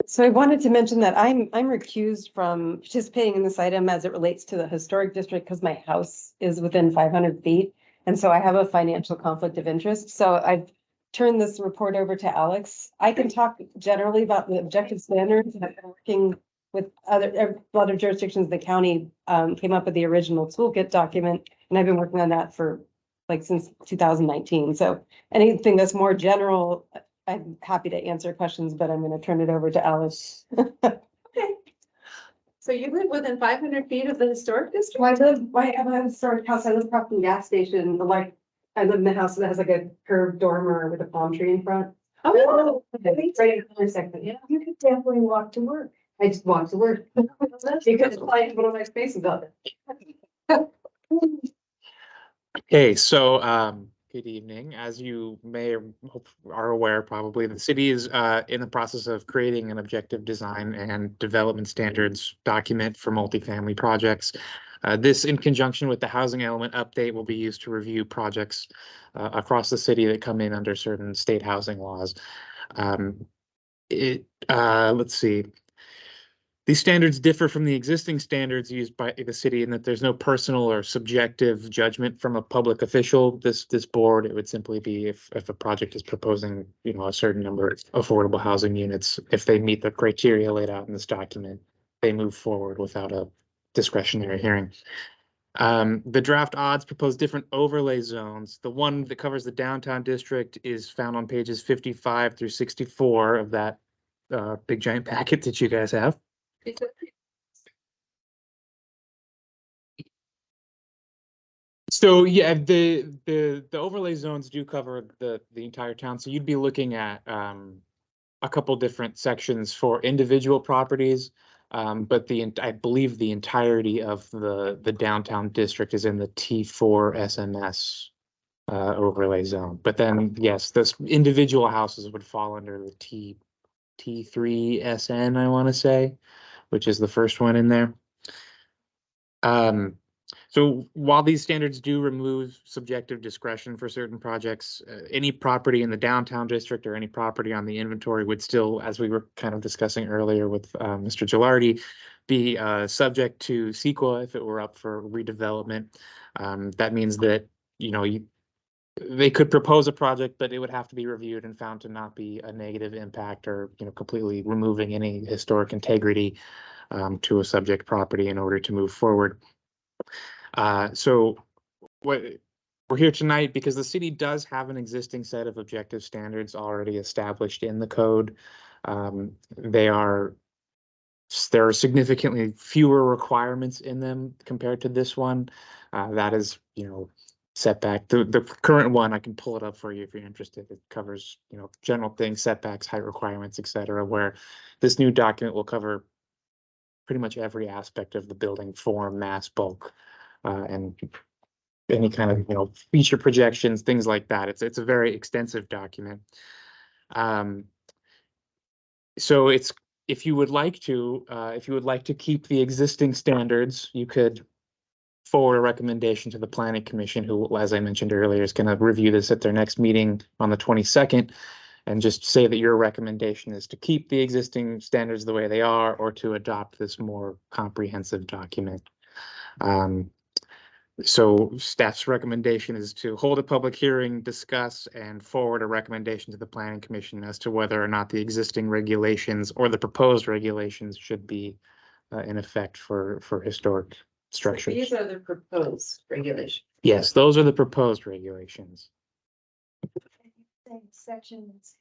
So I wanted to mention that I'm recused from participating in this item as it relates to the historic district because my house is within 500 feet. And so I have a financial conflict of interest. So I've turned this report over to Alex. I can talk generally about the objective standards. I've been working with a lot of jurisdictions. The county came up with the original toolkit document, and I've been working on that for like since 2019. So anything that's more general, I'm happy to answer questions, but I'm going to turn it over to Alice. Okay. So you live within 500 feet of the historic district? I have a historic house. I live across from the gas station. I live in a house that has like a curved dormer with a palm tree in front. Oh, It's right in the intersection. Yeah, You could definitely walk to work. I just walked to work. You could apply one of my spaces out there. Okay, so good evening. As you may or are aware, probably the city is in the process of creating an objective design and development standards document for multifamily projects. This, in conjunction with the housing element update, will be used to review projects across the city that come in under certain state housing laws. Let's see. These standards differ from the existing standards used by the city in that there's no personal or subjective judgment from a public official. This board, it would simply be if a project is proposing, a certain number of affordable housing units, if they meet the criteria laid out in this document, they move forward without a discretionary hearing. The draft odds propose different overlay zones. The one that covers the downtown district is found on pages 55 through 64 of that big giant packet that you guys have. So yeah, the overlay zones do cover the entire town. So you'd be looking at a couple different sections for individual properties. But I believe the entirety of the downtown district is in the T4 SMS overlay zone. But then yes, this individual houses would fall under the T3 SN, I want to say, which is the first one in there. So while these standards do remove subjective discretion for certain projects, any property in the downtown district or any property on the inventory would still, as we were kind of discussing earlier with Mr. Gilardi, be subject to CEQA if it were up for redevelopment. That means that, they could propose a project, but it would have to be reviewed and found to not be a negative impact or, completely removing any historic integrity to a subject property in order to move forward. So we're here tonight because the city does have an existing set of objective standards already established in the code. There are significantly fewer requirements in them compared to this one. That is, setback. The current one, I can pull it up for you if you're interested. It covers, general things, setbacks, height requirements, etc. Where this new document will cover pretty much every aspect of the building form, mass, bulk, and any kind of feature projections, things like that. It's a very extensive document. So if you would like to keep the existing standards, you could forward a recommendation to the Planning Commission, who, as I mentioned earlier, is going to review this at their next meeting on the 22nd, and just say that your recommendation is to keep the existing standards the way they are, or to adopt this more comprehensive document. So staff's recommendation is to hold a public hearing, discuss, and forward a recommendation to the Planning Commission as to whether or not the existing regulations or the proposed regulations should be in effect for historic structures. These are the proposed regulations. Yes, those are the proposed regulations. Sections.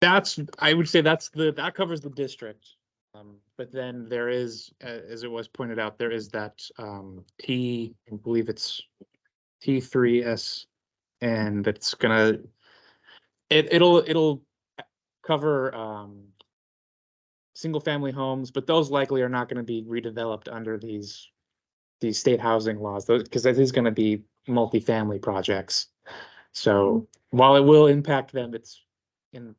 I would say that covers the district. But then there is, as it was pointed out, there is that I believe it's T3S, and it's gonna it'll cover single family homes, but those likely are not going to be redeveloped under these state housing laws, because that is going to be multifamily projects. So while it will impact them, it's in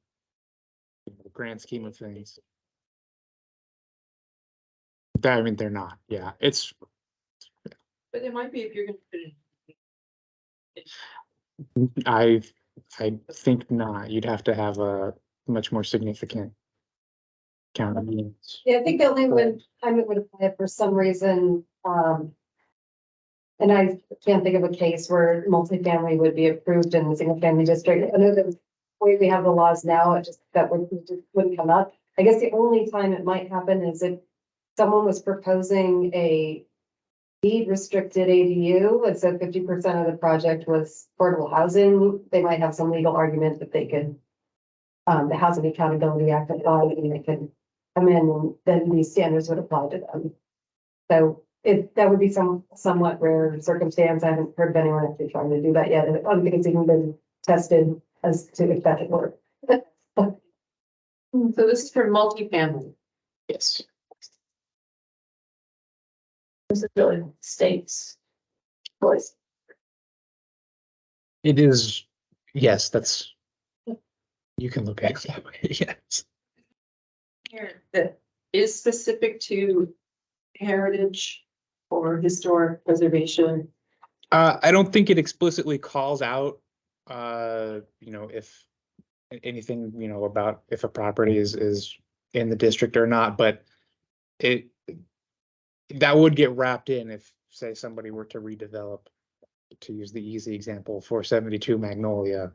the grand scheme of things. I mean, they're not. Yeah, it's. But it might be if you're gonna put it. I think not. You'd have to have a much more significant count of units. Yeah, I think the only one time it would apply if for some reason, and I can't think of a case where multifamily would be approved in the single family district. I know the way we have the laws now, it just, wouldn't come up. I guess the only time it might happen is if someone was proposing a deed restricted ADU, and so 50% of the project was affordable housing, they might have some legal argument that they could, the Housing Accountability Act applied, and they could come in, and then these standards would apply to them. So that would be somewhat rare circumstance. I haven't heard of anyone actually trying to do that yet. I don't think it's even been tested as to if that would work. So this is for multifamily. Yes. This is really states. Voice. It is. Yes, that's. You can look at it that way. Yes. Here that is specific to heritage or historic preservation. I don't think it explicitly calls out, if anything, about if a property is in the district or not, but that would get wrapped in if, say, somebody were to redevelop, to use the easy example, 472 Magnolia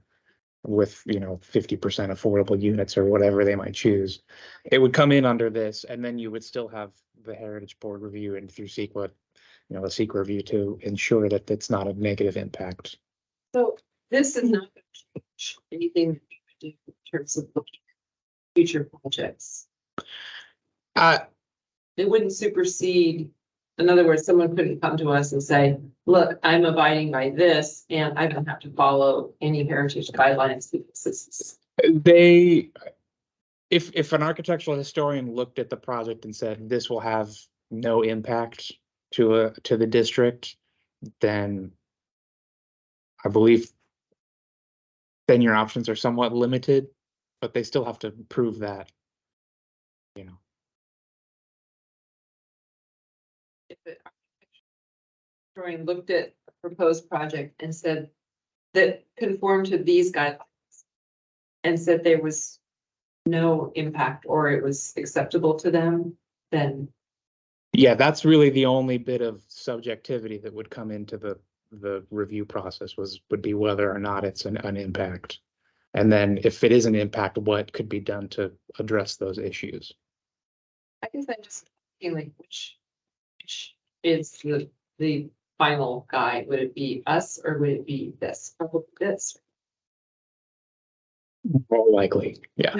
with, 50% affordable units or whatever they might choose. It would come in under this, and then you would still have the Heritage Board review and through CEQA, the CEQA review to ensure that it's not a negative impact. So this is not going to change anything that we would do in terms of looking at future projects. It wouldn't supersede. In other words, someone couldn't come to us and say, look, I'm abiding by this and I don't have to follow any heritage guidelines because this is. If an architectural historian looked at the project and said, this will have no impact to the district, then I believe then your options are somewhat limited, but they still have to prove that, If the historian looked at a proposed project and said that conformed to these guidelines and said there was no impact or it was acceptable to them, then. Yeah, that's really the only bit of subjectivity that would come into the review process would be whether or not it's an impact. And then if it is an impact, what could be done to address those issues? I guess I'm just feeling which is the final guide. Would it be us or would it be this? Probably this. More likely, yeah.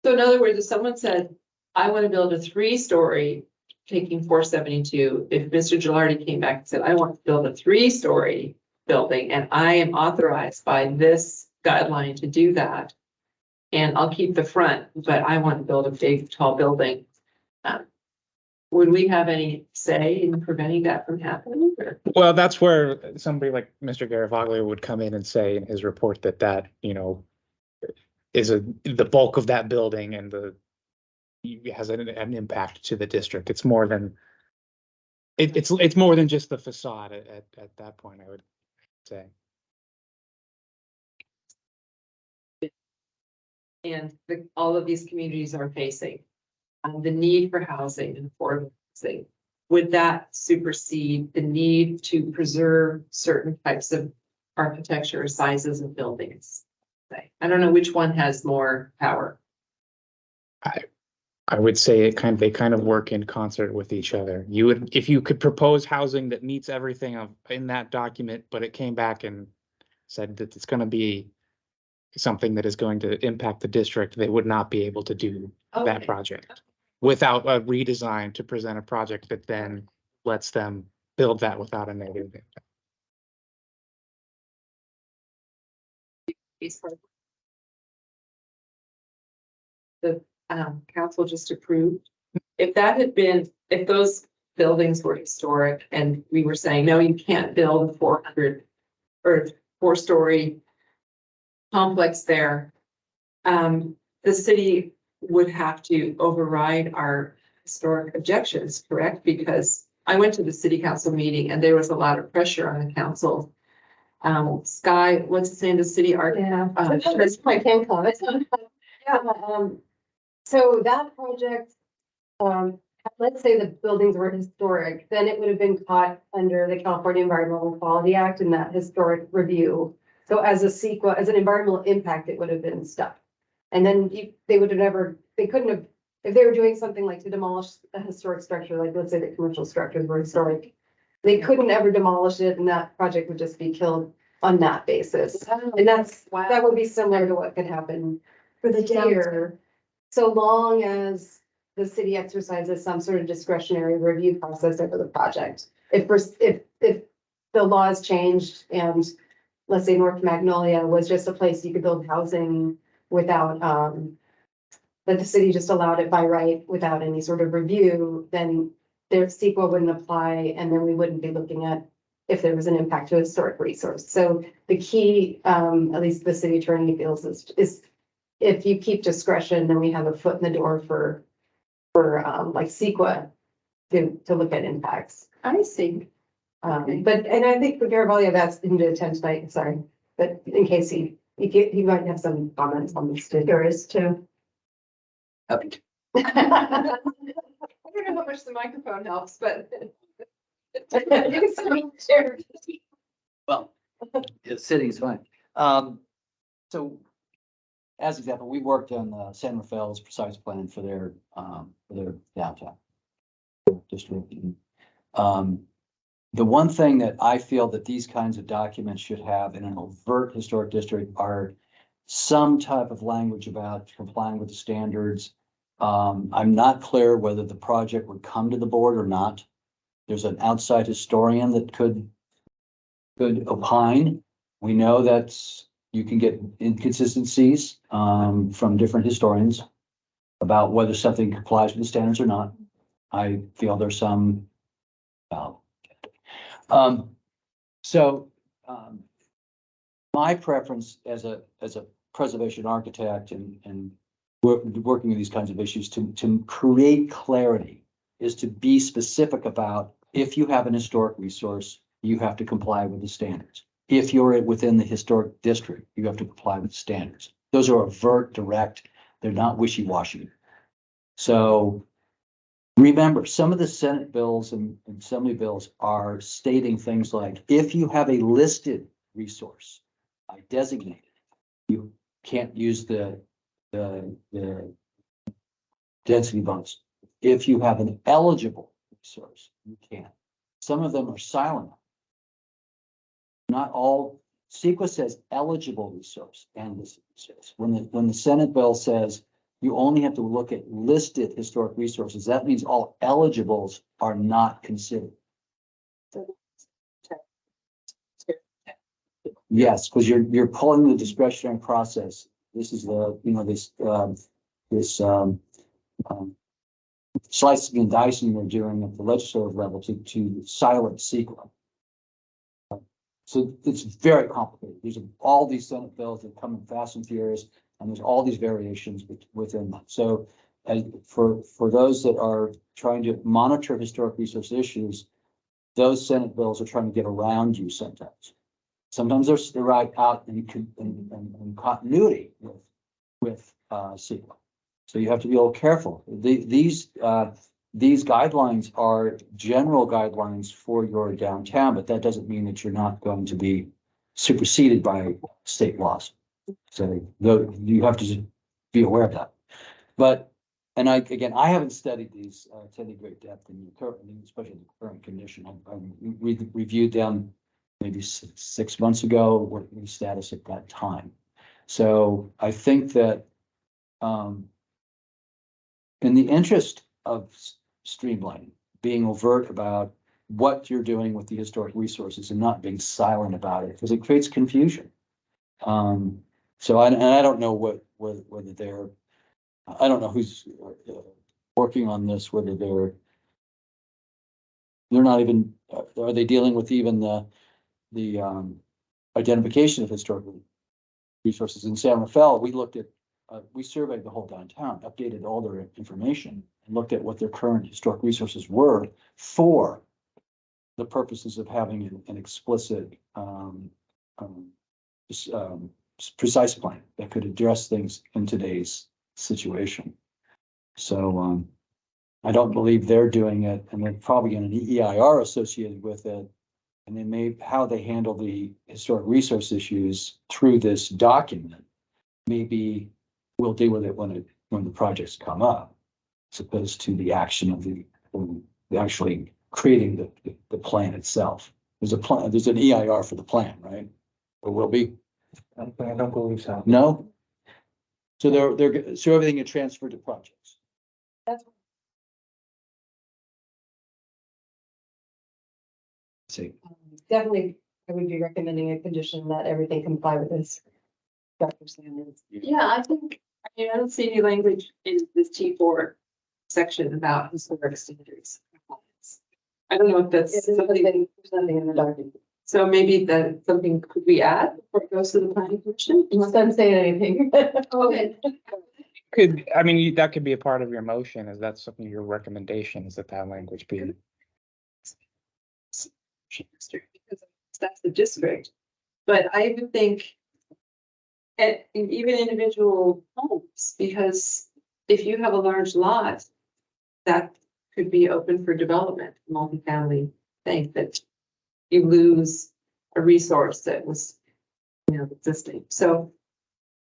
So in other words, if someone said, I want to build a 3-story taking 472, if Mr. Gilardi came back and said, I want to build a 3-story building and I am authorized by this guideline to do that, and I'll keep the front, but I want to build a big, tall building. Would we have any say in preventing that from happening? Well, that's where somebody like Mr. Garavaglia would come in and say in his report that is the bulk of that building and has an impact to the district. It's more than it's more than just the facade at that point, I would say. And all of these communities are facing the need for housing and affordable housing. Would that supersede the need to preserve certain types of architecture, sizes of buildings? I don't know which one has more power. I would say they kind of work in concert with each other. You would, if you could propose housing that meets everything in that document, but it came back and said that it's going to be something that is going to impact the district, they would not be able to do that project. without a redesign to present a project that then lets them build that without a negative impact. The council just approved. If that had been, if those buildings were historic and we were saying, no, you can't build a 400 or 4-story complex there, the city would have to override our historic objections, correct? Because I went to the city council meeting and there was a lot of pressure on the council. Sky, what's his name, the city art? Yeah. That's I can comment. Yeah, so that project, let's say the buildings were historic, then it would have been caught under the California Environmental Quality Act and that historic review. So as a sequel, as an environmental impact, it would have been stuck. And then they would have never, they couldn't have, if they were doing something like to demolish a historic structure, like let's say the commercial structures were historic, they couldn't ever demolish it and that project would just be killed on that basis. And that would be similar to what could happen For the downtown. here, so long as the city exercises some sort of discretionary review process over the project. If the laws changed and let's say North Magnolia was just a place you could build housing without, that the city just allowed it by right without any sort of review, then their CEQA wouldn't apply and then we wouldn't be looking at if there was an impact to a historic resource. So the key, at least the city attorney feels is if you keep discretion, then we have a foot in the door for like CEQA to look at impacts. I see. But, and I think Garibaldi, that's him to attend tonight, sorry, but in case he might have some comments on this too. There is too. Happy to. I don't know how much the microphone helps, but. You can sit in the chair. Well, yeah, sitting is fine. So as example, we worked on San Rafael's precise plan for their downtown district. The one thing that I feel that these kinds of documents should have in an overt historic district are some type of language about complying with the standards. I'm not clear whether the project would come to the board or not. There's an outside historian that could opine. We know that you can get inconsistencies from different historians about whether something complies with the standards or not. I feel there's some. My preference as a preservation architect and working with these kinds of issues to create clarity is to be specific about if you have an historic resource, you have to comply with the standards. If you're within the historic district, you have to comply with the standards. Those are overt, direct, they're not wishy-washy. So remember, some of the Senate bills and Assembly bills are stating things like, if you have a listed resource, designated, you can't use the density bonus. If you have an eligible resource, you can. Some of them are silent. Not all. CEQA says eligible resource and this resource. When the Senate bill says you only have to look at listed historic resources, that means all eligibles are not considered. Yes, because you're pulling the discretionary process. This is slicing and dicing we're doing at the legislative level to silence CEQA. So it's very complicated. There's all these Senate bills that come in fast and furious, and there's all these variations within them. So for those that are trying to monitor historic resource issues, those Senate bills are trying to get around you sometimes. Sometimes they're right out in continuity with CEQA. So you have to be a little careful. These guidelines are general guidelines for your downtown, but that doesn't mean that you're not going to be superseded by state laws. So you have to just be aware of that. But, and I haven't studied these to any great depth in the current, especially the current condition. I reviewed them maybe 6 months ago, working the status at that time. So I think that in the interest streamlining, being overt about what you're doing with the historic resources and not being silent about it, because it creates confusion. So I don't know whether they're, I don't know who's working on this, whether they're not even, are they dealing with even the identification of historical resources? In San Rafael, we looked at, we surveyed the whole downtown, updated all their information, and looked at what their current historic resources were for the purposes of having an explicit, precise plan that could address things in today's situation. So I don't believe they're doing it, and they're probably in an EIR associated with it. And they may, how they handle the historic resource issues through this document, maybe we'll deal with it when the projects come up, as opposed to the action of the actually creating the plan itself. There's a plan, there's an EIR for the plan, right? Or will be? I don't believe so. No? So so everything gets transferred to projects. That's See, definitely, I would be recommending a condition that everything comply with this. Structure standards. Yeah, I don't see any language in this T4 section about historic standards. I don't know if that's something, Something in the document. so maybe that's something could we add before it goes to the planning commission? Unless I'm saying anything. Okay. Could, I mean, that could be a part of your motion. Is that something your recommendation is that language be? Because that's the district, but I would think even individual homes, because if you have a large lot that could be open for development, multifamily thing, that you lose a resource that was, existing. So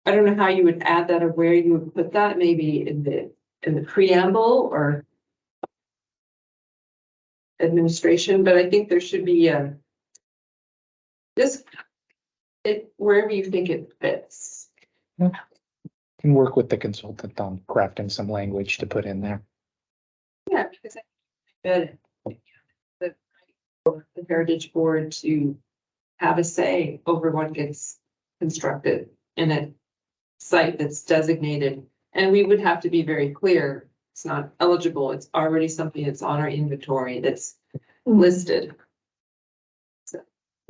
I don't know how you would add that or where you would put that, maybe in the preamble or administration, but I think there should be just wherever you think it fits. Can work with the consultant on crafting some language to put in there. Yeah, because I bet the Heritage Board to have a say over what gets constructed in a site that's designated. And we would have to be very clear, it's not eligible, it's already something that's on our inventory that's listed.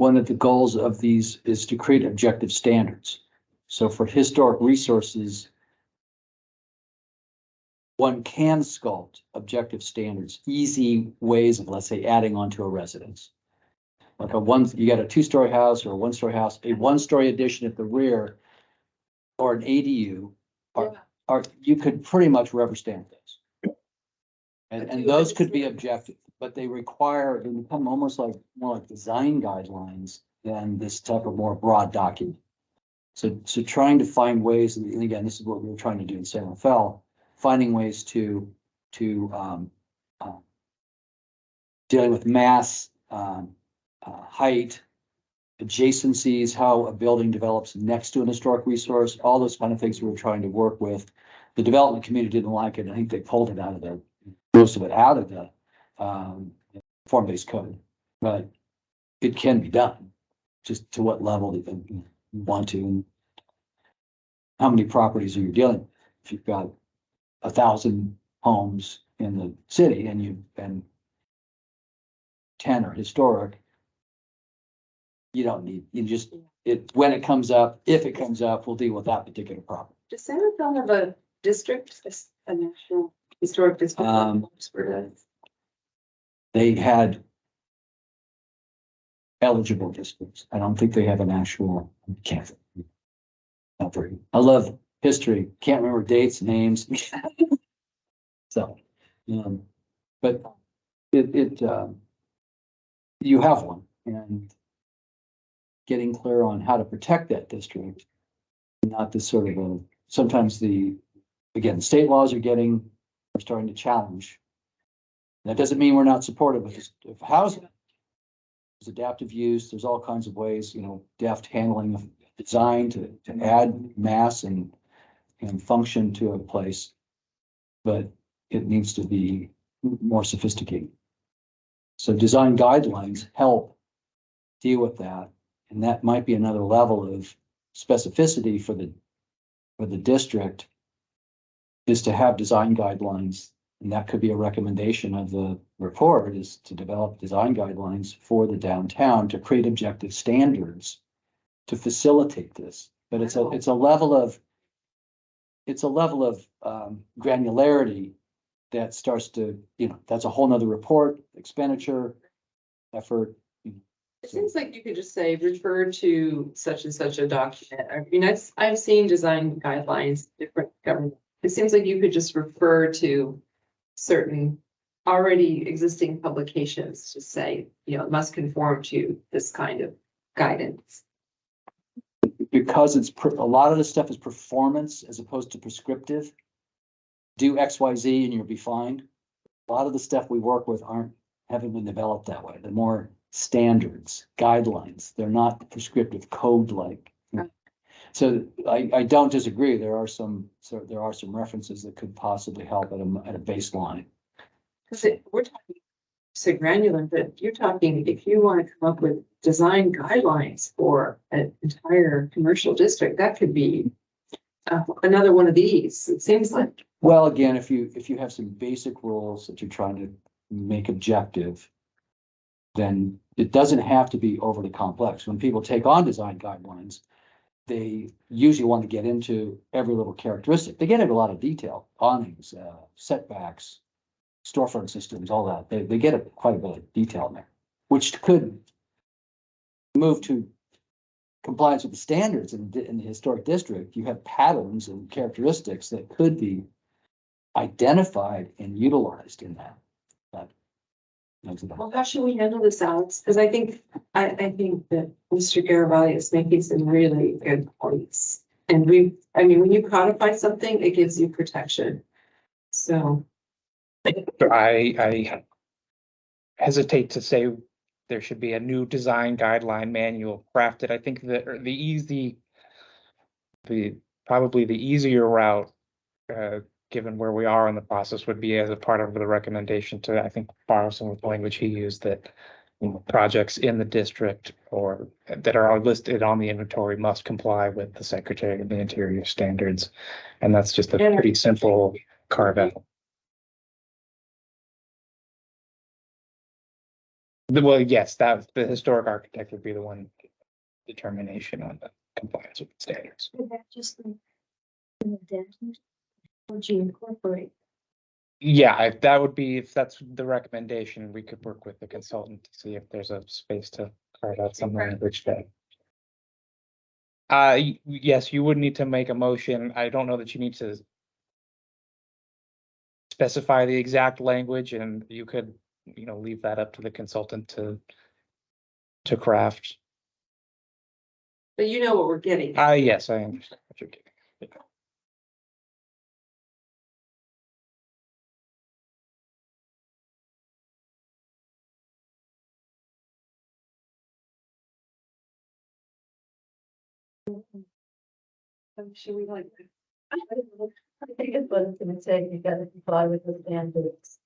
one of the goals of these is to create objective standards. So for historic resources, one can sculpt objective standards, easy ways of, let's say, adding onto a residence. Like you got a 2-story house or a 1-story house, a 1-story addition at the rear, or an ADU, you could pretty much rubber stamp those. And those could be objective, but they become almost like more like design guidelines than this type of more broad document. So trying to find ways, and again, this is what we were trying to do in San Rafael, finding ways to dealing with mass, height, adjacencies, how a building develops next to an historic resource, all those kind of things we were trying to work with. The development community didn't like it. I think they pulled it out of most of it out of the form-based code, but it can be done. Just to what level you want to, and how many properties are you dealing with? If you've got 1,000 homes in the city and 10 are historic, you don't need, when it comes up, if it comes up, we'll deal with that particular property. Does San Rafael have a district, a national historic district? They had eligible districts. I don't think they have an actual, I love history, can't remember dates, names. So, but you have one, and getting clear on how to protect that district, not this sort of sometimes again, state laws are starting to challenge. That doesn't mean we're not supportive of housing. There's adaptive use, there's all kinds of ways, deft handling of design to add mass and function to a place. But it needs to be more sophisticated. So design guidelines help deal with that. And that might be another level of specificity for the district is to have design guidelines. And that could be a recommendation of the report is to develop design guidelines for the downtown to create objective standards to facilitate this. But it's a level of granularity that starts to, that's a whole nother report, expenditure, effort. It seems like you could just say, refer to such and such a document. I mean, I've seen design guidelines, different government. It seems like you could just refer to certain already existing publications to say, it must conform to this kind of guidance. Because a lot of this stuff is performance as opposed to prescriptive. Do X, Y, Z and you'll be fine. A lot of the stuff we work with haven't been developed that way. They're more standards, guidelines. They're not prescriptive code like. So I don't disagree. There are some references that could possibly help at a baseline. Because we're talking so granular, but you're talking, if you want to come up with design guidelines for an entire commercial district, that could be another one of these. It seems like. Well, again, if you have some basic rules that you're trying to make objective, then it doesn't have to be overly complex. When people take on design guidelines, they usually want to get into every little characteristic. They get into a lot of detail, awnings, setbacks, storefront systems, all that. They get quite a bit of detail in there, which could move to compliance with the standards in the historic district. You have patterns and characteristics that could be identified and utilized in that. Well, how should we handle this, Alex? Because I think that Mr. Garibaldi is making some really good points. And when you codify something, it gives you protection. So. I hesitate to say there should be a new design guideline manual crafted. I think that probably the easier route, given where we are in the process, would be as a part of the recommendation to, I think, borrow some of the language he used, that projects in the district or that are listed on the inventory must comply with the Secretary of the Interior standards. And that's just a pretty simple carve out. Well, yes, the historic architect would be the one determination on the compliance with the standards. Would that just be an addendum? Would you incorporate? Yeah, that would be, if that's the recommendation, we could work with the consultant to see if there's a space to carve out some language that. Yes, you would need to make a motion. I don't know that you need to specify the exact language, and you could, leave that up to the consultant to craft. But you know what we're getting. Yes, I understand what you're getting. Should we like? I think it's what it's gonna take. You gotta comply with the standards.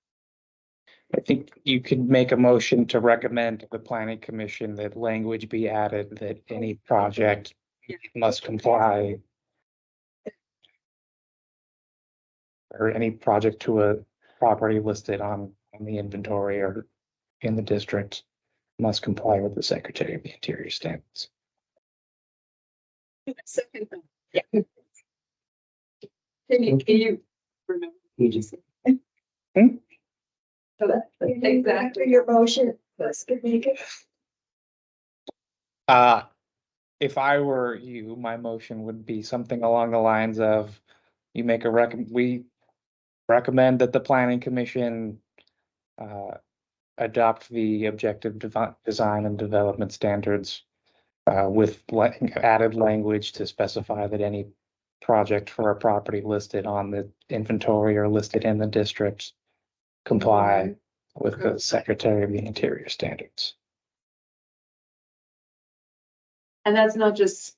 I think you could make a motion to recommend to the planning commission that language be added that any project must comply. Or any project to a property listed on the inventory or in the district must comply with the Secretary of the Interior standards. Second. Yeah. Can you remember? You just said? So that's exactly Your motion, let's make it. If I were you, my motion would be something along the lines of, we recommend that the planning commission adopt the objective design and development standards with added language to specify that any project for a property listed on the inventory or listed in the district comply with the Secretary of the Interior standards. And that's not just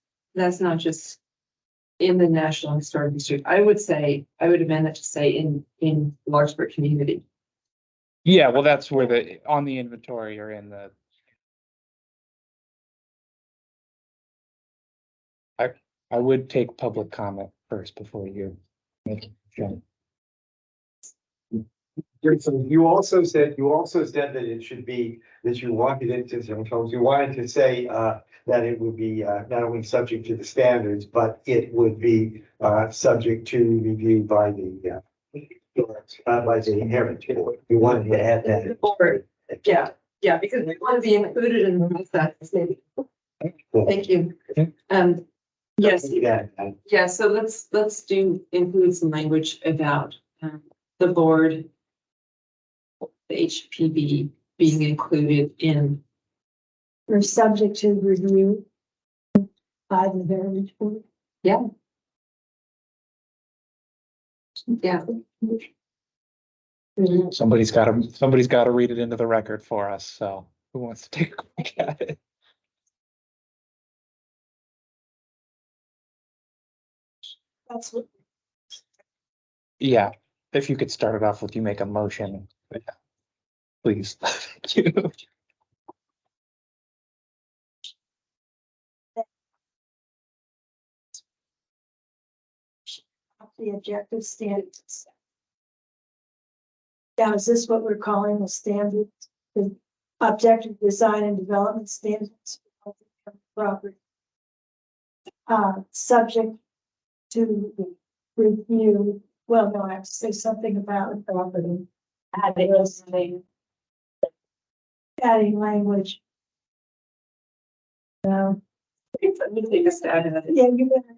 in the National Historic District. I would amend that to say in Larkspur community. Yeah, well, that's where on the inventory or in the. I would take public comment first before you make a motion. So you also said that it should be, that you wanted it to, sometimes you wanted to say, that it would be, not only subject to the standards, but it would be, subject to review by the, by the heritage board. You wanted to add The that. board, yeah, because we want to be included in the process. Thank you. Okay. Yes, Yeah. yeah, so let's include some language about the board, the HPB being included in. We're subject to review by the heritage board. Yeah. Somebody's gotta read it into the record for us, so who wants to take a quick at it? That's what, Yeah, if you could start it off with you make a motion, yeah. Please, thank you. the objective standards. Now, is this what we're calling the standard, the objective design and development standards for property? Subject to review, well, no, I have to say something about property. Adding language. No, Let me take a stab at it. yeah, you better.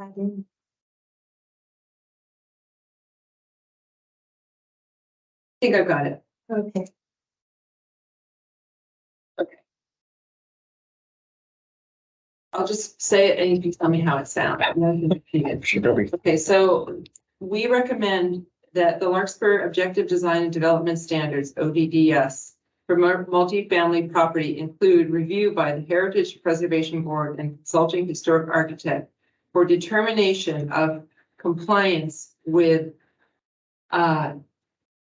Adding. I think I've got it. Okay, I'll just say it and you can tell me how it sounds. I'm not gonna repeat it. Okay, so we recommend that the Larkspur Objective Design and Development Standards, ODDS, for multifamily property include review by the Heritage Preservation Board and consulting historic architect for determination of compliance with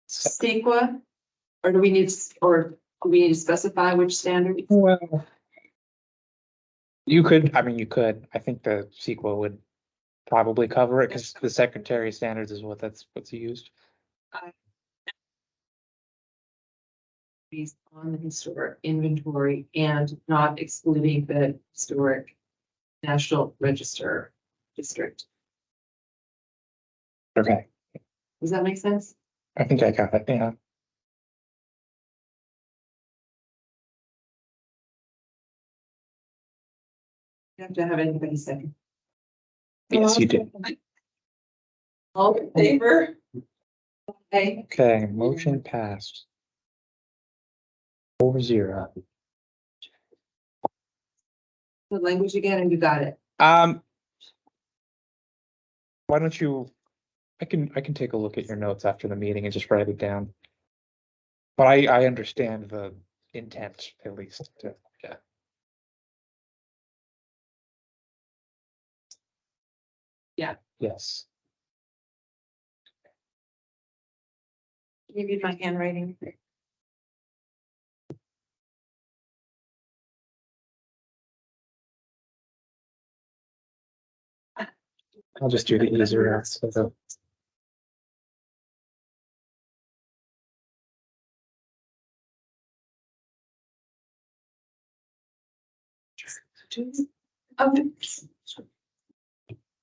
CEQA, or do we need to specify which standard? Well. You could, I think the sequel would probably cover it, because the Secretary of Standards is what's used. Based on the historic inventory and not excluding the historic National Register district. Okay, Does that make sense? I think I got it, yeah. You have to have anybody second. Yes, you did. All in favor? Okay, Okay, motion passed. 4-0. the language again, and you got it. Why don't you, I can take a look at your notes after the meeting and just write it down. But I understand the intent, at least, yeah. Yeah. Yes. Can you read my handwriting? I'll just do the easier route, so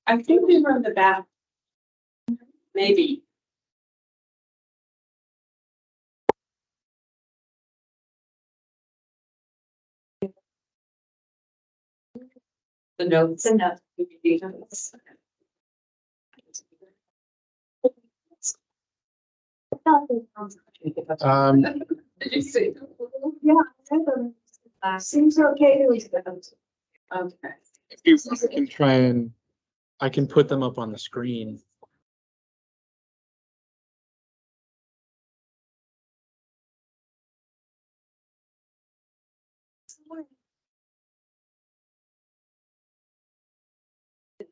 I think we were in the back. Maybe. The notes. The note. Did you see? Yeah. Seems okay to us. Okay. If you want, I can try and, I can put them up on the screen.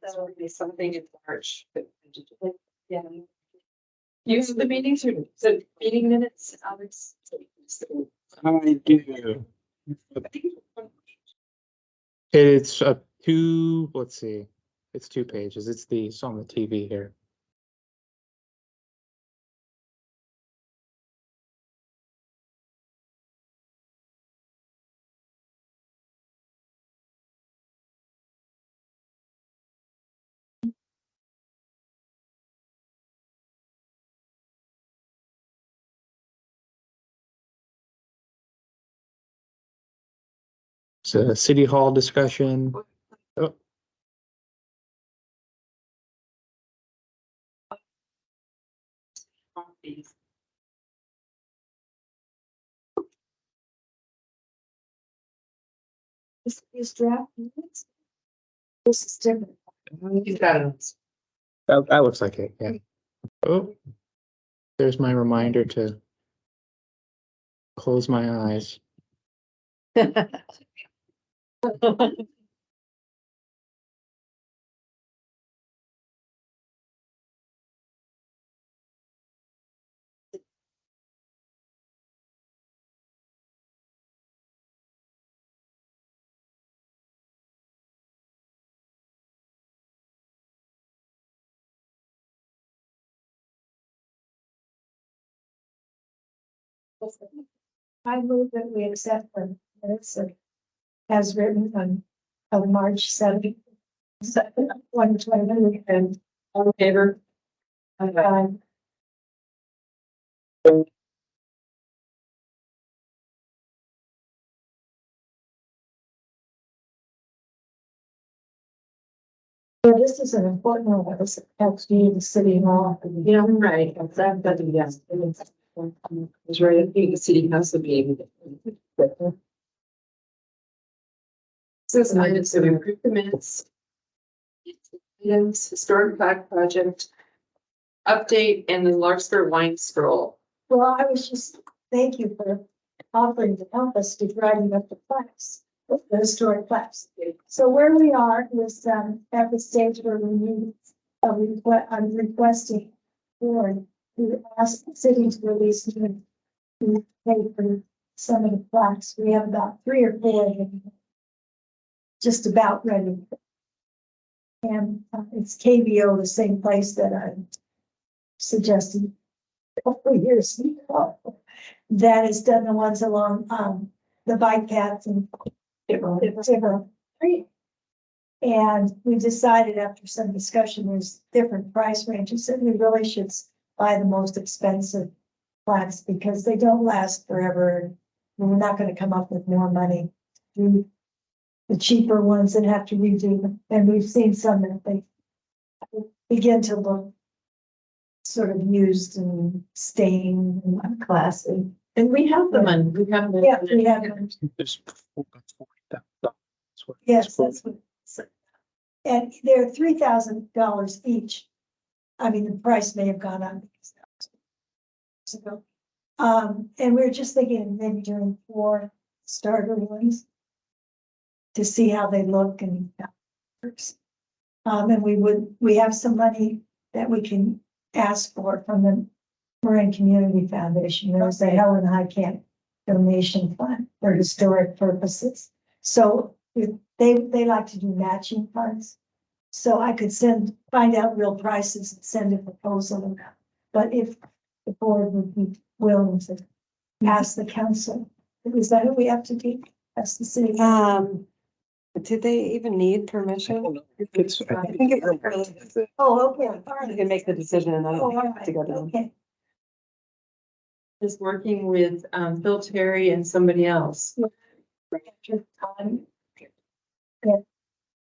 That would be something in March. Yeah. Use the meetings or the meeting minutes, Alex? I do. It's a two, let's see, it's 2 pages. It's on the TV here. It's a city hall discussion. Oh, This is draft minutes. This is different. You've got it. that looks like it, yeah. Oh, there's my reminder to close my eyes. I move that we accept the minutes as written on March 7th. 120 and All in favor? so this is an important one. It's actually the city hall. Yeah, right, exactly, yes. It was right at the city council meeting. Says items, so we approved the minutes. Items, historic plaque project. Update and the Larkspur wine scroll. Well, I was just, thank you for offering to help us to writing up the plaques, the historic plaques. So where we are is at the stage where we need I'm requesting board to ask the city to release to pay for some of the plaques. We have about 3 or 4 of them just about ready. And it's KBO, the same place that I suggested a couple of years ago. That has done the ones along the bike paths and Timber Creek. And we decided after some discussion, there's different price ranges, and we really should buy the most expensive plaques because they don't last forever. And we're not gonna come up with more money. Do the cheaper ones and have to redo them. And we've seen some that they begin to look sort of used and stained and unclassy. And we have them on, we have them. Yeah, we have them. There's Yes, that's what. And they're $3,000 each. I mean, the price may have gone up. So, and we're just thinking of maybe doing 4 starter ones to see how they look and how it works. And we have some money that we can ask for from the Marin Community Foundation. There's a Helen Highcamp donation fund for historic purposes. So they like to do matching funds. So I could find out real prices and send a proposal. But if the board would be willing to ask the council, is that who we have to be? That's the city. Did they even need permission? I I think it's. Oh, okay. All right. You can make the decision and then Oh, all have to go right. down. Okay. Is working with Phil Terry and somebody else. After time. Yeah.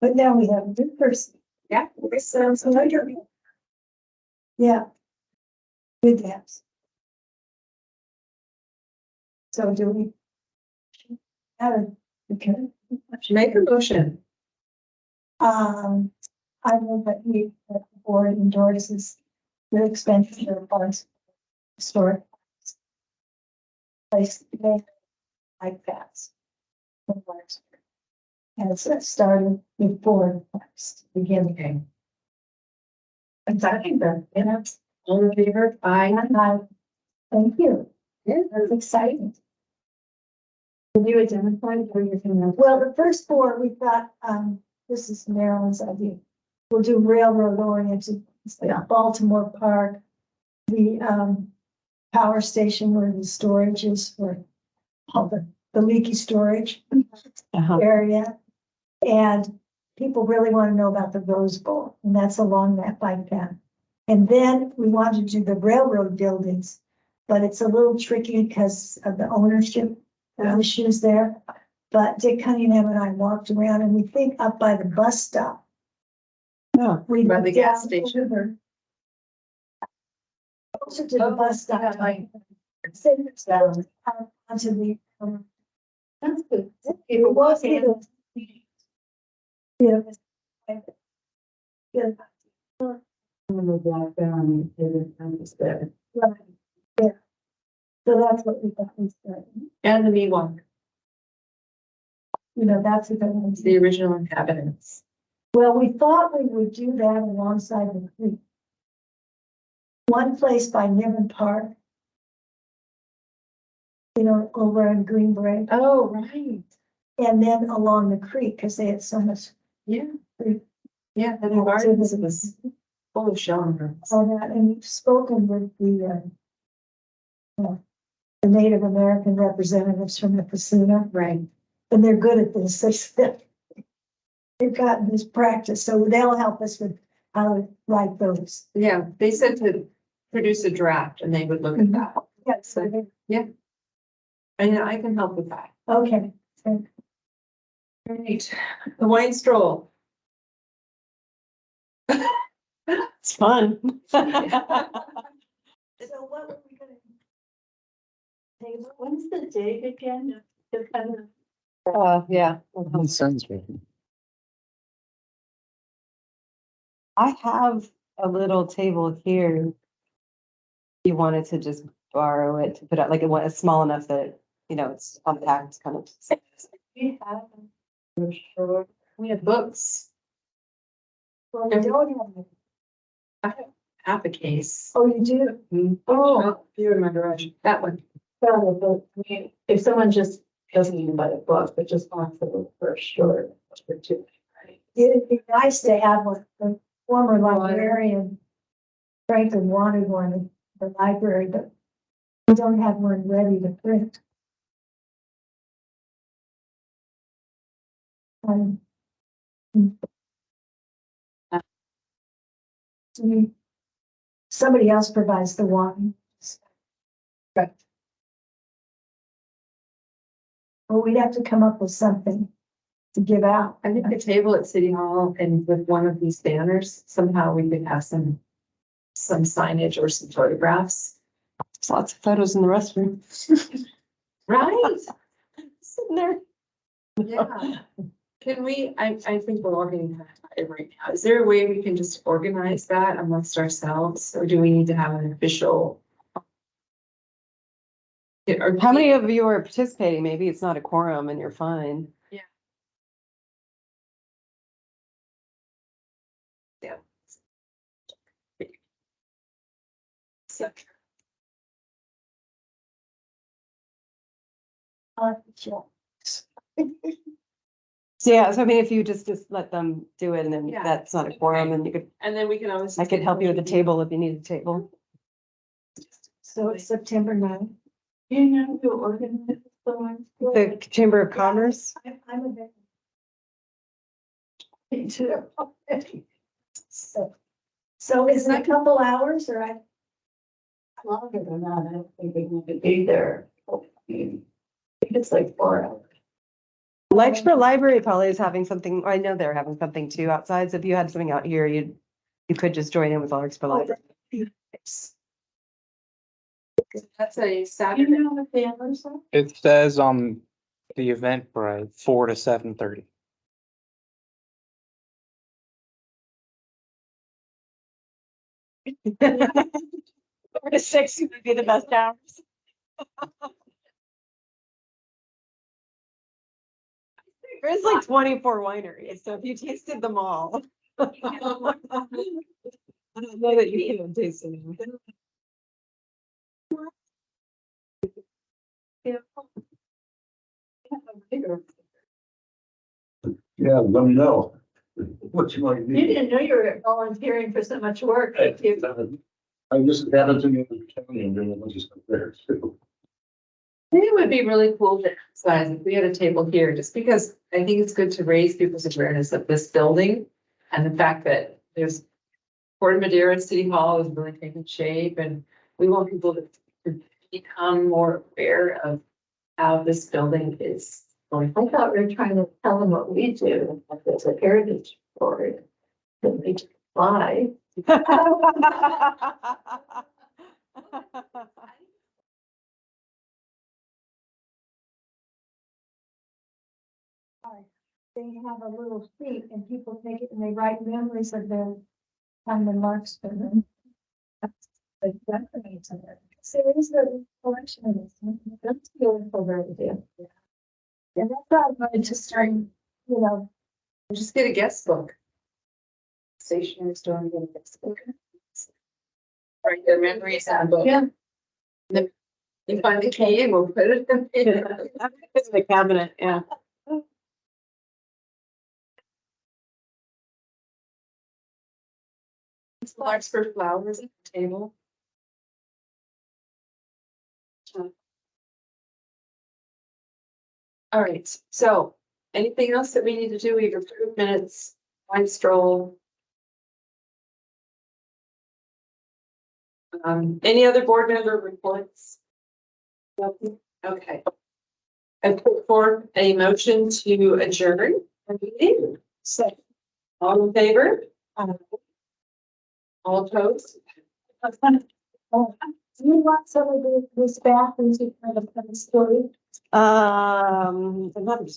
But now we have a new person. Yeah. This sounds wonderful. Yeah. Good dance. So do we? Okay. Make a motion. I know that that the board endorses the expenditure of funds. Historic. Place like that. As it started before beginning. Exactly, All in favor? Aye. Thank you. Yeah. That's exciting. Have you identified where you're gonna? Well, the first four, we thought, this is Maryland's idea. We'll do railroad oriented, it's like Baltimore Park. The, power station where the storage is for all the leaky storage area. And people really want to know about the Rose Bowl, and that's along that bike path. And then we wanted to do the railroad buildings, but it's a little tricky because of the ownership issues there. But Dick Cunningham and I walked around and we think up by the bus stop. Yeah. We By the looked gas down station. over. Closer to the bus stop. yeah, like- Sit down, onto the. That's good. It was. Yeah. Yeah. Black down, I'm just there. Right, yeah. So that's what we thought instead, And the knee walk, you know, that's a good one. the original inhabitants. Well, we thought we would do that alongside the creek. One place by Niven Park. You know, over on Greenbrae, Oh, right. and then along the creek, because they had so much. Yeah. Creek. Yeah, the gardens was full of showrooms. All that, and we've spoken with the Native American representatives from the casino. Right. And they're good at this. They've gotten this practice, so they'll help us with how to write those. Yeah, they said to produce a draft and they would look at that. Yeah, so they- And I can help with that. okay. Great. The wine stroll. It's fun. So what were we gonna? Table? When's the date again? The kind of. Yeah. Sounds right. I have a little table here. You wanted to just borrow it to put out, like it was small enough that, you know, it's compact kind of. We have. I'm sure. We have books. Well, we don't have. I have half a case. Oh, you do? Oh, you're in my garage. That one. If someone just doesn't even buy a book, but just wants to look for a short or two, right? It'd be nice to have one. The former librarian Franklin wanted one in the library, but we don't have one ready to print. Um, Somebody else provides the wine. Right. Well, we'd have to come up with something to give out. I think the table at City Hall and with one of these banners, somehow we could have some signage or some photographs. There's lots of photos in the restroom. Right? Sitting there. Yeah. Can we, I think we're all getting tired right now. Is there a way we can just organize that amongst ourselves, or do we need to have an official? Yeah, or How many of you are participating? Maybe it's not a quorum and you're fine. So, Sure. So yeah, so I mean, if you just let them do it and then Yeah. that's not a quorum and you could, and then we can always. I could help you with the table if you need a table. So it's September 9th. You know, who organized the one? The Chamber of Commerce. I'm a bit. Me too. So is it a couple hours or I? Longer than that, I don't think we need to be there. I think it's like 4 hours. Larkspur Library probably is having something, I know they're having something too outside, so if you had something out here, you could just join in with Larkspur Library. That's a You Saturday. know what the hours are? It says on the Eventbrite, 4 to 7:30. Four to six would be the best hours. There's like 24 wineries, so if you tasted them all. I don't know that you can taste them. Yeah, let me know. What you might You need. didn't know you were volunteering for so much work. I did you? just haven't in the other county and doing a bunch of stuff there too. I think it would be really cool to emphasize if we had a table here, just because I think it's good to raise people's awareness of this building. And the fact that there's Port Madera City Hall is really taking shape, and we want people to become more aware of how this building is going. I thought we were trying to tell them what we do, like there's a heritage board. That we fly. They have a little sheet and people take it and they write memories of their time in Larkspur. Like decorates in it. So there's a collection of this. That's beautiful, very idea. And that's why I wanted to start, Just get a guest book. Stationery store and get a guest book. Write their memories on a book. Yeah. Then you find the key and we'll put it in. It's in the cabinet, yeah. Larkspur flowers at the table. All right, so anything else that we need to do? We've approved minutes, wine stroll. Any other board member reports? Nothing? Okay. I put forth a motion to adjourn the meeting. So, all in favor? All opposed? do you want some of this back and to kind of story? I'm happy to take